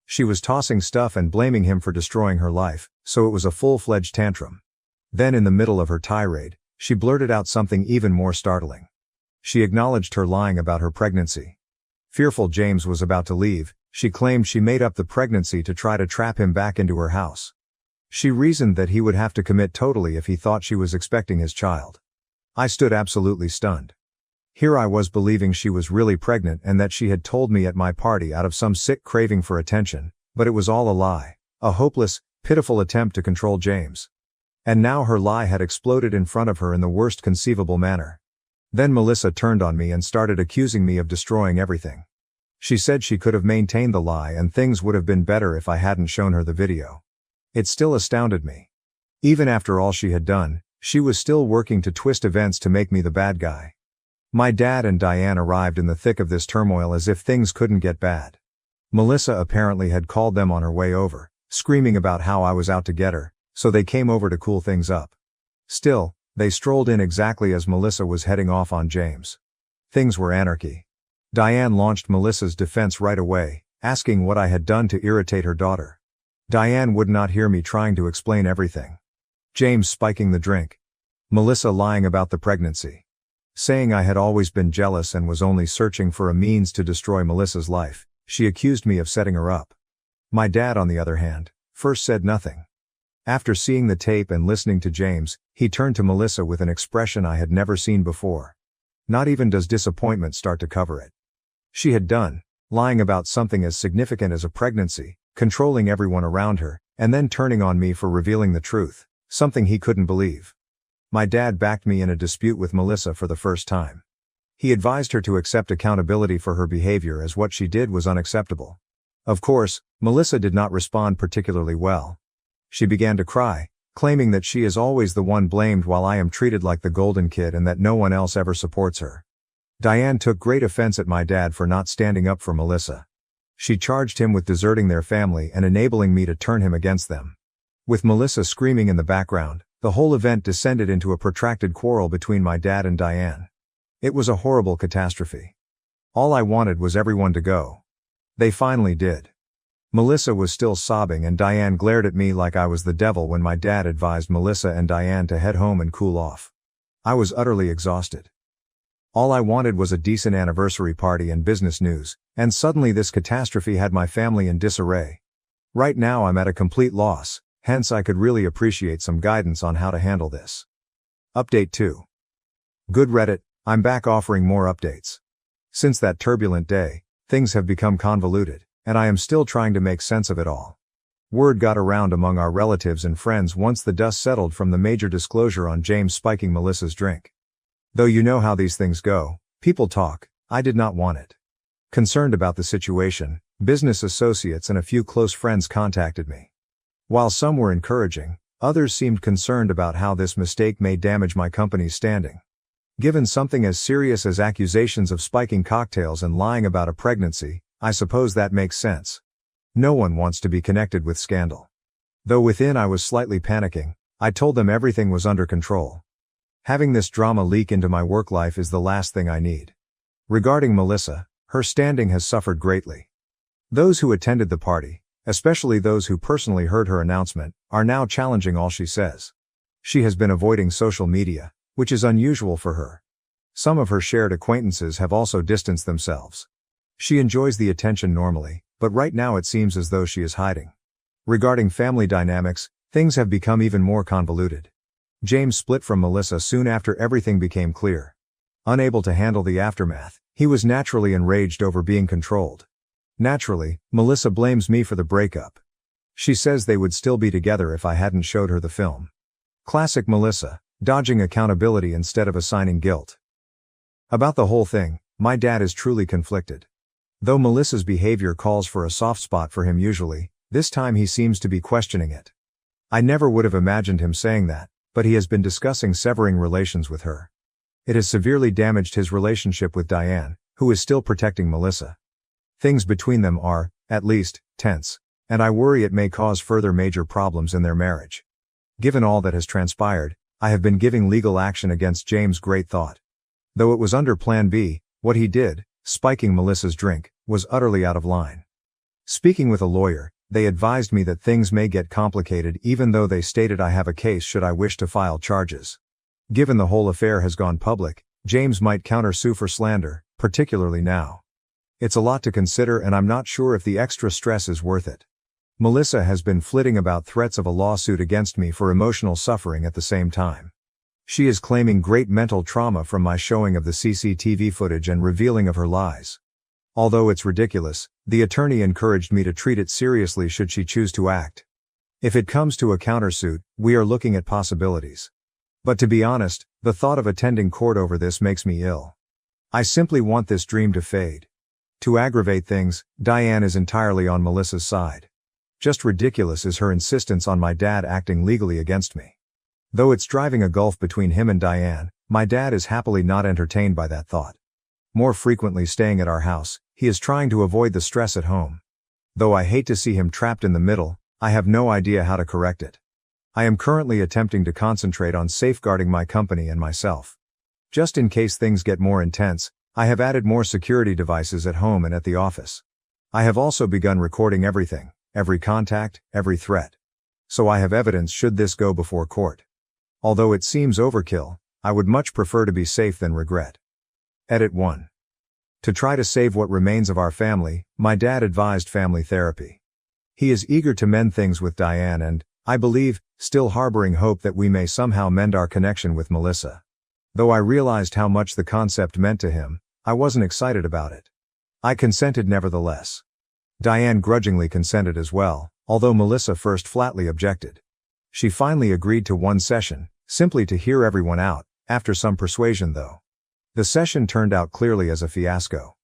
She was tossing stuff and blaming him for destroying her life, so it was a full-fledged tantrum. Then in the middle of her tirade, she blurted out something even more startling. She acknowledged her lying about her pregnancy. Fearful James was about to leave, she claimed she made up the pregnancy to try to trap him back into her house. She reasoned that he would have to commit totally if he thought she was expecting his child. I stood absolutely stunned. Here I was believing she was really pregnant and that she had told me at my party out of some sick craving for attention, but it was all a lie, a hopeless, pitiful attempt to control James. And now her lie had exploded in front of her in the worst conceivable manner. Then Melissa turned on me and started accusing me of destroying everything. She said she could have maintained the lie and things would have been better if I hadn't shown her the video. It still astounded me. Even after all she had done, she was still working to twist events to make me the bad guy. My dad and Diane arrived in the thick of this turmoil as if things couldn't get bad. Melissa apparently had called them on her way over, screaming about how I was out to get her, so they came over to cool things up. Still, they strolled in exactly as Melissa was heading off on James. Things were anarchy. Diane launched Melissa's defense right away, asking what I had done to irritate her daughter. Diane would not hear me trying to explain everything. James spiking the drink. Melissa lying about the pregnancy. Saying I had always been jealous and was only searching for a means to destroy Melissa's life. She accused me of setting her up. My dad, on the other hand, first said nothing. After seeing the tape and listening to James, he turned to Melissa with an expression I had never seen before. Not even does disappointment start to cover it. She had done, lying about something as significant as a pregnancy, controlling everyone around her, and then turning on me for revealing the truth, something he couldn't believe. My dad backed me in a dispute with Melissa for the first time. He advised her to accept accountability for her behavior as what she did was unacceptable. Of course, Melissa did not respond particularly well. She began to cry, claiming that she is always the one blamed while I am treated like the golden kid and that no one else ever supports her. Diane took great offense at my dad for not standing up for Melissa. She charged him with deserting their family and enabling me to turn him against them. With Melissa screaming in the background, the whole event descended into a protracted quarrel between my dad and Diane. It was a horrible catastrophe. All I wanted was everyone to go. They finally did. Melissa was still sobbing and Diane glared at me like I was the devil when my dad advised Melissa and Diane to head home and cool off. I was utterly exhausted. All I wanted was a decent anniversary party and business news, and suddenly this catastrophe had my family in disarray. Right now I'm at a complete loss, hence I could really appreciate some guidance on how to handle this. Update 2. Good Reddit, I'm back offering more updates. Since that turbulent day, things have become convoluted, and I am still trying to make sense of it all. Word got around among our relatives and friends once the dust settled from the major disclosure on James spiking Melissa's drink. Though you know how these things go, people talk, I did not want it. Concerned about the situation, business associates and a few close friends contacted me. While some were encouraging, others seemed concerned about how this mistake may damage my company's standing. Given something as serious as accusations of spiking cocktails and lying about a pregnancy, I suppose that makes sense. No one wants to be connected with scandal. Though within I was slightly panicking, I told them everything was under control. Having this drama leak into my work life is the last thing I need. Regarding Melissa, her standing has suffered greatly. Those who attended the party, especially those who personally heard her announcement, are now challenging all she says. She has been avoiding social media, which is unusual for her. Some of her shared acquaintances have also distanced themselves. She enjoys the attention normally, but right now it seems as though she is hiding. Regarding family dynamics, things have become even more convoluted. James split from Melissa soon after everything became clear. Unable to handle the aftermath, he was naturally enraged over being controlled. Naturally, Melissa blames me for the breakup. She says they would still be together if I hadn't showed her the film. Classic Melissa, dodging accountability instead of assigning guilt. About the whole thing, my dad is truly conflicted. Though Melissa's behavior calls for a soft spot for him usually, this time he seems to be questioning it. I never would have imagined him saying that, but he has been discussing severing relations with her. It has severely damaged his relationship with Diane, who is still protecting Melissa. Things between them are, at least, tense, and I worry it may cause further major problems in their marriage. Given all that has transpired, I have been giving legal action against James great thought. Though it was under Plan B, what he did, spiking Melissa's drink, was utterly out of line. Speaking with a lawyer, they advised me that things may get complicated even though they stated I have a case should I wish to file charges. Given the whole affair has gone public, James might countersue for slander, particularly now. It's a lot to consider and I'm not sure if the extra stress is worth it. Melissa has been flitting about threats of a lawsuit against me for emotional suffering at the same time. She is claiming great mental trauma from my showing of the CCTV footage and revealing of her lies. Although it's ridiculous, the attorney encouraged me to treat it seriously should she choose to act. If it comes to a countersuit, we are looking at possibilities. But to be honest, the thought of attending court over this makes me ill. I simply want this dream to fade. To aggravate things, Diane is entirely on Melissa's side. Just ridiculous is her insistence on my dad acting legally against me. Though it's driving a gulf between him and Diane, my dad is happily not entertained by that thought. More frequently staying at our house, he is trying to avoid the stress at home. Though I hate to see him trapped in the middle, I have no idea how to correct it. I am currently attempting to concentrate on safeguarding my company and myself. Just in case things get more intense, I have added more security devices at home and at the office. I have also begun recording everything, every contact, every threat. So I have evidence should this go before court. Although it seems overkill, I would much prefer to be safe than regret. Edit 1. To try to save what remains of our family, my dad advised family therapy. He is eager to mend things with Diane and, I believe, still harboring hope that we may somehow mend our connection with Melissa. Though I realized how much the concept meant to him, I wasn't excited about it. I consented nevertheless. Diane grudgingly consented as well, although Melissa first flatly objected. She finally agreed to one session, simply to hear everyone out, after some persuasion though. The session turned out clearly as a fiasco.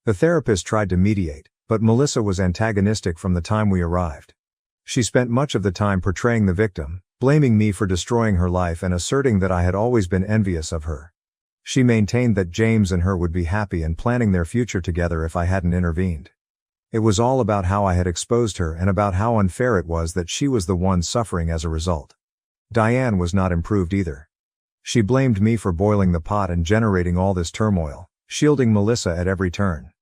The therapist tried to mediate, but Melissa was antagonistic from the time we arrived. She spent much of the time portraying the victim, blaming me for destroying her life and asserting that I had always been envious of her. She maintained that James and her would be happy and planning their future together if I hadn't intervened. It was all about how I had exposed her and about how unfair it was that she was the one suffering as a result. Diane was not improved either. She blamed me for boiling the pot and generating all this turmoil, shielding Melissa at every turn.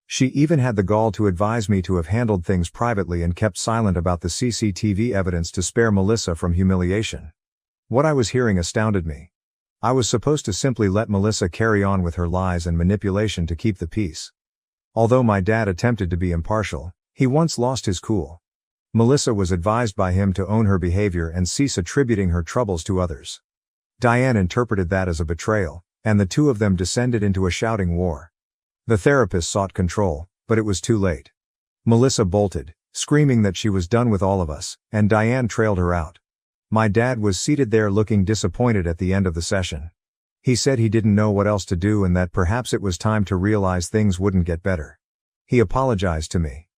She even had the gall to advise me to have handled things privately and kept silent about the CCTV evidence to spare Melissa from humiliation. What I was hearing astounded me. I was supposed to simply let Melissa carry on with her lies and manipulation to keep the peace. Although my dad attempted to be impartial, he once lost his cool. Melissa was advised by him to own her behavior and cease attributing her troubles to others. Diane interpreted that as a betrayal, and the two of them descended into a shouting war. The therapist sought control, but it was too late. Melissa bolted, screaming that she was done with all of us, and Diane trailed her out. My dad was seated there looking disappointed at the end of the session. He said he didn't know what else to do and that perhaps it was time to realize things wouldn't get better. He apologized to me.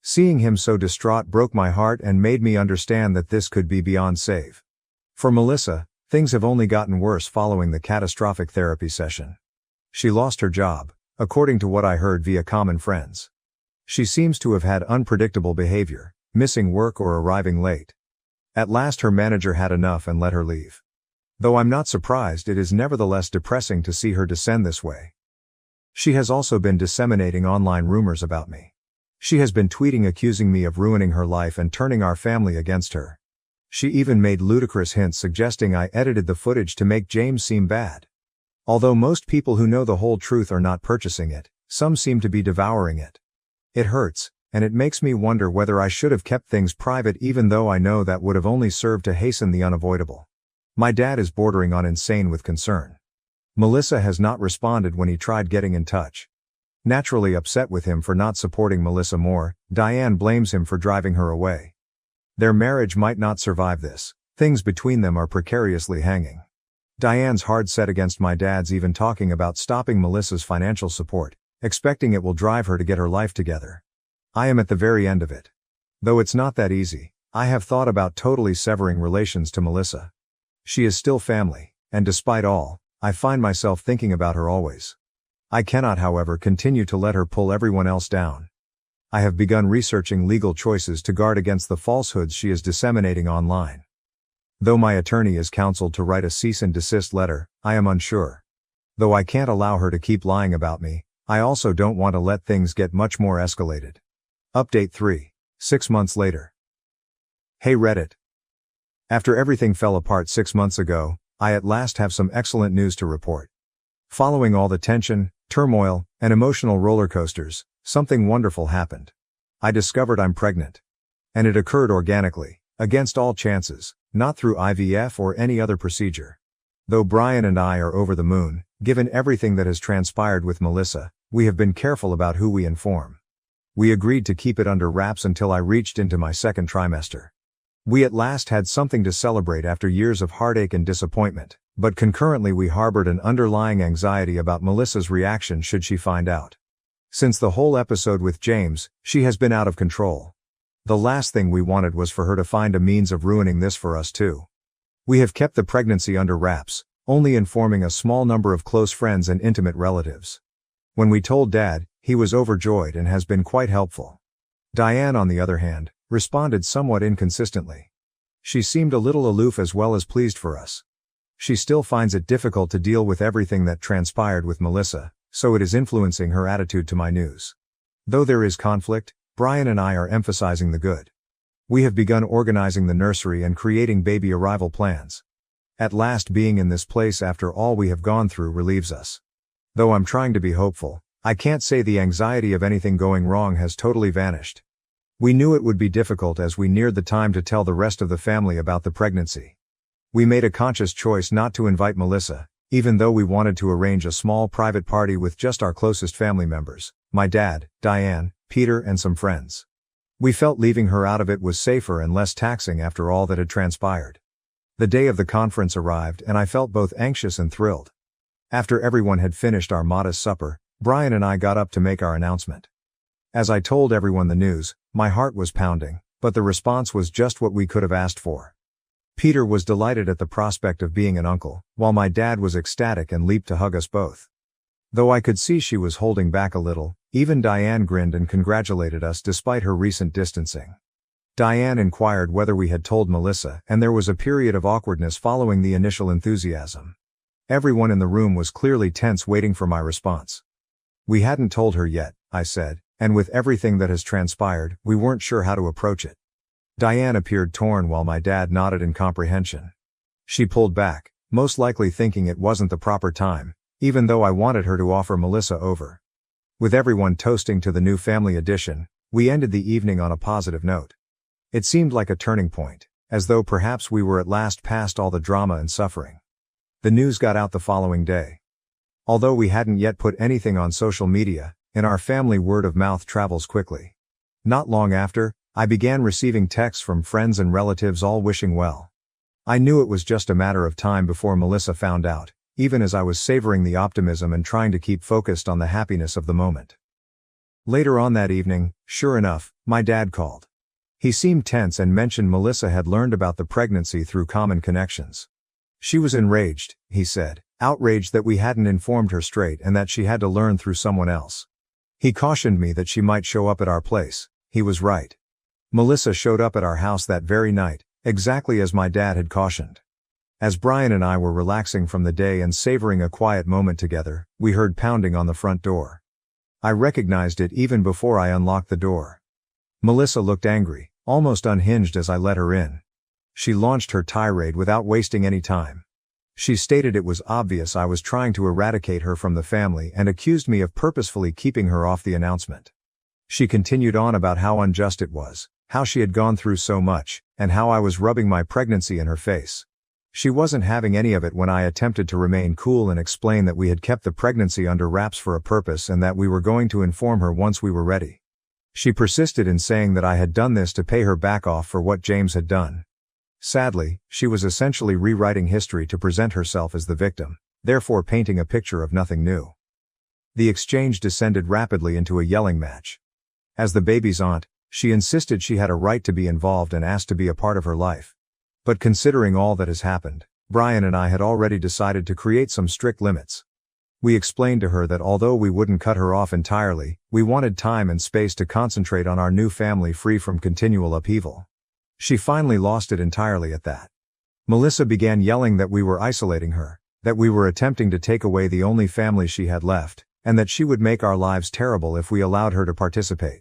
Seeing him so distraught broke my heart and made me understand that this could be beyond save. For Melissa, things have only gotten worse following the catastrophic therapy session. She lost her job, according to what I heard via common friends. She seems to have had unpredictable behavior, missing work or arriving late. At last her manager had enough and let her leave. Though I'm not surprised, it is nevertheless depressing to see her descend this way. She has also been disseminating online rumors about me. She has been tweeting accusing me of ruining her life and turning our family against her. She even made ludicrous hints suggesting I edited the footage to make James seem bad. Although most people who know the whole truth are not purchasing it, some seem to be devouring it. It hurts, and it makes me wonder whether I should have kept things private even though I know that would have only served to hasten the unavoidable. My dad is bordering on insane with concern. Melissa has not responded when he tried getting in touch. Naturally upset with him for not supporting Melissa more, Diane blames him for driving her away. Their marriage might not survive this. Things between them are precariously hanging. Diane's hard set against my dad's even talking about stopping Melissa's financial support, expecting it will drive her to get her life together. I am at the very end of it. Though it's not that easy, I have thought about totally severing relations to Melissa. She is still family, and despite all, I find myself thinking about her always. I cannot, however, continue to let her pull everyone else down. I have begun researching legal choices to guard against the falsehoods she is disseminating online. Though my attorney is counseled to write a cease and desist letter, I am unsure. Though I can't allow her to keep lying about me, I also don't want to let things get much more escalated. Update 3. 6 months later. Hey Reddit. After everything fell apart 6 months ago, I at last have some excellent news to report. Following all the tension, turmoil, and emotional roller coasters, something wonderful happened. I discovered I'm pregnant. And it occurred organically, against all chances, not through IVF or any other procedure. Though Brian and I are over the moon, given everything that has transpired with Melissa, we have been careful about who we inform. We agreed to keep it under wraps until I reached into my second trimester. We at last had something to celebrate after years of heartache and disappointment, but concurrently we harbored an underlying anxiety about Melissa's reaction should she find out. Since the whole episode with James, she has been out of control. The last thing we wanted was for her to find a means of ruining this for us too. We have kept the pregnancy under wraps, only informing a small number of close friends and intimate relatives. When we told Dad, he was overjoyed and has been quite helpful. Diane, on the other hand, responded somewhat inconsistently. She seemed a little aloof as well as pleased for us. She still finds it difficult to deal with everything that transpired with Melissa, so it is influencing her attitude to my news. Though there is conflict, Brian and I are emphasizing the good. We have begun organizing the nursery and creating baby arrival plans. At last, being in this place after all we have gone through relieves us. Though I'm trying to be hopeful, I can't say the anxiety of anything going wrong has totally vanished. We knew it would be difficult as we neared the time to tell the rest of the family about the pregnancy. We made a conscious choice not to invite Melissa, even though we wanted to arrange a small private party with just our closest family members, my dad, Diane, Peter, and some friends. We felt leaving her out of it was safer and less taxing after all that had transpired. The day of the conference arrived and I felt both anxious and thrilled. After everyone had finished our modest supper, Brian and I got up to make our announcement. As I told everyone the news, my heart was pounding, but the response was just what we could have asked for. Peter was delighted at the prospect of being an uncle, while my dad was ecstatic and leaped to hug us both. Though I could see she was holding back a little, even Diane grinned and congratulated us despite her recent distancing. Diane inquired whether we had told Melissa, and there was a period of awkwardness following the initial enthusiasm. Everyone in the room was clearly tense waiting for my response. We hadn't told her yet, I said, and with everything that has transpired, we weren't sure how to approach it. Diane appeared torn while my dad nodded in comprehension. She pulled back, most likely thinking it wasn't the proper time, even though I wanted her to offer Melissa over. With everyone toasting to the new family addition, we ended the evening on a positive note. It seemed like a turning point, as though perhaps we were at last past all the drama and suffering. The news got out the following day. Although we hadn't yet put anything on social media, in our family word of mouth travels quickly. Not long after, I began receiving texts from friends and relatives all wishing well. I knew it was just a matter of time before Melissa found out, even as I was savoring the optimism and trying to keep focused on the happiness of the moment. Later on that evening, sure enough, my dad called. He seemed tense and mentioned Melissa had learned about the pregnancy through common connections. She was enraged, he said, outraged that we hadn't informed her straight and that she had to learn through someone else. He cautioned me that she might show up at our place. He was right. Melissa showed up at our house that very night, exactly as my dad had cautioned. As Brian and I were relaxing from the day and savoring a quiet moment together, we heard pounding on the front door. I recognized it even before I unlocked the door. Melissa looked angry, almost unhinged as I let her in. She launched her tirade without wasting any time. She stated it was obvious I was trying to eradicate her from the family and accused me of purposefully keeping her off the announcement. She continued on about how unjust it was, how she had gone through so much, and how I was rubbing my pregnancy in her face. She wasn't having any of it when I attempted to remain cool and explain that we had kept the pregnancy under wraps for a purpose and that we were going to inform her once we were ready. She persisted in saying that I had done this to pay her back off for what James had done. Sadly, she was essentially rewriting history to present herself as the victim, therefore painting a picture of nothing new. The exchange descended rapidly into a yelling match. As the baby's aunt, she insisted she had a right to be involved and asked to be a part of her life. But considering all that has happened, Brian and I had already decided to create some strict limits. We explained to her that although we wouldn't cut her off entirely, we wanted time and space to concentrate on our new family free from continual upheaval. She finally lost it entirely at that. Melissa began yelling that we were isolating her, that we were attempting to take away the only family she had left, and that she would make our lives terrible if we allowed her to participate.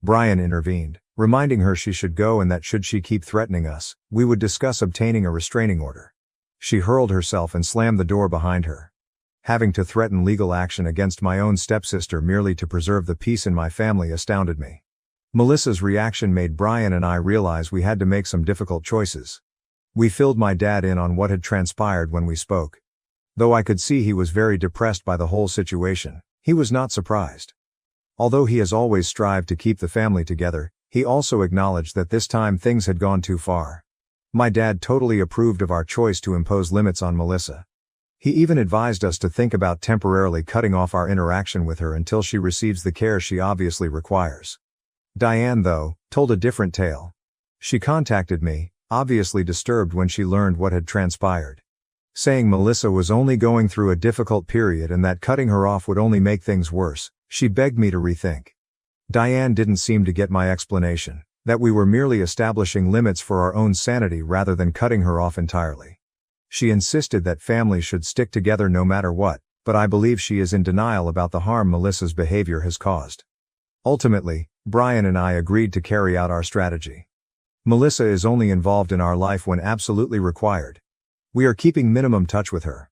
Brian intervened, reminding her she should go and that should she keep threatening us, we would discuss obtaining a restraining order. She hurled herself and slammed the door behind her. Having to threaten legal action against my own stepsister merely to preserve the peace in my family astounded me. Melissa's reaction made Brian and I realize we had to make some difficult choices. We filled my dad in on what had transpired when we spoke. Though I could see he was very depressed by the whole situation, he was not surprised. Although he has always strived to keep the family together, he also acknowledged that this time things had gone too far. My dad totally approved of our choice to impose limits on Melissa. He even advised us to think about temporarily cutting off our interaction with her until she receives the care she obviously requires. Diane, though, told a different tale. She contacted me, obviously disturbed when she learned what had transpired. Saying Melissa was only going through a difficult period and that cutting her off would only make things worse, she begged me to rethink. Diane didn't seem to get my explanation, that we were merely establishing limits for our own sanity rather than cutting her off entirely. She insisted that families should stick together no matter what, but I believe she is in denial about the harm Melissa's behavior has caused. Ultimately, Brian and I agreed to carry out our strategy. Melissa is only involved in our life when absolutely required. We are keeping minimum touch with her.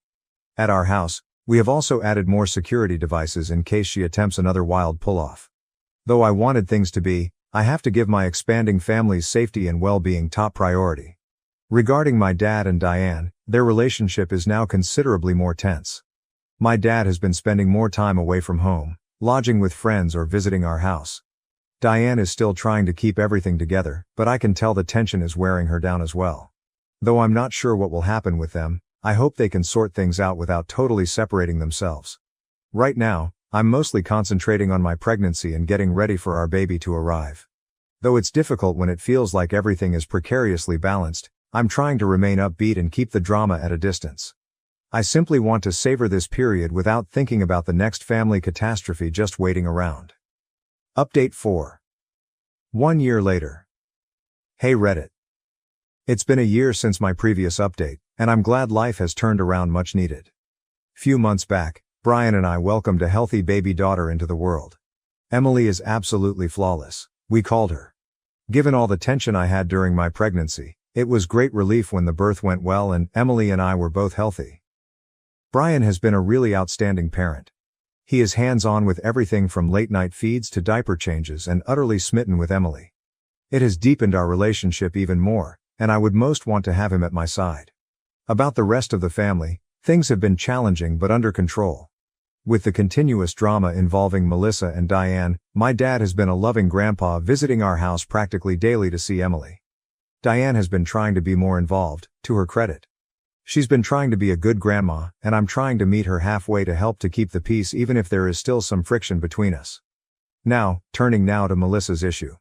At our house, we have also added more security devices in case she attempts another wild pull-off. Though I wanted things to be, I have to give my expanding family's safety and well-being top priority. Regarding my dad and Diane, their relationship is now considerably more tense. My dad has been spending more time away from home, lodging with friends or visiting our house. Diane is still trying to keep everything together, but I can tell the tension is wearing her down as well. Though I'm not sure what will happen with them, I hope they can sort things out without totally separating themselves. Right now, I'm mostly concentrating on my pregnancy and getting ready for our baby to arrive. Though it's difficult when it feels like everything is precariously balanced, I'm trying to remain upbeat and keep the drama at a distance. I simply want to savor this period without thinking about the next family catastrophe just waiting around. Update 4. 1 year later. Hey Reddit. It's been a year since my previous update, and I'm glad life has turned around much needed. Few months back, Brian and I welcomed a healthy baby daughter into the world. Emily is absolutely flawless, we called her. Given all the tension I had during my pregnancy, it was great relief when the birth went well and Emily and I were both healthy. Brian has been a really outstanding parent. He is hands-on with everything from late-night feeds to diaper changes and utterly smitten with Emily. It has deepened our relationship even more, and I would most want to have him at my side. About the rest of the family, things have been challenging but under control. With the continuous drama involving Melissa and Diane, my dad has been a loving grandpa visiting our house practically daily to see Emily. Diane has been trying to be more involved, to her credit. She's been trying to be a good grandma, and I'm trying to meet her halfway to help to keep the peace even if there is still some friction between us. Turning now to Melissa's issue.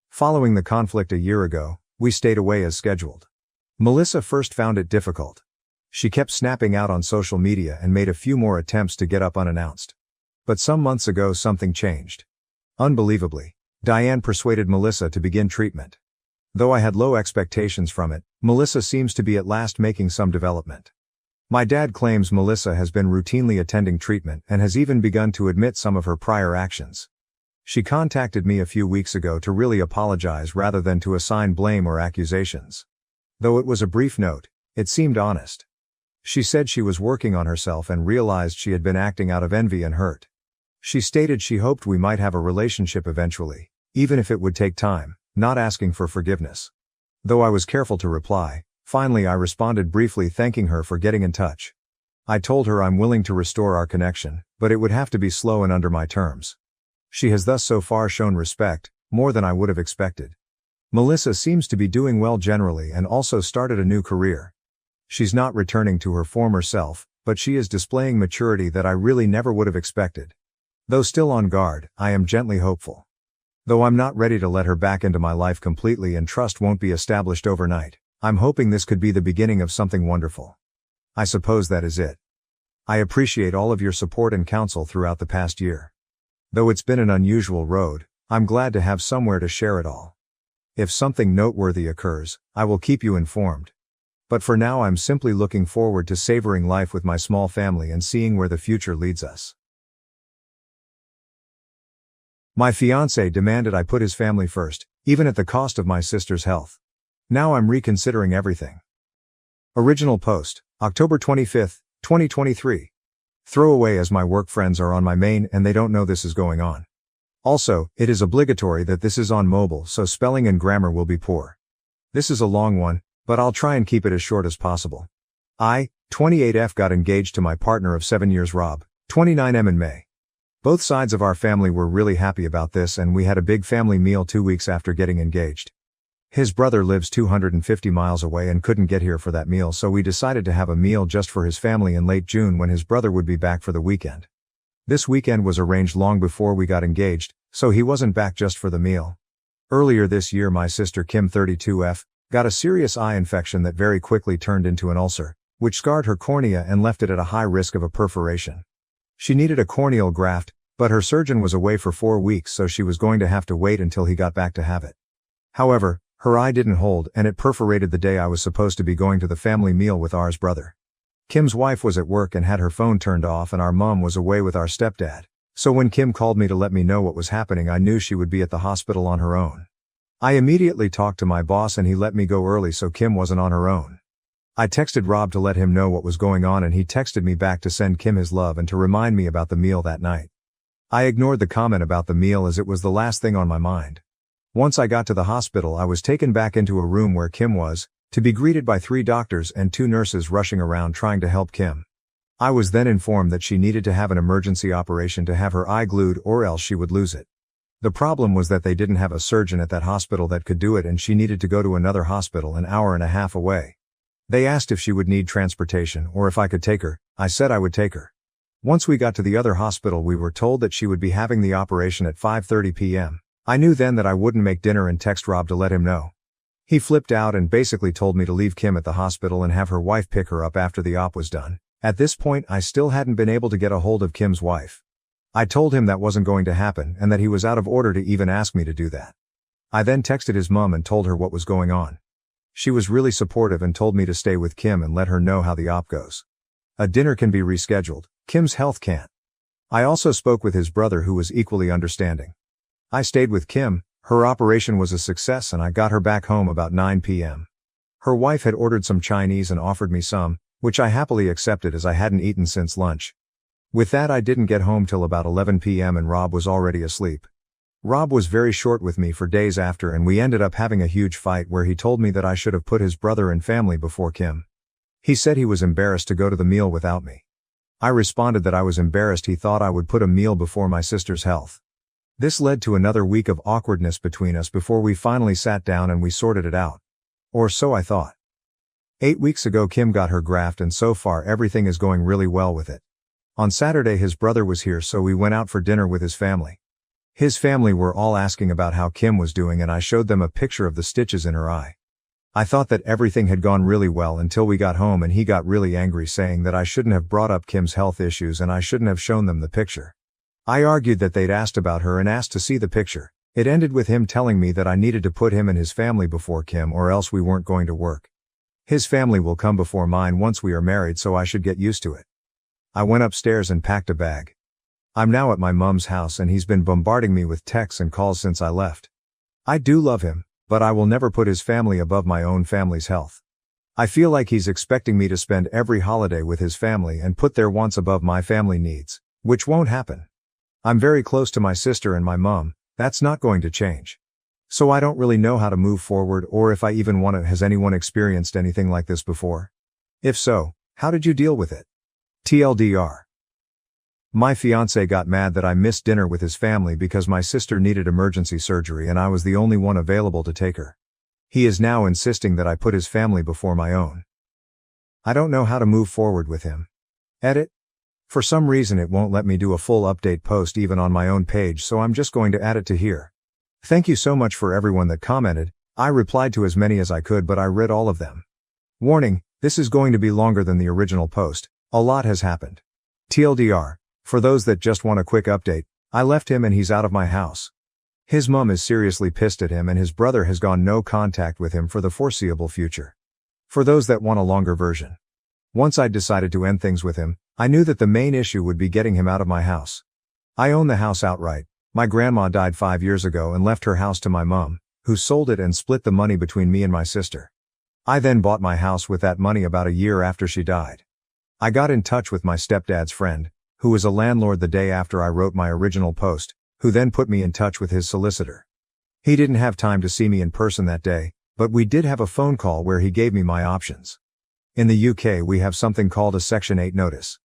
Following the conflict a year ago, we stayed away as scheduled. Melissa first found it difficult. She kept snapping out on social media and made a few more attempts to get up unannounced. But some months ago something changed. Unbelievably, Diane persuaded Melissa to begin treatment. Though I had low expectations from it, Melissa seems to be at last making some development. My dad claims Melissa has been routinely attending treatment and has even begun to admit some of her prior actions. She contacted me a few weeks ago to really apologize rather than to assign blame or accusations. Though it was a brief note, it seemed honest. She said she was working on herself and realized she had been acting out of envy and hurt. She stated she hoped we might have a relationship eventually, even if it would take time, not asking for forgiveness. Though I was careful to reply, finally I responded briefly thanking her for getting in touch. I told her I'm willing to restore our connection, but it would have to be slow and under my terms. She has thus so far shown respect, more than I would have expected. Melissa seems to be doing well generally and also started a new career. She's not returning to her former self, but she is displaying maturity that I really never would have expected. Though still on guard, I am gently hopeful. Though I'm not ready to let her back into my life completely and trust won't be established overnight, I'm hoping this could be the beginning of something wonderful. I suppose that is it. I appreciate all of your support and counsel throughout the past year. Though it's been an unusual road, I'm glad to have somewhere to share it all. If something noteworthy occurs, I will keep you informed. But for now I'm simply looking forward to savoring life with my small family and seeing where the future leads us. My fiancé demanded I put his family first, even at the cost of my sister's health. Now I'm reconsidering everything. Original post, October 25, 2023. Throwaway as my work friends are on my main and they don't know this is going on. Also, it is obligatory that this is on mobile so spelling and grammar will be poor. This is a long one, but I'll try and keep it as short as possible. I, 28F, got engaged to my partner of 7 years Rob, 29M, in May. Both sides of our family were really happy about this and we had a big family meal 2 weeks after getting engaged. His brother lives 250 miles away and couldn't get here for that meal, so we decided to have a meal just for his family in late June when his brother would be back for the weekend. This weekend was arranged long before we got engaged, so he wasn't back just for the meal. Earlier this year my sister Kim, 32F, got a serious eye infection that very quickly turned into an ulcer, which scarred her cornea and left it at a high risk of a perforation. She needed a corneal graft, but her surgeon was away for 4 weeks, so she was going to have to wait until he got back to have it. However, her eye didn't hold and it perforated the day I was supposed to be going to the family meal with ours brother. Kim's wife was at work and had her phone turned off and our mom was away with our stepdad, so when Kim called me to let me know what was happening I knew she would be at the hospital on her own. I immediately talked to my boss and he let me go early so Kim wasn't on her own. I texted Rob to let him know what was going on and he texted me back to send Kim his love and to remind me about the meal that night. I ignored the comment about the meal as it was the last thing on my mind. Once I got to the hospital I was taken back into a room where Kim was, to be greeted by 3 doctors and 2 nurses rushing around trying to help Kim. I was then informed that she needed to have an emergency operation to have her eye glued or else she would lose it. The problem was that they didn't have a surgeon at that hospital that could do it and she needed to go to another hospital an hour and a half away. They asked if she would need transportation or if I could take her. I said I would take her. Once we got to the other hospital we were told that she would be having the operation at 5:30 p.m. I knew then that I wouldn't make dinner and text Rob to let him know. He flipped out and basically told me to leave Kim at the hospital and have her wife pick her up after the op was done. At this point I still hadn't been able to get a hold of Kim's wife. I told him that wasn't going to happen and that he was out of order to even ask me to do that. I then texted his mom and told her what was going on. She was really supportive and told me to stay with Kim and let her know how the op goes. A dinner can be rescheduled, Kim's health can't. I also spoke with his brother who was equally understanding. I stayed with Kim, her operation was a success and I got her back home about 9 p.m. Her wife had ordered some Chinese and offered me some, which I happily accepted as I hadn't eaten since lunch. With that I didn't get home till about 11 p.m. and Rob was already asleep. Rob was very short with me for days after and we ended up having a huge fight where he told me that I should have put his brother and family before Kim. He said he was embarrassed to go to the meal without me. I responded that I was embarrassed he thought I would put a meal before my sister's health. This led to another week of awkwardness between us before we finally sat down and we sorted it out. Or so I thought. 8 weeks ago Kim got her graft and so far everything is going really well with it. On Saturday his brother was here so we went out for dinner with his family. His family were all asking about how Kim was doing and I showed them a picture of the stitches in her eye. I thought that everything had gone really well until we got home and he got really angry saying that I shouldn't have brought up Kim's health issues and I shouldn't have shown them the picture. I argued that they'd asked about her and asked to see the picture. It ended with him telling me that I needed to put him and his family before Kim or else we weren't going to work. His family will come before mine once we are married so I should get used to it. I went upstairs and packed a bag. I'm now at my mom's house and he's been bombarding me with texts and calls since I left. I do love him, but I will never put his family above my own family's health. I feel like he's expecting me to spend every holiday with his family and put their wants above my family needs, which won't happen. I'm very close to my sister and my mom, that's not going to change. So I don't really know how to move forward or if I even want to. Has anyone experienced anything like this before? If so, how did you deal with it? TLDR. My fiancé got mad that I missed dinner with his family because my sister needed emergency surgery and I was the only one available to take her. He is now insisting that I put his family before my own. I don't know how to move forward with him. Edit. For some reason it won't let me do a full update post even on my own page, so I'm just going to add it to here. Thank you so much for everyone that commented. I replied to as many as I could, but I read all of them. Warning, this is going to be longer than the original post. A lot has happened. TLDR, for those that just want a quick update, I left him and he's out of my house. His mom is seriously pissed at him and his brother has gone no contact with him for the foreseeable future. For those that want a longer version. Once I'd decided to end things with him, I knew that the main issue would be getting him out of my house. I own the house outright. My grandma died 5 years ago and left her house to my mom, who sold it and split the money between me and my sister. I then bought my house with that money about a year after she died. I got in touch with my stepdad's friend, who was a landlord the day after I wrote my original post, who then put me in touch with his solicitor. He didn't have time to see me in person that day, but we did have a phone call where he gave me my options. In the UK we have something called a Section 8 notice.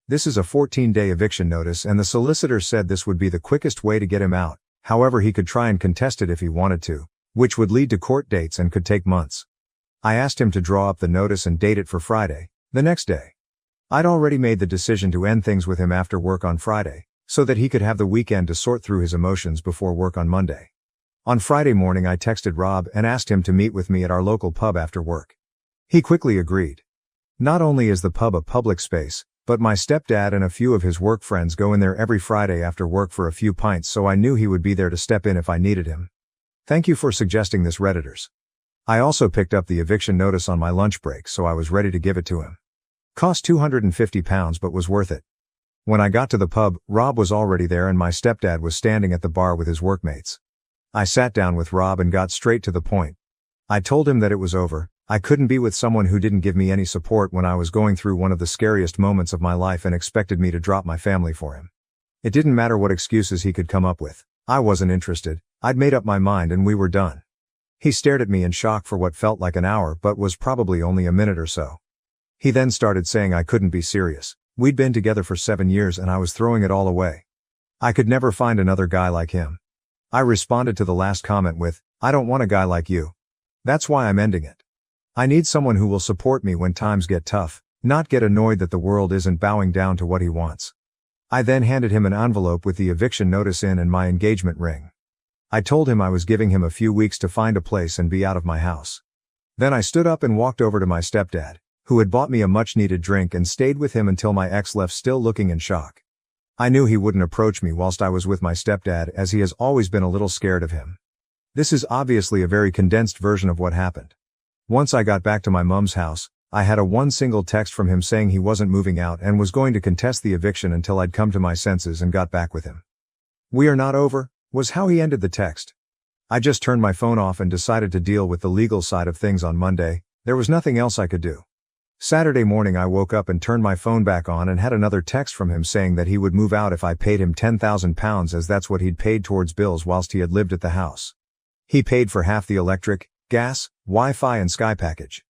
This is a 14-day eviction notice and the solicitor said this would be the quickest way to get him out, however he could try and contest it if he wanted to, which would lead to court dates and could take months. I asked him to draw up the notice and date it for Friday, the next day. I'd already made the decision to end things with him after work on Friday, so that he could have the weekend to sort through his emotions before work on Monday. On Friday morning I texted Rob and asked him to meet with me at our local pub after work. He quickly agreed. Not only is the pub a public space, but my stepdad and a few of his work friends go in there every Friday after work for a few pints, so I knew he would be there to step in if I needed him. Thank you for suggesting this, Redditors. I also picked up the eviction notice on my lunch break, so I was ready to give it to him. Cost £250 but was worth it. When I got to the pub, Rob was already there and my stepdad was standing at the bar with his workmates. I sat down with Rob and got straight to the point. I told him that it was over. I couldn't be with someone who didn't give me any support when I was going through one of the scariest moments of my life and expected me to drop my family for him. It didn't matter what excuses he could come up with. I wasn't interested. I'd made up my mind and we were done. He stared at me in shock for what felt like an hour but was probably only a minute or so. He then started saying I couldn't be serious. We'd been together for 7 years and I was throwing it all away. I could never find another guy like him. I responded to the last comment with, I don't want a guy like you. That's why I'm ending it. I need someone who will support me when times get tough, not get annoyed that the world isn't bowing down to what he wants. I then handed him an envelope with the eviction notice in and my engagement ring. I told him I was giving him a few weeks to find a place and be out of my house. Then I stood up and walked over to my stepdad, who had bought me a much-needed drink, and stayed with him until my ex left, still looking in shock. I knew he wouldn't approach me whilst I was with my stepdad, as he has always been a little scared of him. This is obviously a very condensed version of what happened. Once I got back to my mum's house, I had one single text from him saying he wasn't moving out and was going to contest the eviction until I'd come to my senses and got back with him. We are not over, was how he ended the text. I just turned my phone off and decided to deal with the legal side of things on Monday. There was nothing else I could do. Saturday morning I woke up and turned my phone back on and had another text from him saying that he would move out if I paid him £10,000, as that's what he'd paid towards bills whilst he had lived at the house. He paid for half the electric, gas, Wi-Fi and Sky package.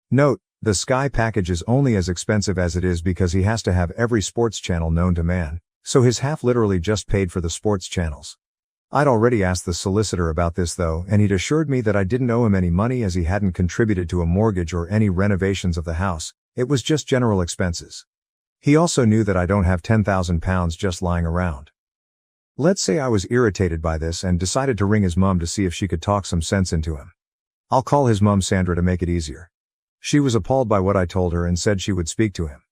Note, the Sky package is only as expensive as it is because he has to have every sports channel known to man, so his half literally just paid for the sports channels. I'd already asked the solicitor about this though, and he'd assured me that I didn't owe him any money as he hadn't contributed to a mortgage or any renovations of the house. It was just general expenses. He also knew that I don't have £10,000 just lying around. Let's say I was irritated by this and decided to ring his mum to see if she could talk some sense into him. I'll call his mum Sandra to make it easier. She was appalled by what I told her and said she would speak to him.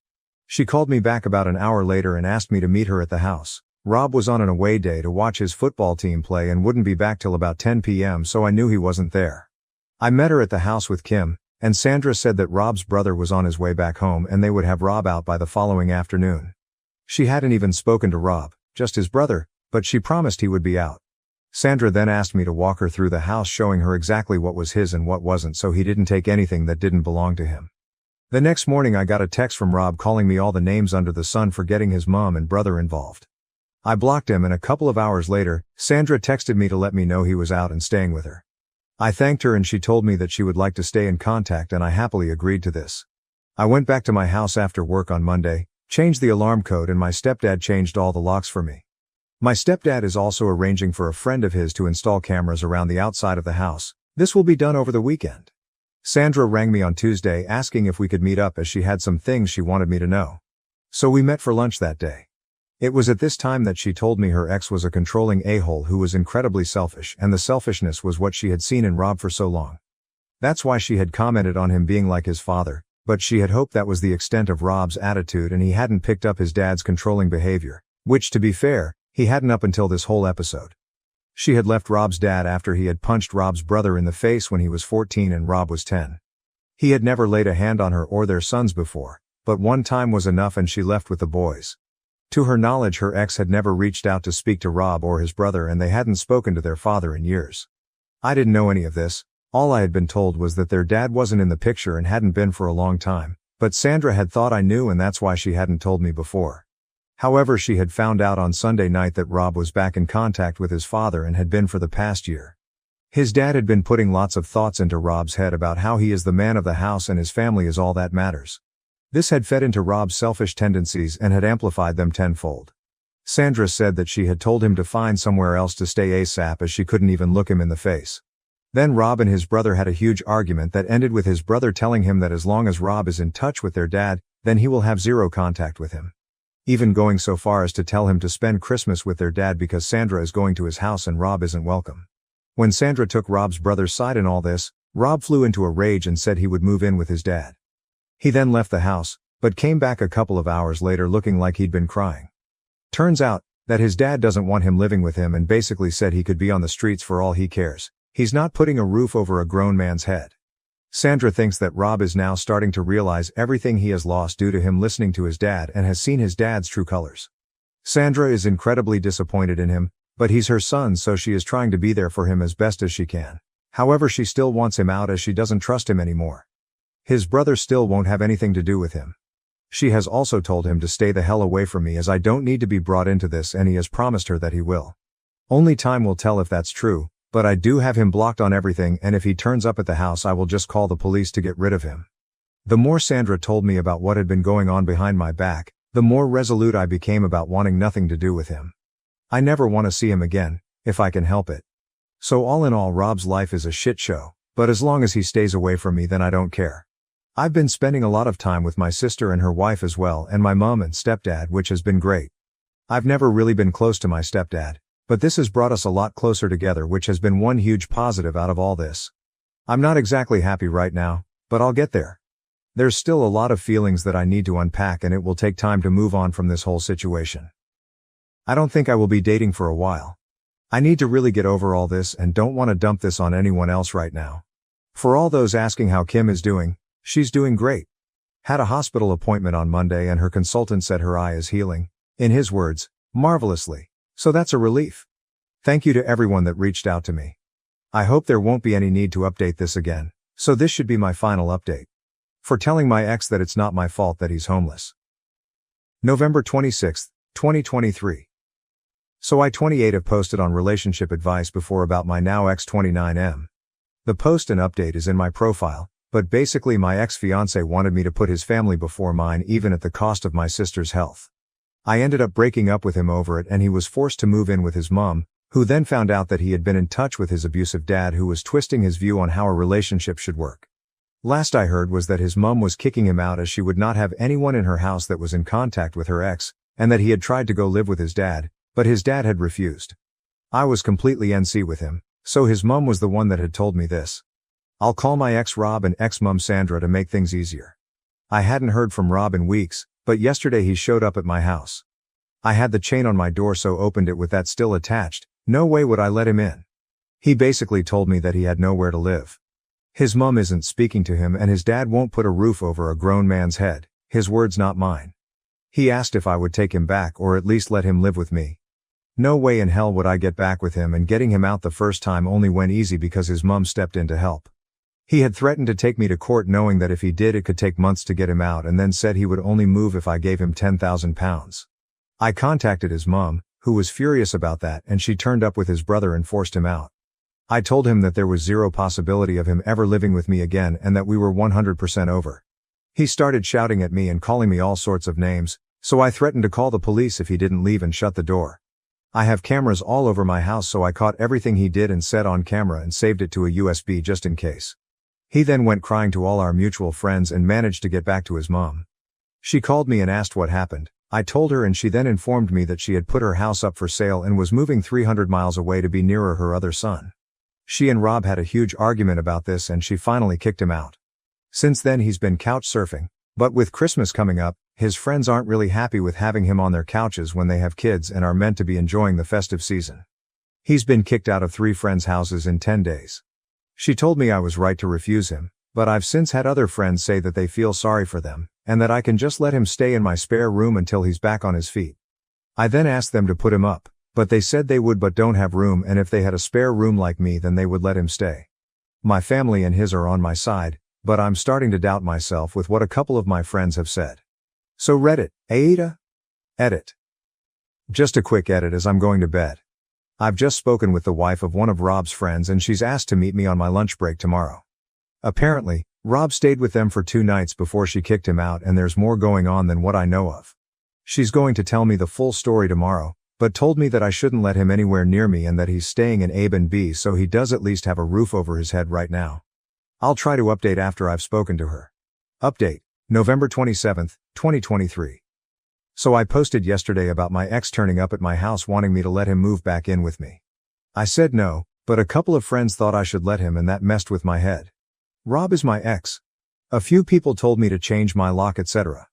She called me back about an hour later and asked me to meet her at the house. Rob was on an away day to watch his football team play and wouldn't be back till about 10 p.m., so I knew he wasn't there. I met her at the house with Kim, and Sandra said that Rob's brother was on his way back home and they would have Rob out by the following afternoon. She hadn't even spoken to Rob, just his brother, but she promised he would be out. Sandra then asked me to walk her through the house, showing her exactly what was his and what wasn't, so he didn't take anything that didn't belong to him. The next morning I got a text from Rob calling me all the names under the sun for getting his mom and brother involved. I blocked him, and a couple of hours later, Sandra texted me to let me know he was out and staying with her. I thanked her and she told me that she would like to stay in contact, and I happily agreed to this. I went back to my house after work on Monday, changed the alarm code, and my stepdad changed all the locks for me. My stepdad is also arranging for a friend of his to install cameras around the outside of the house. This will be done over the weekend. Sandra rang me on Tuesday asking if we could meet up as she had some things she wanted me to know. So we met for lunch that day. It was at this time that she told me her ex was a controlling a-hole who was incredibly selfish, and the selfishness was what she had seen in Rob for so long. That's why she had commented on him being like his father, but she had hoped that was the extent of Rob's attitude and he hadn't picked up his dad's controlling behavior, which, to be fair, he hadn't up until this whole episode. She had left Rob's dad after he had punched Rob's brother in the face when he was 14 and Rob was 10. He had never laid a hand on her or their sons before, but one time was enough and she left with the boys. To her knowledge, her ex had never reached out to speak to Rob or his brother, and they hadn't spoken to their father in years. I didn't know any of this. All I had been told was that their dad wasn't in the picture and hadn't been for a long time, but Sandra had thought I knew and that's why she hadn't told me before. However, she had found out on Sunday night that Rob was back in contact with his father and had been for the past year. His dad had been putting lots of thoughts into Rob's head about how he is the man of the house and his family is all that matters. This had fed into Rob's selfish tendencies and had amplified them tenfold. Sandra said that she had told him to find somewhere else to stay ASAP as she couldn't even look him in the face. Then Rob and his brother had a huge argument that ended with his brother telling him that as long as Rob is in touch with their dad, then he will have zero contact with him. Even going so far as to tell him to spend Christmas with their dad because Sandra is going to his house and Rob isn't welcome. When Sandra took Rob's brother's side in all this, Rob flew into a rage and said he would move in with his dad. He then left the house, but came back a couple of hours later looking like he'd been crying. Turns out that his dad doesn't want him living with him and basically said he could be on the streets for all he cares. He's not putting a roof over a grown man's head. Sandra thinks that Rob is now starting to realize everything he has lost due to him listening to his dad and has seen his dad's true colors. Sandra is incredibly disappointed in him, but he's her son, so she is trying to be there for him as best as she can. However, she still wants him out as she doesn't trust him anymore. His brother still won't have anything to do with him. She has also told him to stay the hell away from me as I don't need to be brought into this, and he has promised her that he will. Only time will tell if that's true, but I do have him blocked on everything, and if he turns up at the house I will just call the police to get rid of him. The more Sandra told me about what had been going on behind my back, the more resolute I became about wanting nothing to do with him. I never want to see him again, if I can help it. So all in all, Rob's life is a shit show, but as long as he stays away from me then I don't care. I've been spending a lot of time with my sister and her wife as well, and my mom and stepdad, which has been great. I've never really been close to my stepdad, but this has brought us a lot closer together, which has been one huge positive out of all this. I'm not exactly happy right now, but I'll get there. There's still a lot of feelings that I need to unpack, and it will take time to move on from this whole situation. I don't think I will be dating for a while. I need to really get over all this and don't want to dump this on anyone else right now. For all those asking how Kim is doing, she's doing great. Had a hospital appointment on Monday and her consultant said her eye is healing, in his words, marvelously. So that's a relief. Thank you to everyone that reached out to me. I hope there won't be any need to update this again, so this should be my final update. For telling my ex that it's not my fault that he's homeless. November 26, 2023. So I 28 have posted on relationship advice before about my now ex 29M. The post and update is in my profile. But basically my ex-fiancé wanted me to put his family before mine even at the cost of my sister's health. I ended up breaking up with him over it and he was forced to move in with his mom, who then found out that he had been in touch with his abusive dad who was twisting his view on how a relationship should work. Last I heard was that his mom was kicking him out as she would not have anyone in her house that was in contact with her ex, and that he had tried to go live with his dad, but his dad had refused. I was completely NC with him, so his mom was the one that had told me this. I'll call my ex Rob and ex-mom Sandra to make things easier. I hadn't heard from Rob in weeks, but yesterday he showed up at my house. I had the chain on my door so opened it with that still attached, no way would I let him in. He basically told me that he had nowhere to live. His mom isn't speaking to him and his dad won't put a roof over a grown man's head, his words not mine. He asked if I would take him back or at least let him live with me. No way in hell would I get back with him, and getting him out the first time only went easy because his mom stepped in to help. He had threatened to take me to court knowing that if he did it could take months to get him out, and then said he would only move if I gave him £10,000. I contacted his mom, who was furious about that, and she turned up with his brother and forced him out. I told him that there was zero possibility of him ever living with me again and that we were 100% over. He started shouting at me and calling me all sorts of names, so I threatened to call the police if he didn't leave and shut the door. I have cameras all over my house, so I caught everything he did and said on camera and saved it to a USB just in case. He then went crying to all our mutual friends and managed to get back to his mom. She called me and asked what happened. I told her, and she then informed me that she had put her house up for sale and was moving 300 miles away to be nearer her other son. She and Rob had a huge argument about this and she finally kicked him out. Since then he's been couch surfing, but with Christmas coming up, his friends aren't really happy with having him on their couches when they have kids and are meant to be enjoying the festive season. He's been kicked out of 3 friends' houses in 10 days. She told me I was right to refuse him, but I've since had other friends say that they feel sorry for them, and that I can just let him stay in my spare room until he's back on his feet. I then asked them to put him up, but they said they would but don't have room, and if they had a spare room like me then they would let him stay. My family and his are on my side, but I'm starting to doubt myself with what a couple of my friends have said. So Reddit, AITA? Edit. Just a quick edit as I'm going to bed. I've just spoken with the wife of one of Rob's friends and she's asked to meet me on my lunch break tomorrow. Apparently, Rob stayed with them for 2 nights before she kicked him out, and there's more going on than what I know of. She's going to tell me the full story tomorrow, but told me that I shouldn't let him anywhere near me and that he's staying in Airbnb so he does at least have a roof over his head right now. I'll try to update after I've spoken to her. Update, November 27th, 2023. So I posted yesterday about my ex turning up at my house wanting me to let him move back in with me. I said no, but a couple of friends thought I should let him and that messed with my head. Rob is my ex. A few people told me to change my lock, etc.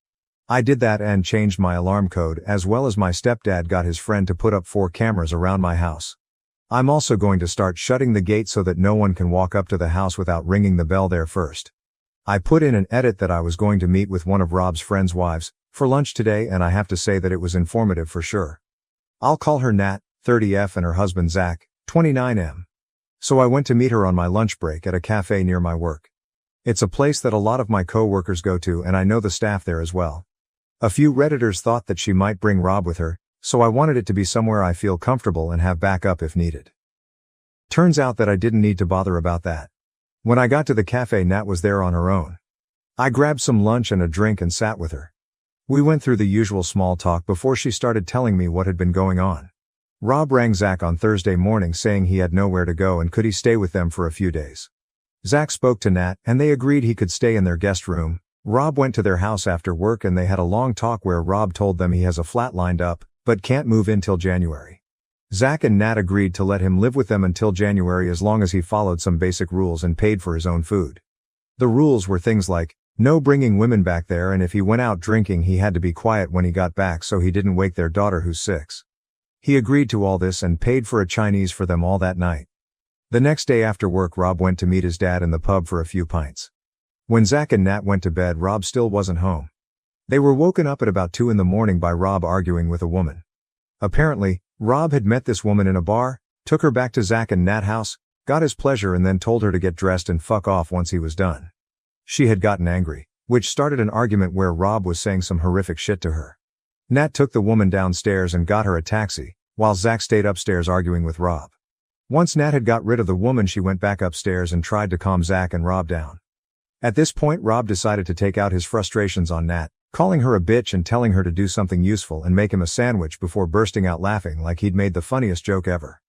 I did that and changed my alarm code, as well as my stepdad got his friend to put up 4 cameras around my house. I'm also going to start shutting the gate so that no one can walk up to the house without ringing the bell there first. I put in an edit that I was going to meet with one of Rob's friends' wives for lunch today, and I have to say that it was informative for sure. I'll call her Nat, 30F, and her husband Zach, 29M. So I went to meet her on my lunch break at a cafe near my work. It's a place that a lot of my co-workers go to, and I know the staff there as well. A few Redditors thought that she might bring Rob with her, so I wanted it to be somewhere I feel comfortable and have backup if needed. Turns out that I didn't need to bother about that. When I got to the cafe, Nat was there on her own. I grabbed some lunch and a drink and sat with her. We went through the usual small talk before she started telling me what had been going on. Rob rang Zach on Thursday morning saying he had nowhere to go and could he stay with them for a few days. Zach spoke to Nat and they agreed he could stay in their guest room. Rob went to their house after work and they had a long talk where Rob told them he has a flat lined up, but can't move in till January. Zach and Nat agreed to let him live with them until January as long as he followed some basic rules and paid for his own food. The rules were things like, no bringing women back there, and if he went out drinking he had to be quiet when he got back so he didn't wake their daughter who's 6. He agreed to all this and paid for a Chinese for them all that night. The next day after work Rob went to meet his dad in the pub for a few pints. When Zach and Nat went to bed Rob still wasn't home. They were woken up at about 2 in the morning by Rob arguing with a woman. Apparently, Rob had met this woman in a bar, took her back to Zach and Nat's house, got his pleasure and then told her to get dressed and fuck off once he was done. She had gotten angry, which started an argument where Rob was saying some horrific shit to her. Nat took the woman downstairs and got her a taxi, while Zach stayed upstairs arguing with Rob. Once Nat had got rid of the woman she went back upstairs and tried to calm Zach and Rob down. At this point Rob decided to take out his frustrations on Nat, calling her a bitch and telling her to do something useful and make him a sandwich before bursting out laughing like he'd made the funniest joke ever.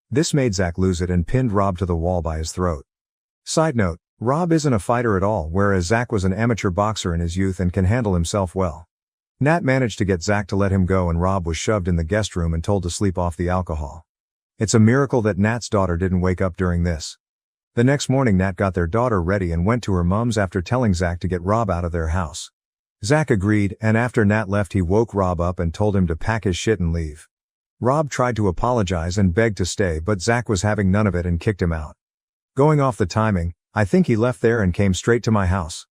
This made Zach lose it and pinned Rob to the wall by his throat. Side note, Rob isn't a fighter at all, whereas Zach was an amateur boxer in his youth and can handle himself well. Nat managed to get Zach to let him go and Rob was shoved in the guest room and told to sleep off the alcohol. It's a miracle that Nat's daughter didn't wake up during this. The next morning Nat got their daughter ready and went to her mom's after telling Zach to get Rob out of their house. Zach agreed, and after Nat left he woke Rob up and told him to pack his shit and leave. Rob tried to apologize and begged to stay, but Zach was having none of it and kicked him out. Going off the timing, I think he left there and came straight to my house.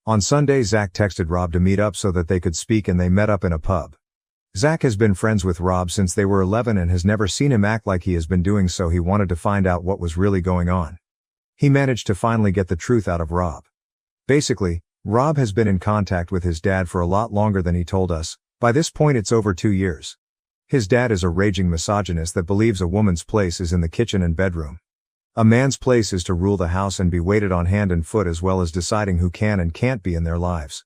On Sunday Zach texted Rob to meet up so that they could speak and they met up in a pub. Zach has been friends with Rob since they were 11 and has never seen him act like he has been doing, so he wanted to find out what was really going on. He managed to finally get the truth out of Rob. Basically, Rob has been in contact with his dad for a lot longer than he told us. By this point it's over 2 years. His dad is a raging misogynist that believes a woman's place is in the kitchen and bedroom. A man's place is to rule the house and be waited on hand and foot, as well as deciding who can and can't be in their lives.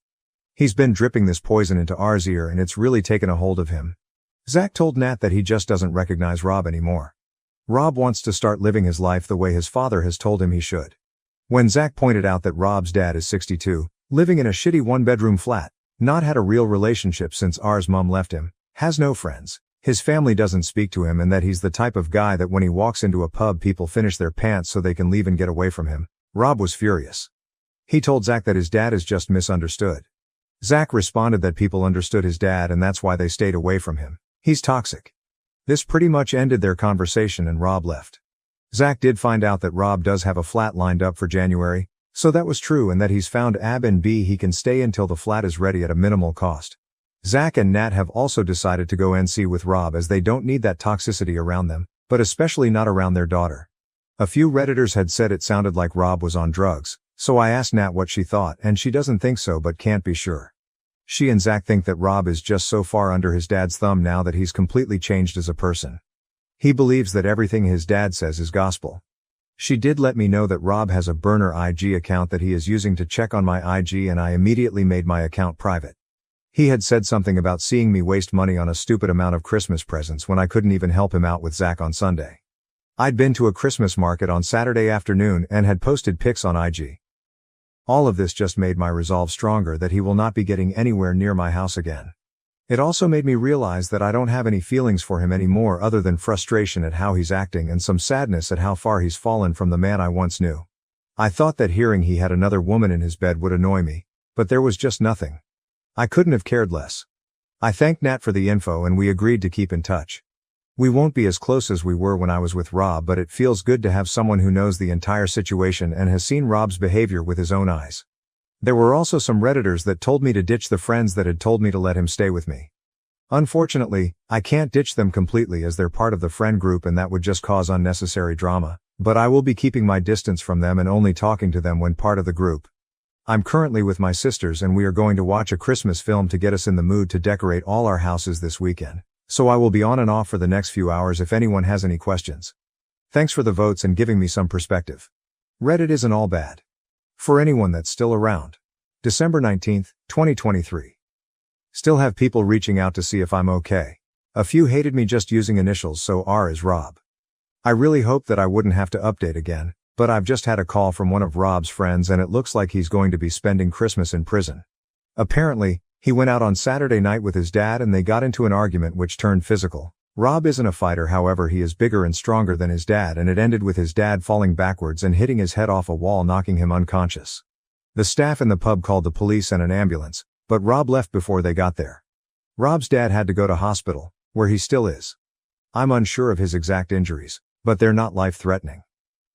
He's been dripping this poison into R's ear and it's really taken a hold of him. Zach told Nat that he just doesn't recognize Rob anymore. Rob wants to start living his life the way his father has told him he should. When Zach pointed out that Rob's dad is 62, living in a shitty one-bedroom flat, not had a real relationship since R's mom left him, has no friends, his family doesn't speak to him, and that he's the type of guy that when he walks into a pub people finish their pants so they can leave and get away from him, Rob was furious. He told Zach that his dad is just misunderstood. Zach responded that people understood his dad and that's why they stayed away from him. He's toxic. This pretty much ended their conversation and Rob left. Zach did find out that Rob does have a flat lined up for January, so that was true, and that he's found Airbnb he can stay until the flat is ready at a minimal cost. Zach and Nat have also decided to go NC with Rob as they don't need that toxicity around them, but especially not around their daughter. A few Redditors had said it sounded like Rob was on drugs, so I asked Nat what she thought, and she doesn't think so but can't be sure. She and Zach think that Rob is just so far under his dad's thumb now that he's completely changed as a person. He believes that everything his dad says is gospel. She did let me know that Rob has a burner IG account that he is using to check on my IG, and I immediately made my account private. He had said something about seeing me waste money on a stupid amount of Christmas presents when I couldn't even help him out with Zach on Sunday. I'd been to a Christmas market on Saturday afternoon and had posted pics on IG. All of this just made my resolve stronger that he will not be getting anywhere near my house again. It also made me realize that I don't have any feelings for him anymore other than frustration at how he's acting and some sadness at how far he's fallen from the man I once knew. I thought that hearing he had another woman in his bed would annoy me, but there was just nothing. I couldn't have cared less. I thanked Nat for the info and we agreed to keep in touch. We won't be as close as we were when I was with Rob, but it feels good to have someone who knows the entire situation and has seen Rob's behavior with his own eyes. There were also some Redditors that told me to ditch the friends that had told me to let him stay with me. Unfortunately, I can't ditch them completely as they're part of the friend group and that would just cause unnecessary drama, but I will be keeping my distance from them and only talking to them when part of the group. I'm currently with my sisters and we are going to watch a Christmas film to get us in the mood to decorate all our houses this weekend. So I will be on and off for the next few hours if anyone has any questions. Thanks for the votes and giving me some perspective. Reddit isn't all bad. For anyone that's still around. December 19th, 2023. Still have people reaching out to see if I'm okay. A few hated me just using initials, so R is Rob. I really hoped that I wouldn't have to update again, but I've just had a call from one of Rob's friends and it looks like he's going to be spending Christmas in prison. Apparently, he went out on Saturday night with his dad and they got into an argument which turned physical. Rob isn't a fighter, however he is bigger and stronger than his dad, and it ended with his dad falling backwards and hitting his head off a wall, knocking him unconscious. The staff in the pub called the police and an ambulance, but Rob left before they got there. Rob's dad had to go to hospital, where he still is. I'm unsure of his exact injuries, but they're not life-threatening.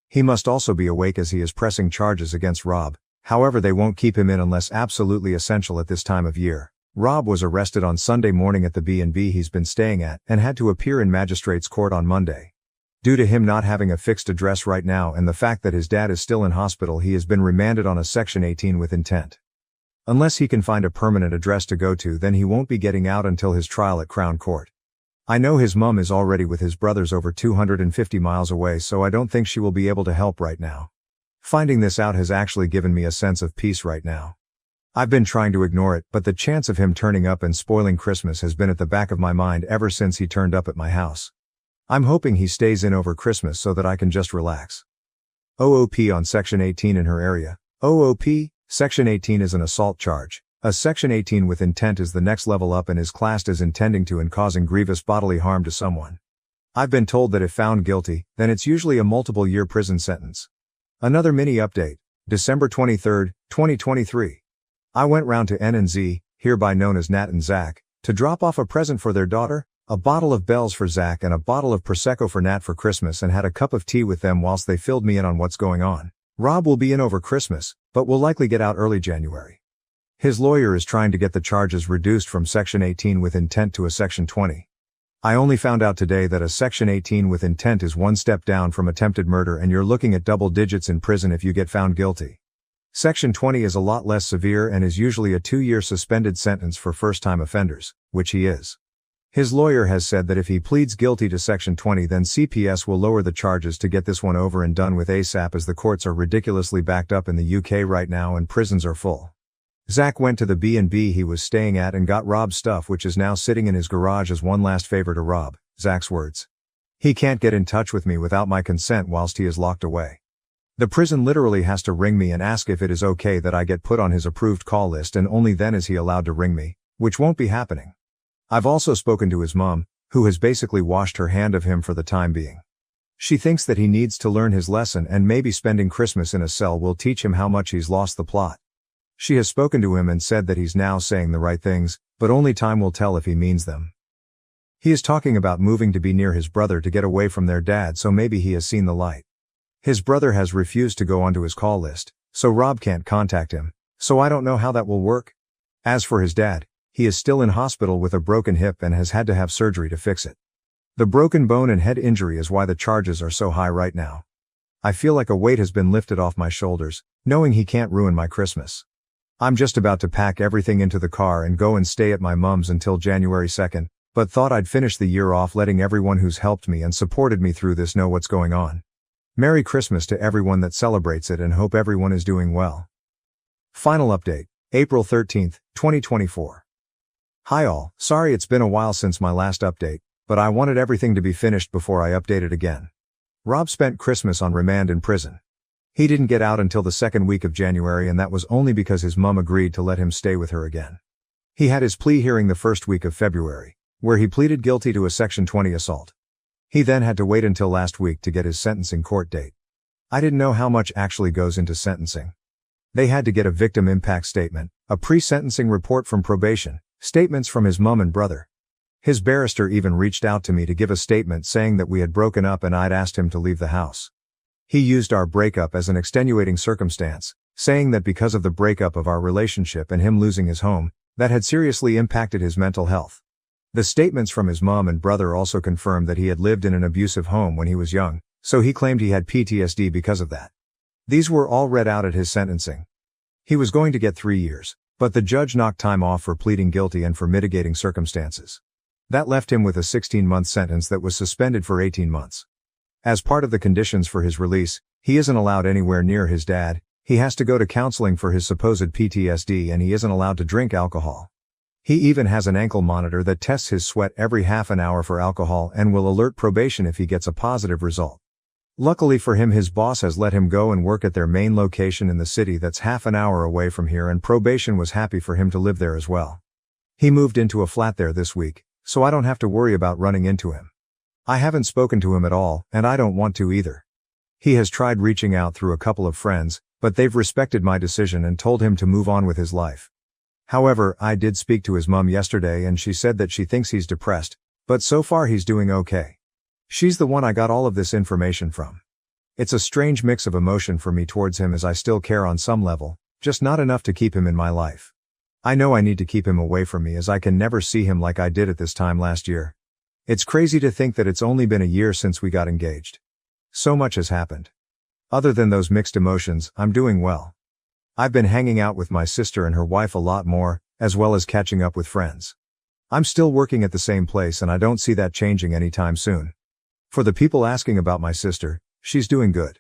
He must also be awake as he is pressing charges against Rob. However, they won't keep him in unless absolutely essential at this time of year. Rob was arrested on Sunday morning at the B&B he's been staying at and had to appear in magistrate's court on Monday. Due to him not having a fixed address right now and the fact that his dad is still in hospital, he has been remanded on a Section 18 with intent. Unless he can find a permanent address to go to, then he won't be getting out until his trial at Crown Court. I know his mom is already with his brothers over 250 miles away, so I don't think she will be able to help right now. Finding this out has actually given me a sense of peace right now. I've been trying to ignore it, but the chance of him turning up and spoiling Christmas has been at the back of my mind ever since he turned up at my house. I'm hoping he stays in over Christmas so that I can just relax. OOP on Section 18 in her area. OOP, Section 18 is an assault charge. A Section 18 with intent is the next level up and is classed as intending to and causing grievous bodily harm to someone. I've been told that if found guilty, then it's usually a multiple-year prison sentence. Another mini update, December 23, 2023. I went round to N&Z, hereby known as Nat and Zach, to drop off a present for their daughter, a bottle of Bell's for Zach and a bottle of Prosecco for Nat for Christmas, and had a cup of tea with them whilst they filled me in on what's going on. Rob will be in over Christmas, but will likely get out early January. His lawyer is trying to get the charges reduced from Section 18 with intent to a Section 20. I only found out today that a Section 18 with intent is one step down from attempted murder and you're looking at double digits in prison if you get found guilty. Section 20 is a lot less severe and is usually a 2-year suspended sentence for first-time offenders, which he is. His lawyer has said that if he pleads guilty to Section 20 then CPS will lower the charges to get this one over and done with ASAP, as the courts are ridiculously backed up in the UK right now and prisons are full. Zach went to the B&B he was staying at and got Rob's stuff, which is now sitting in his garage as one last favor to Rob, Zach's words. He can't get in touch with me without my consent whilst he is locked away. The prison literally has to ring me and ask if it is okay that I get put on his approved call list, and only then is he allowed to ring me, which won't be happening. I've also spoken to his mom, who has basically washed her hand of him for the time being. She thinks that he needs to learn his lesson, and maybe spending Christmas in a cell will teach him how much he's lost the plot. She has spoken to him and said that he's now saying the right things, but only time will tell if he means them. He is talking about moving to be near his brother to get away from their dad, so maybe he has seen the light. His brother has refused to go onto his call list, so Rob can't contact him, so I don't know how that will work. As for his dad, he is still in hospital with a broken hip and has had to have surgery to fix it. The broken bone and head injury is why the charges are so high right now. I feel like a weight has been lifted off my shoulders, knowing he can't ruin my Christmas. I'm just about to pack everything into the car and go and stay at my mom's until January 2nd, but thought I'd finish the year off letting everyone who's helped me and supported me through this know what's going on. Merry Christmas to everyone that celebrates it, and hope everyone is doing well. Final update, April 13th, 2024. Hi all, sorry it's been a while since my last update, but I wanted everything to be finished before I update it again. Rob spent Christmas on remand in prison. He didn't get out until the second week of January, and that was only because his mom agreed to let him stay with her again. He had his plea hearing the first week of February, where he pleaded guilty to a Section 20 assault. He then had to wait until last week to get his sentencing court date. I didn't know how much actually goes into sentencing. They had to get a victim impact statement, a pre-sentencing report from probation, statements from his mom and brother. His barrister even reached out to me to give a statement saying that we had broken up and I'd asked him to leave the house. He used our breakup as an extenuating circumstance, saying that because of the breakup of our relationship and him losing his home, that had seriously impacted his mental health. The statements from his mom and brother also confirmed that he had lived in an abusive home when he was young, so he claimed he had PTSD because of that. These were all read out at his sentencing. He was going to get 3 years, but the judge knocked time off for pleading guilty and for mitigating circumstances. That left him with a 16-month sentence that was suspended for 18 months. As part of the conditions for his release, he isn't allowed anywhere near his dad, he has to go to counseling for his supposed PTSD, and he isn't allowed to drink alcohol. He even has an ankle monitor that tests his sweat every half an hour for alcohol and will alert probation if he gets a positive result. Luckily for him, his boss has let him go and work at their main location in the city that's half an hour away from here, and probation was happy for him to live there as well. He moved into a flat there this week, so I don't have to worry about running into him. I haven't spoken to him at all, and I don't want to either. He has tried reaching out through a couple of friends, but they've respected my decision and told him to move on with his life. However, I did speak to his mom yesterday and she said that she thinks he's depressed, but so far he's doing okay. She's the one I got all of this information from. It's a strange mix of emotion for me towards him, as I still care on some level, just not enough to keep him in my life. I know I need to keep him away from me, as I can never see him like I did at this time last year. It's crazy to think that it's only been a year since we got engaged. So much has happened. Other than those mixed emotions, I'm doing well. I've been hanging out with my sister and her wife a lot more, as well as catching up with friends. I'm still working at the same place and I don't see that changing anytime soon. For the people asking about my sister, she's doing good.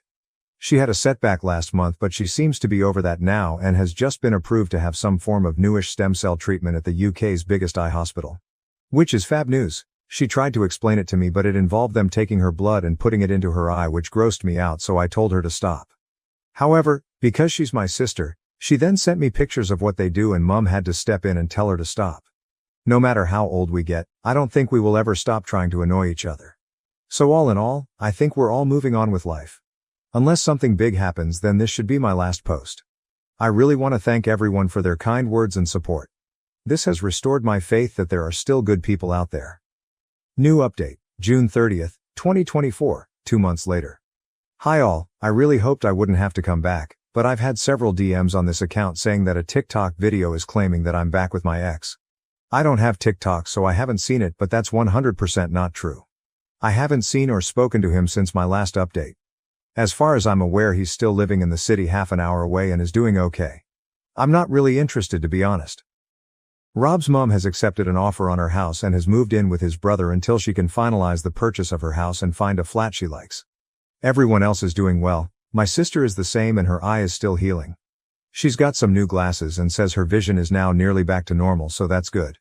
She had a setback last month, but she seems to be over that now and has just been approved to have some form of newish stem cell treatment at the UK's biggest eye hospital. Which is fab news. She tried to explain it to me, but it involved them taking her blood and putting it into her eye, which grossed me out, so I told her to stop. However, because she's my sister, she then sent me pictures of what they do, and Mum had to step in and tell her to stop. No matter how old we get, I don't think we will ever stop trying to annoy each other. So all in all, I think we're all moving on with life. Unless something big happens, then this should be my last post. I really want to thank everyone for their kind words and support. This has restored my faith that there are still good people out there. New update, June 30th, 2024, 2 months later. Hi all, I really hoped I wouldn't have to come back, but I've had several DMs on this account saying that a TikTok video is claiming that I'm back with my ex. I don't have TikTok, so I haven't seen it, but that's 100% not true. I haven't seen or spoken to him since my last update. As far as I'm aware, he's still living in the city half an hour away and is doing okay. I'm not really interested, to be honest. Rob's mom has accepted an offer on her house and has moved in with his brother until she can finalize the purchase of her house and find a flat she likes. Everyone else is doing well. My sister is the same and her eye is still healing. She's got some new glasses and says her vision is now nearly back to normal, so that's good.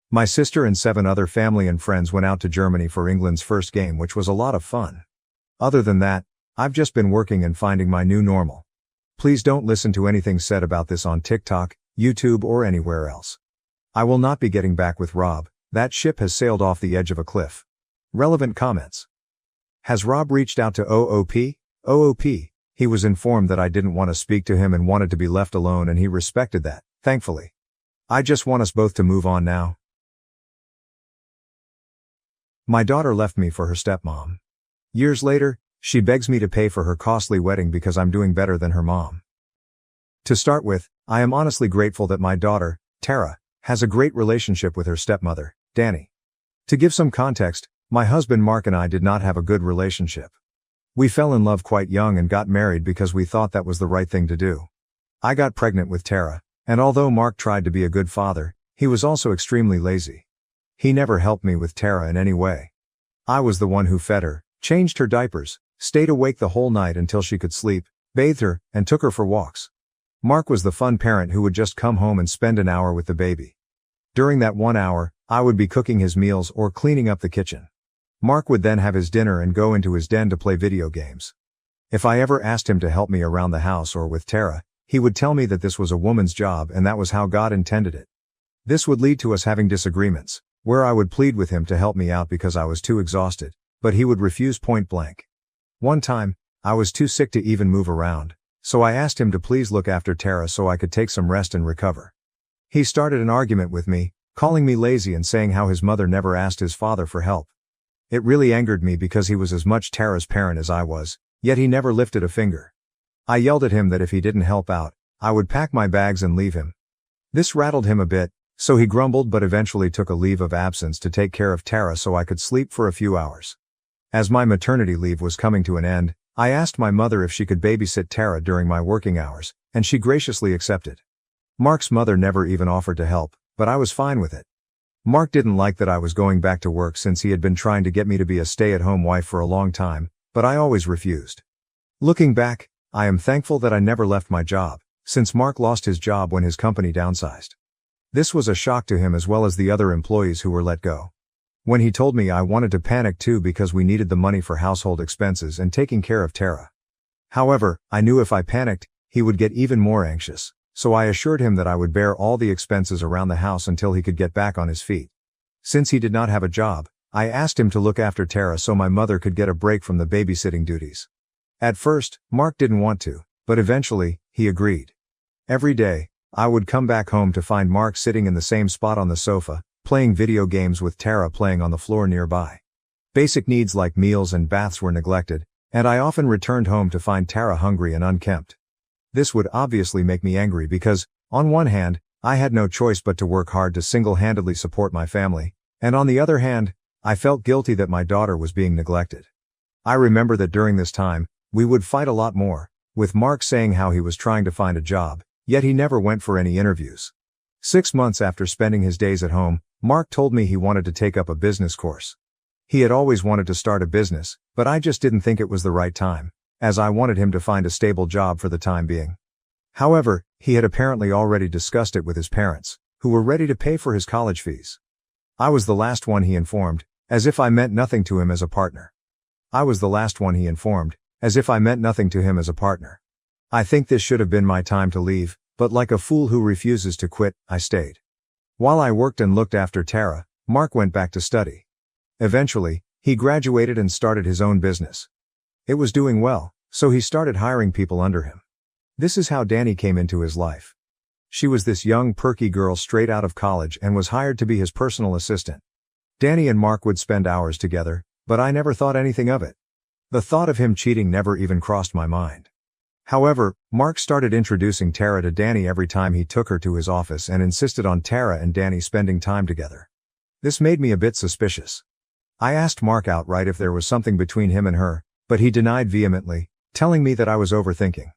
My sister and 7 other family and friends went out to Germany for England's first game, which was a lot of fun. Other than that, I've just been working and finding my new normal. Please don't listen to anything said about this on TikTok, YouTube, or anywhere else. I will not be getting back with Rob. That ship has sailed off the edge of a cliff. Relevant comments. Has Rob reached out to OOP? OOP. He was informed that I didn't want to speak to him and wanted to be left alone, and he respected that, thankfully. I just want us both to move on now. My daughter left me for her stepmom. Years later, she begs me to pay for her costly wedding because I'm doing better than her mom. To start with, I am honestly grateful that my daughter, Tara, has a great relationship with her stepmother, Danny. To give some context, my husband Mark and I did not have a good relationship. We fell in love quite young and got married because we thought that was the right thing to do. I got pregnant with Tara, and although Mark tried to be a good father, he was also extremely lazy. He never helped me with Tara in any way. I was the one who fed her, changed her diapers, stayed awake the whole night until she could sleep, bathed her, and took her for walks. Mark was the fun parent who would just come home and spend an hour with the baby. During that 1 hour, I would be cooking his meals or cleaning up the kitchen. Mark would then have his dinner and go into his den to play video games. If I ever asked him to help me around the house or with Tara, he would tell me that this was a woman's job and that was how God intended it. This would lead to us having disagreements, where I would plead with him to help me out because I was too exhausted, but he would refuse point blank. One time, I was too sick to even move around, so I asked him to please look after Tara so I could take some rest and recover. He started an argument with me, calling me lazy and saying how his mother never asked his father for help. It really angered me because he was as much Tara's parent as I was, yet he never lifted a finger. I yelled at him that if he didn't help out, I would pack my bags and leave him. This rattled him a bit, so he grumbled but eventually took a leave of absence to take care of Tara so I could sleep for a few hours. As my maternity leave was coming to an end, I asked my mother if she could babysit Tara during my working hours, and she graciously accepted. Mark's mother never even offered to help, but I was fine with it. Mark didn't like that I was going back to work since he had been trying to get me to be a stay-at-home wife for a long time, but I always refused. Looking back, I am thankful that I never left my job, since Mark lost his job when his company downsized. This was a shock to him as well as the other employees who were let go. When he told me, I wanted to panic too because we needed the money for household expenses and taking care of Tara. However, I knew if I panicked, he would get even more anxious, so I assured him that I would bear all the expenses around the house until he could get back on his feet. Since he did not have a job, I asked him to look after Tara so my mother could get a break from the babysitting duties. At first, Mark didn't want to, but eventually, he agreed. Every day, I would come back home to find Mark sitting in the same spot on the sofa, playing video games with Tara playing on the floor nearby. Basic needs like meals and baths were neglected, and I often returned home to find Tara hungry and unkempt. This would obviously make me angry because, on one hand, I had no choice but to work hard to single-handedly support my family, and on the other hand, I felt guilty that my daughter was being neglected. I remember that during this time, we would fight a lot more, with Mark saying how he was trying to find a job, yet he never went for any interviews. 6 months after spending his days at home, Mark told me he wanted to take up a business course. He had always wanted to start a business, but I just didn't think it was the right time, as I wanted him to find a stable job for the time being. However, he had apparently already discussed it with his parents, who were ready to pay for his college fees. I was the last one he informed, as if I meant nothing to him as a partner. I think this should have been my time to leave, but like a fool who refuses to quit, I stayed. While I worked and looked after Tara, Mark went back to study. Eventually, he graduated and started his own business. It was doing well, so he started hiring people under him. This is how Danny came into his life. She was this young, perky girl straight out of college and was hired to be his personal assistant. Danny and Mark would spend hours together, but I never thought anything of it. The thought of him cheating never even crossed my mind. However, Mark started introducing Tara to Danny every time he took her to his office and insisted on Tara and Danny spending time together. This made me a bit suspicious. I asked Mark outright if there was something between him and her, but he denied vehemently, telling me that I was overthinking.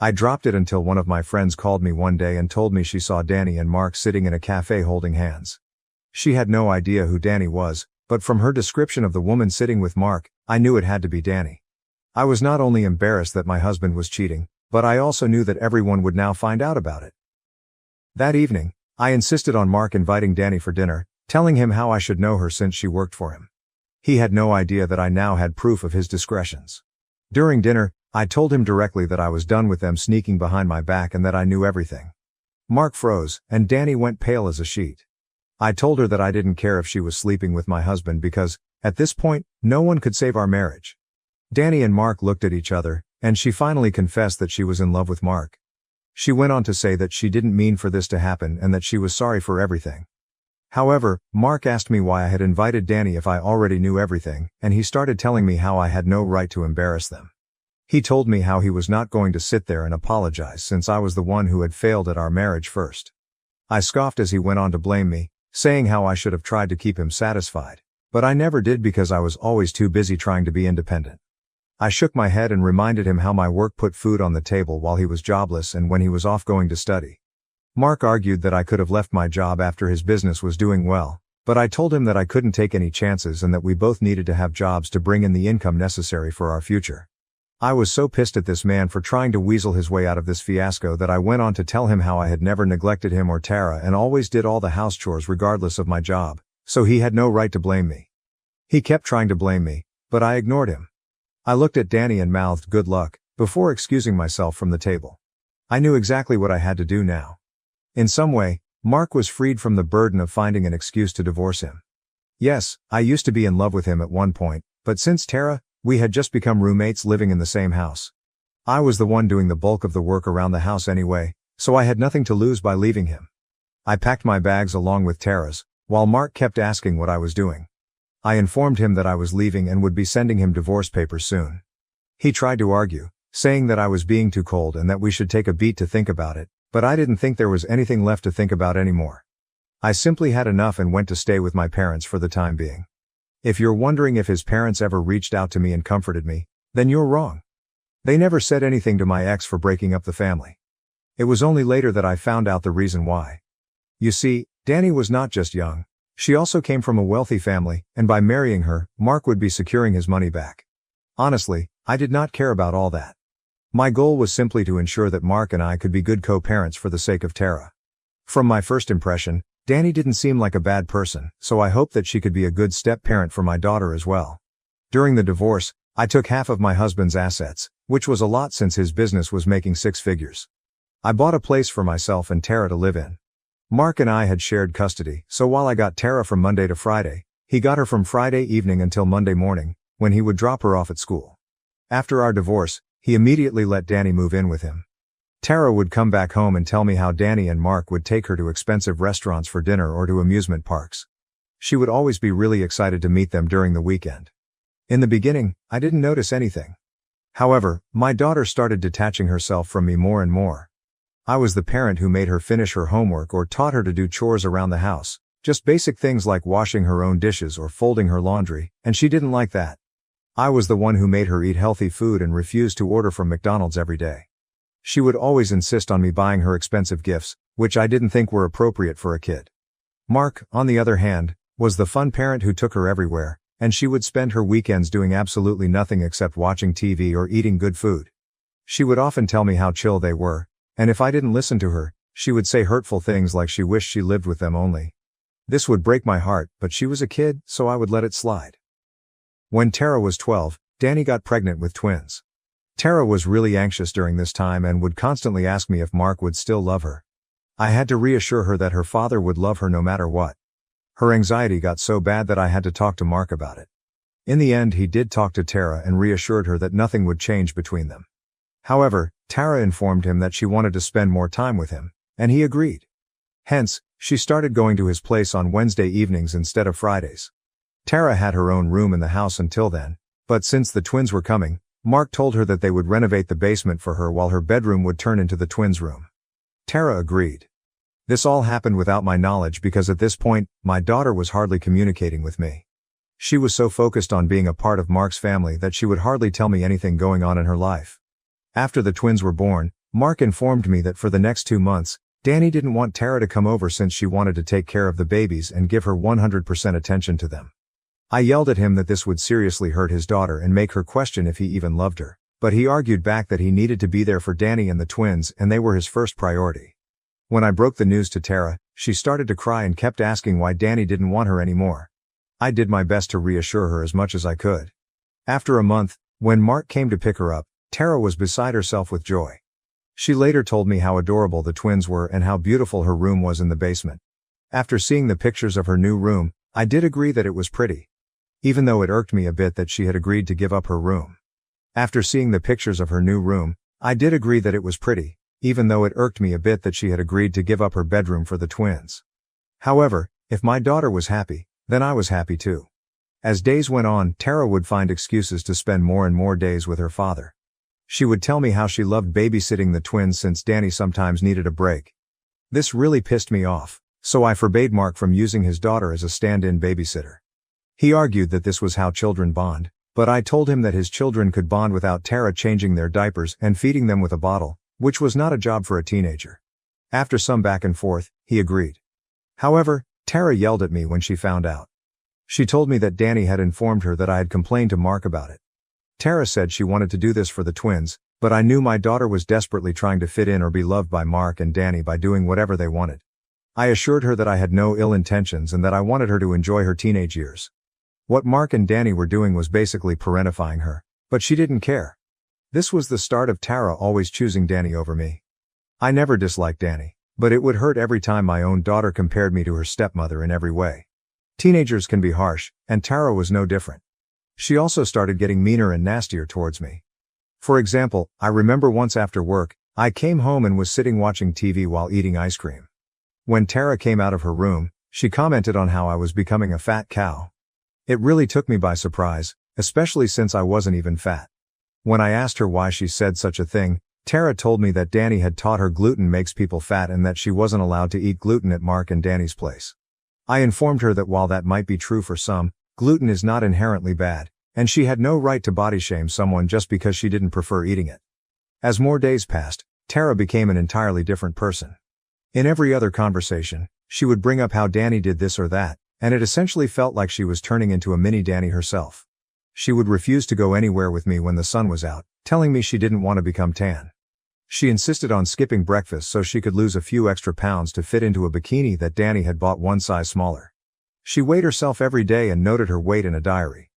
I dropped it until one of my friends called me one day and told me she saw Danny and Mark sitting in a cafe holding hands. She had no idea who Danny was, but from her description of the woman sitting with Mark, I knew it had to be Danny. I was not only embarrassed that my husband was cheating, but I also knew that everyone would now find out about it. That evening, I insisted on Mark inviting Danny for dinner, telling him how I should know her since she worked for him. He had no idea that I now had proof of his discretions. During dinner, I told him directly that I was done with them sneaking behind my back and that I knew everything. Mark froze, and Danny went pale as a sheet. I told her that I didn't care if she was sleeping with my husband because, at this point, no one could save our marriage. Danny and Mark looked at each other, and she finally confessed that she was in love with Mark. She went on to say that she didn't mean for this to happen and that she was sorry for everything. However, Mark asked me why I had invited Danny if I already knew everything, and he started telling me how I had no right to embarrass them. He told me how he was not going to sit there and apologize since I was the one who had failed at our marriage first. I scoffed as he went on to blame me, saying how I should have tried to keep him satisfied, but I never did because I was always too busy trying to be independent. I shook my head and reminded him how my work put food on the table while he was jobless and when he was off going to study. Mark argued that I could have left my job after his business was doing well, but I told him that I couldn't take any chances and that we both needed to have jobs to bring in the income necessary for our future. I was so pissed at this man for trying to weasel his way out of this fiasco that I went on to tell him how I had never neglected him or Tara and always did all the house chores regardless of my job, so he had no right to blame me. He kept trying to blame me, but I ignored him. I looked at Danny and mouthed good luck, before excusing myself from the table. I knew exactly what I had to do now. In some way, Mark was freed from the burden of finding an excuse to divorce him. Yes, I used to be in love with him at one point, but since Tara, we had just become roommates living in the same house. I was the one doing the bulk of the work around the house anyway, so I had nothing to lose by leaving him. I packed my bags along with Tara's, while Mark kept asking what I was doing. I informed him that I was leaving and would be sending him divorce papers soon. He tried to argue, saying that I was being too cold and that we should take a beat to think about it, but I didn't think there was anything left to think about anymore. I simply had enough and went to stay with my parents for the time being. If you're wondering if his parents ever reached out to me and comforted me, then you're wrong. They never said anything to my ex for breaking up the family. It was only later that I found out the reason why. You see, Danny was not just young. She also came from a wealthy family, and by marrying her, Mark would be securing his money back. Honestly, I did not care about all that. My goal was simply to ensure that Mark and I could be good co-parents for the sake of Tara. From my first impression, Danny didn't seem like a bad person, so I hoped that she could be a good step-parent for my daughter as well. During the divorce, I took half of my husband's assets, which was a lot since his business was making six figures. I bought a place for myself and Tara to live in. Mark and I had shared custody, so while I got Tara from Monday to Friday, he got her from Friday evening until Monday morning, when he would drop her off at school. After our divorce, he immediately let Danny move in with him. Tara would come back home and tell me how Danny and Mark would take her to expensive restaurants for dinner or to amusement parks. She would always be really excited to meet them during the weekend. In the beginning, I didn't notice anything. However, my daughter started detaching herself from me more and more. I was the parent who made her finish her homework or taught her to do chores around the house, just basic things like washing her own dishes or folding her laundry, and she didn't like that. I was the one who made her eat healthy food and refused to order from McDonald's every day. She would always insist on me buying her expensive gifts, which I didn't think were appropriate for a kid. Mark, on the other hand, was the fun parent who took her everywhere, and she would spend her weekends doing absolutely nothing except watching TV or eating good food. She would often tell me how chill they were, and if I didn't listen to her, she would say hurtful things like she wished she lived with them only. This would break my heart, but she was a kid, so I would let it slide. When Tara was 12, Danny got pregnant with twins. Tara was really anxious during this time and would constantly ask me if Mark would still love her. I had to reassure her that her father would love her no matter what. Her anxiety got so bad that I had to talk to Mark about it. In the end, he did talk to Tara and reassured her that nothing would change between them. However, Tara informed him that she wanted to spend more time with him, and he agreed. Hence, she started going to his place on Wednesday evenings instead of Fridays. Tara had her own room in the house until then, but since the twins were coming, Mark told her that they would renovate the basement for her while her bedroom would turn into the twins' room. Tara agreed. This all happened without my knowledge because at this point, my daughter was hardly communicating with me. She was so focused on being a part of Mark's family that she would hardly tell me anything going on in her life. After the twins were born, Mark informed me that for the next 2 months, Danny didn't want Tara to come over since she wanted to take care of the babies and give her 100% attention to them. I yelled at him that this would seriously hurt his daughter and make her question if he even loved her, But he argued back that he needed to be there for Danny and the twins and they were his first priority. When I broke the news to Tara, she started to cry and kept asking why Danny didn't want her anymore. I did my best to reassure her as much as I could. After a month, when Mark came to pick her up, Tara was beside herself with joy. She later told me how adorable the twins were and how beautiful her room was in the basement. After seeing the pictures of her new room, I did agree that it was pretty. Even though it irked me a bit that she had agreed to give up her room. After seeing the pictures of her new room, I did agree that it was pretty, even though it irked me a bit that she had agreed to give up her bedroom for the twins. However, if my daughter was happy, then I was happy too. As days went on, Tara would find excuses to spend more and more days with her father. She would tell me how she loved babysitting the twins since Danny sometimes needed a break. This really pissed me off, so I forbade Mark from using his daughter as a stand-in babysitter. He argued that this was how children bond, but I told him that his children could bond without Tara changing their diapers and feeding them with a bottle, which was not a job for a teenager. After some back and forth, he agreed. However, Tara yelled at me when she found out. She told me that Danny had informed her that I had complained to Mark about it. Tara said she wanted to do this for the twins, but I knew my daughter was desperately trying to fit in or be loved by Mark and Danny by doing whatever they wanted. I assured her that I had no ill intentions and that I wanted her to enjoy her teenage years. What Mark and Danny were doing was basically parentifying her, but she didn't care. This was the start of Tara always choosing Danny over me. I never disliked Danny, but it would hurt every time my own daughter compared me to her stepmother in every way. Teenagers can be harsh, and Tara was no different. She also started getting meaner and nastier towards me. For example, I remember once after work, I came home and was sitting watching TV while eating ice cream. When Tara came out of her room, she commented on how I was becoming a fat cow. It really took me by surprise, especially since I wasn't even fat. When I asked her why she said such a thing, Tara told me that Danny had taught her gluten makes people fat and that she wasn't allowed to eat gluten at Mark and Danny's place. I informed her that while that might be true for some, gluten is not inherently bad, and she had no right to body shame someone just because she didn't prefer eating it. As more days passed, Tara became an entirely different person. In every other conversation, she would bring up how Danny did this or that, and it essentially felt like she was turning into a mini Danny herself. She would refuse to go anywhere with me when the sun was out, telling me she didn't want to become tan. She insisted on skipping breakfast so she could lose a few extra pounds to fit into a bikini that Danny had bought one size smaller. She weighed herself every day and noted her weight in a diary.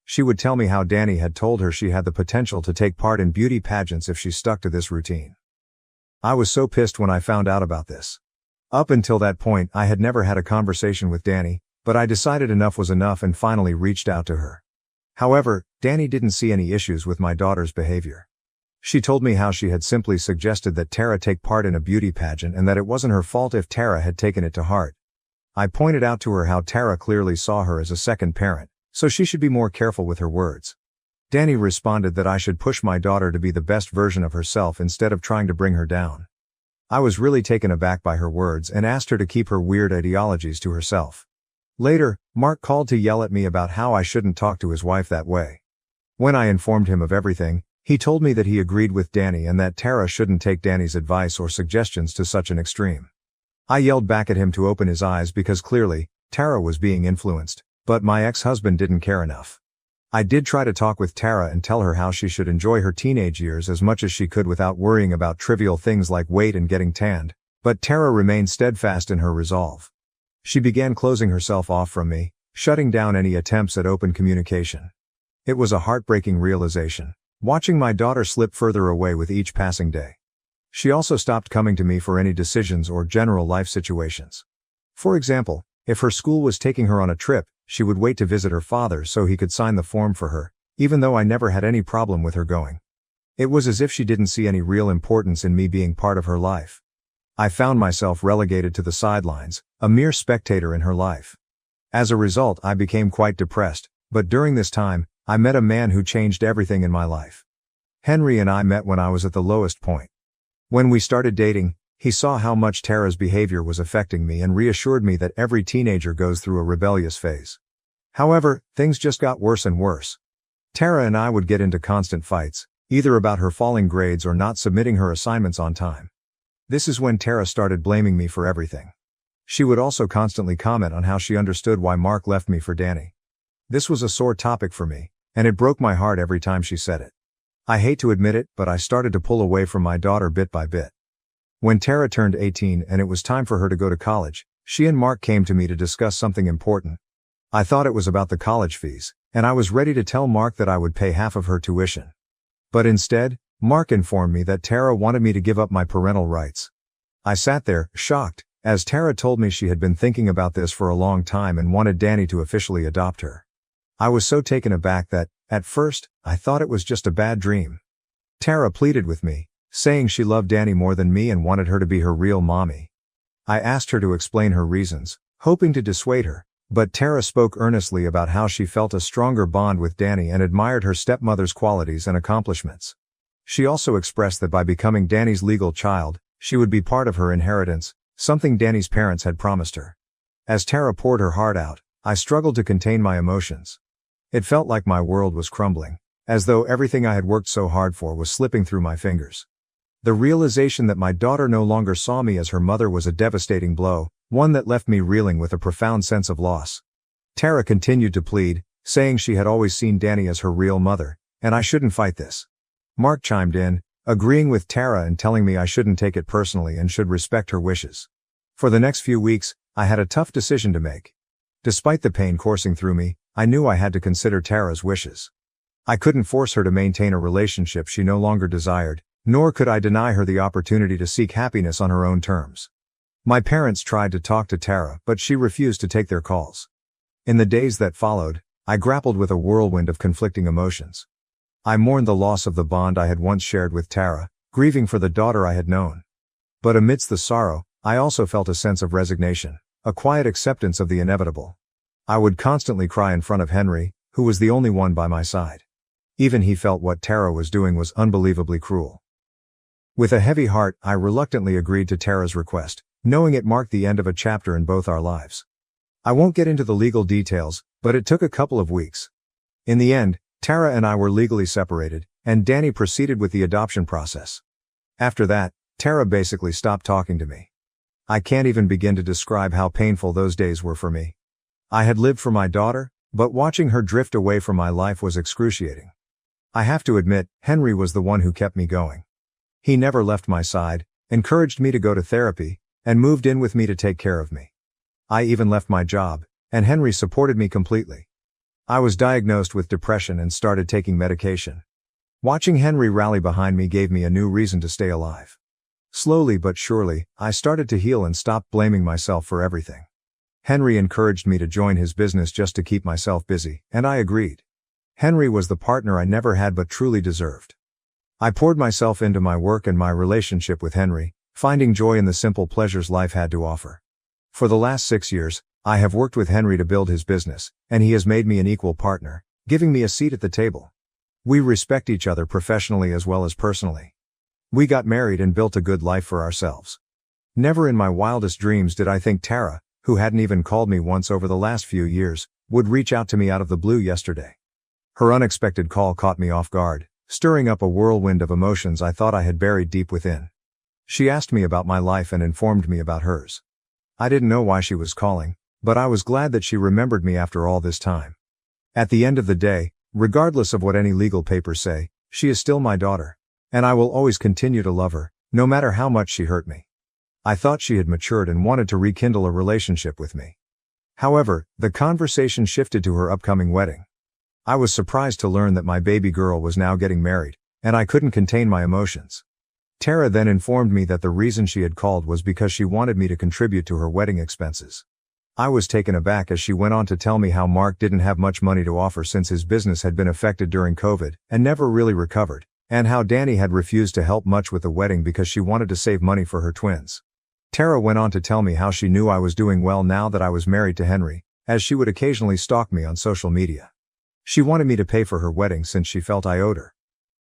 She would tell me how Danny had told her she had the potential to take part in beauty pageants if she stuck to this routine. I was so pissed when I found out about this. Up until that point, I had never had a conversation with Danny, but I decided enough was enough and finally reached out to her. However, Danny didn't see any issues with my daughter's behavior. She told me how she had simply suggested that Tara take part in a beauty pageant and that it wasn't her fault if Tara had taken it to heart. I pointed out to her how Tara clearly saw her as a second parent, so she should be more careful with her words. Danny responded that I should push my daughter to be the best version of herself instead of trying to bring her down. I was really taken aback by her words and asked her to keep her weird ideologies to herself. Later, Mark called to yell at me about how I shouldn't talk to his wife that way. When I informed him of everything, he told me that he agreed with Danny and that Tara shouldn't take Danny's advice or suggestions to such an extreme. I yelled back at him to open his eyes because clearly, Tara was being influenced, but my ex-husband didn't care enough. I did try to talk with Tara and tell her how she should enjoy her teenage years as much as she could without worrying about trivial things like weight and getting tanned, but Tara remained steadfast in her resolve. She began closing herself off from me, shutting down any attempts at open communication. It was a heartbreaking realization, watching my daughter slip further away with each passing day. She also stopped coming to me for any decisions or general life situations. For example, if her school was taking her on a trip, she would wait to visit her father so he could sign the form for her, even though I never had any problem with her going. It was as if she didn't see any real importance in me being part of her life. I found myself relegated to the sidelines, a mere spectator in her life. As a result, I became quite depressed, but during this time, I met a man who changed everything in my life. Henry and I met when I was at the lowest point. When we started dating, he saw how much Tara's behavior was affecting me and reassured me that every teenager goes through a rebellious phase. However, things just got worse and worse. Tara and I would get into constant fights, either about her falling grades or not submitting her assignments on time. This is when Tara started blaming me for everything. She would also constantly comment on how she understood why Mark left me for Danny. This was a sore topic for me, and it broke my heart every time she said it. I hate to admit it, but I started to pull away from my daughter bit by bit. When Tara turned 18 and it was time for her to go to college, she and Mark came to me to discuss something important. I thought it was about the college fees, and I was ready to tell Mark that I would pay half of her tuition. But instead, Mark informed me that Tara wanted me to give up my parental rights. I sat there, shocked, as Tara told me she had been thinking about this for a long time and wanted Danny to officially adopt her. I was so taken aback that, at first, I thought it was just a bad dream. Tara pleaded with me, saying she loved Danny more than me and wanted her to be her real mommy. I asked her to explain her reasons, hoping to dissuade her, but Tara spoke earnestly about how she felt a stronger bond with Danny and admired her stepmother's qualities and accomplishments. She also expressed that by becoming Danny's legal child, she would be part of her inheritance, something Danny's parents had promised her. As Tara poured her heart out, I struggled to contain my emotions. It felt like my world was crumbling, as though everything I had worked so hard for was slipping through my fingers. The realization that my daughter no longer saw me as her mother was a devastating blow, one that left me reeling with a profound sense of loss. Tara continued to plead, saying she had always seen Danny as her real mother, and I shouldn't fight this. Mark chimed in, agreeing with Tara and telling me I shouldn't take it personally and should respect her wishes. For the next few weeks, I had a tough decision to make. Despite the pain coursing through me, I knew I had to consider Tara's wishes. I couldn't force her to maintain a relationship she no longer desired, nor could I deny her the opportunity to seek happiness on her own terms. My parents tried to talk to Tara, but she refused to take their calls. In the days that followed, I grappled with a whirlwind of conflicting emotions. I mourned the loss of the bond I had once shared with Tara, grieving for the daughter I had known. But amidst the sorrow, I also felt a sense of resignation, a quiet acceptance of the inevitable. I would constantly cry in front of Henry, who was the only one by my side. Even he felt what Tara was doing was unbelievably cruel. With a heavy heart, I reluctantly agreed to Tara's request, knowing it marked the end of a chapter in both our lives. I won't get into the legal details, but it took a couple of weeks. In the end, Tara and I were legally separated, and Danny proceeded with the adoption process. After that, Tara basically stopped talking to me. I can't even begin to describe how painful those days were for me. I had lived for my daughter, but watching her drift away from my life was excruciating. I have to admit, Henry was the one who kept me going. He never left my side, encouraged me to go to therapy, and moved in with me to take care of me. I even left my job, and Henry supported me completely. I was diagnosed with depression and started taking medication. Watching Henry rally behind me gave me a new reason to stay alive. Slowly but surely, I started to heal and stopped blaming myself for everything. Henry encouraged me to join his business just to keep myself busy, and I agreed. Henry was the partner I never had but truly deserved. I poured myself into my work and my relationship with Henry, finding joy in the simple pleasures life had to offer. For the last 6 years, I have worked with Henry to build his business, and he has made me an equal partner, giving me a seat at the table. We respect each other professionally as well as personally. We got married and built a good life for ourselves. Never in my wildest dreams did I think Tara, who hadn't even called me once over the last few years, would reach out to me out of the blue yesterday. Her unexpected call caught me off guard, stirring up a whirlwind of emotions I thought I had buried deep within. She asked me about my life and informed me about hers. I didn't know why she was calling, but I was glad that she remembered me after all this time. At the end of the day, regardless of what any legal papers say, she is still my daughter, and I will always continue to love her, no matter how much she hurt me. I thought she had matured and wanted to rekindle a relationship with me. However, the conversation shifted to her upcoming wedding. I was surprised to learn that my baby girl was now getting married, and I couldn't contain my emotions. Tara then informed me that the reason she had called was because she wanted me to contribute to her wedding expenses. I was taken aback as she went on to tell me how Mark didn't have much money to offer since his business had been affected during COVID and never really recovered, and how Danny had refused to help much with the wedding because she wanted to save money for her twins. Tara went on to tell me how she knew I was doing well now that I was married to Henry, as she would occasionally stalk me on social media. She wanted me to pay for her wedding since she felt I owed her.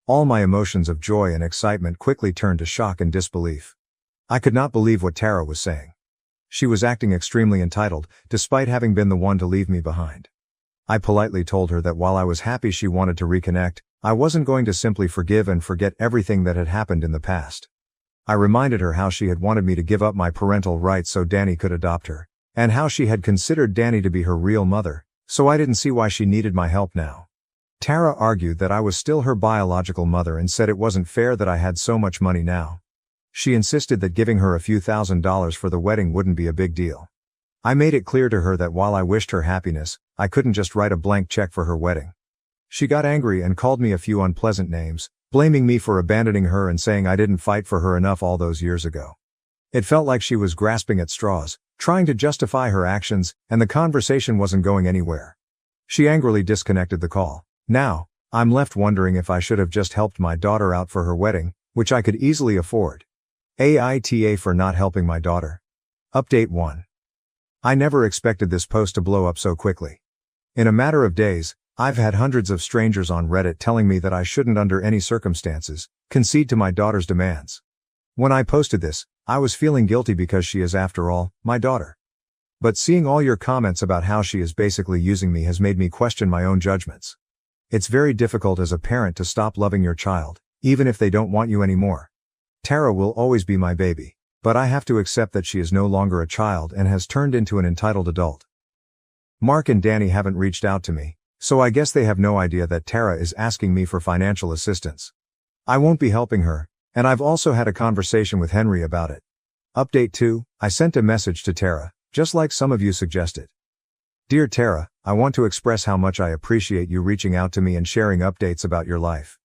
All my emotions of joy and excitement quickly turned to shock and disbelief. I could not believe what Tara was saying. She was acting extremely entitled, despite having been the one to leave me behind. I politely told her that while I was happy she wanted to reconnect, I wasn't going to simply forgive and forget everything that had happened in the past. I reminded her how she had wanted me to give up my parental rights so Danny could adopt her, and how she had considered Danny to be her real mother, so I didn't see why she needed my help now. Tara argued that I was still her biological mother and said it wasn't fair that I had so much money now. She insisted that giving her a few $1,000s for the wedding wouldn't be a big deal. I made it clear to her that while I wished her happiness, I couldn't just write a blank check for her wedding. She got angry and called me a few unpleasant names, blaming me for abandoning her and saying I didn't fight for her enough all those years ago. It felt like she was grasping at straws, trying to justify her actions, and the conversation wasn't going anywhere. She angrily disconnected the call. Now, I'm left wondering if I should have just helped my daughter out for her wedding, which I could easily afford. AITA for not helping my daughter. Update 1. I never expected this post to blow up so quickly. In a matter of days, I've had hundreds of strangers on Reddit telling me that I shouldn't under any circumstances concede to my daughter's demands. When I posted this, I was feeling guilty because she is, after all, my daughter. But seeing all your comments about how she is basically using me has made me question my own judgments. It's very difficult as a parent to stop loving your child, even if they don't want you anymore. Tara will always be my baby, but I have to accept that she is no longer a child and has turned into an entitled adult. Mark and Danny haven't reached out to me, so I guess they have no idea that Tara is asking me for financial assistance. I won't be helping her, and I've also had a conversation with Henry about it. Update 2, I sent a message to Tara, just like some of you suggested. Dear Tara, I want to express how much I appreciate you reaching out to me and sharing updates about your life.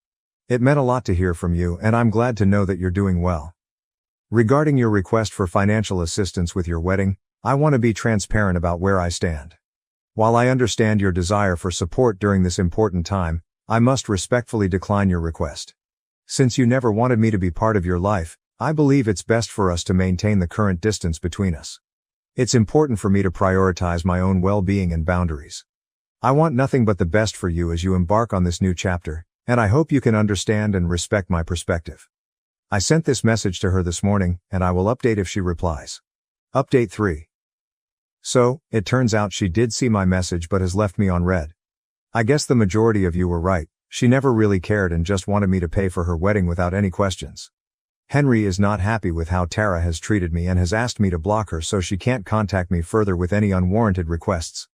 It meant a lot to hear from you, and I'm glad to know that you're doing well. Regarding your request for financial assistance with your wedding, I want to be transparent about where I stand. While I understand your desire for support during this important time, I must respectfully decline your request. Since you never wanted me to be part of your life, I believe it's best for us to maintain the current distance between us. It's important for me to prioritize my own well-being and boundaries. I want nothing but the best for you as you embark on this new chapter, and I hope you can understand and respect my perspective. I sent this message to her this morning, and I will update if she replies. Update 3. So, it turns out she did see my message but has left me on read. I guess the majority of you were right, she never really cared and just wanted me to pay for her wedding without any questions. Henry is not happy with how Tara has treated me and has asked me to block her so she can't contact me further with any unwarranted requests.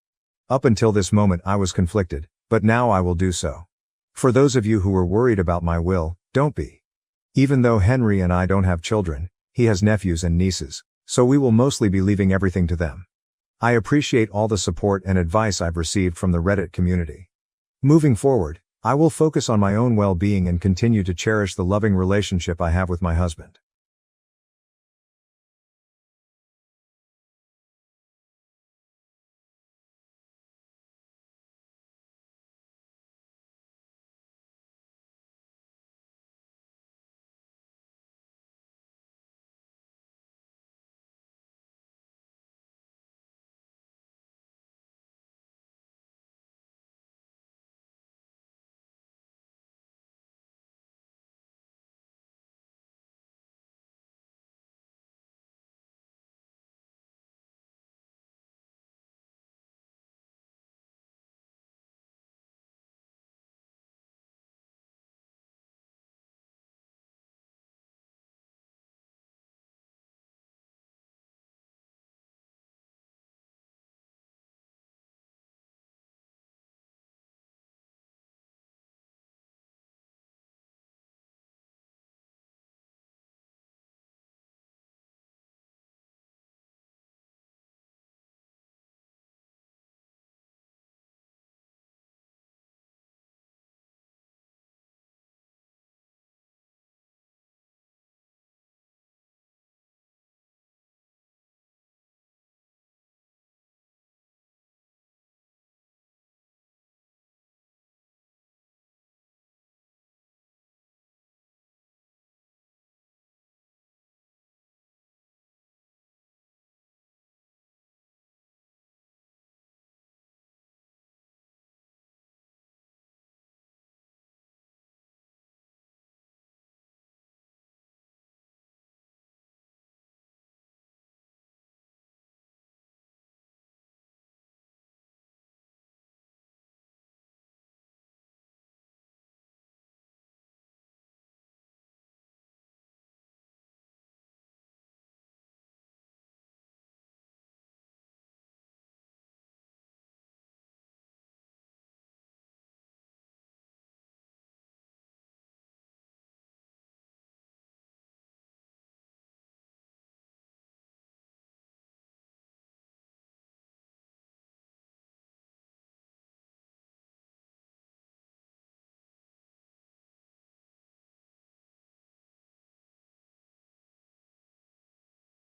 Up until this moment I was conflicted, but now I will do so. For those of you who were worried about my will, don't be. Even though Henry and I don't have children, he has nephews and nieces, so we will mostly be leaving everything to them. I appreciate all the support and advice I've received from the Reddit community. Moving forward, I will focus on my own well-being and continue to cherish the loving relationship I have with my husband.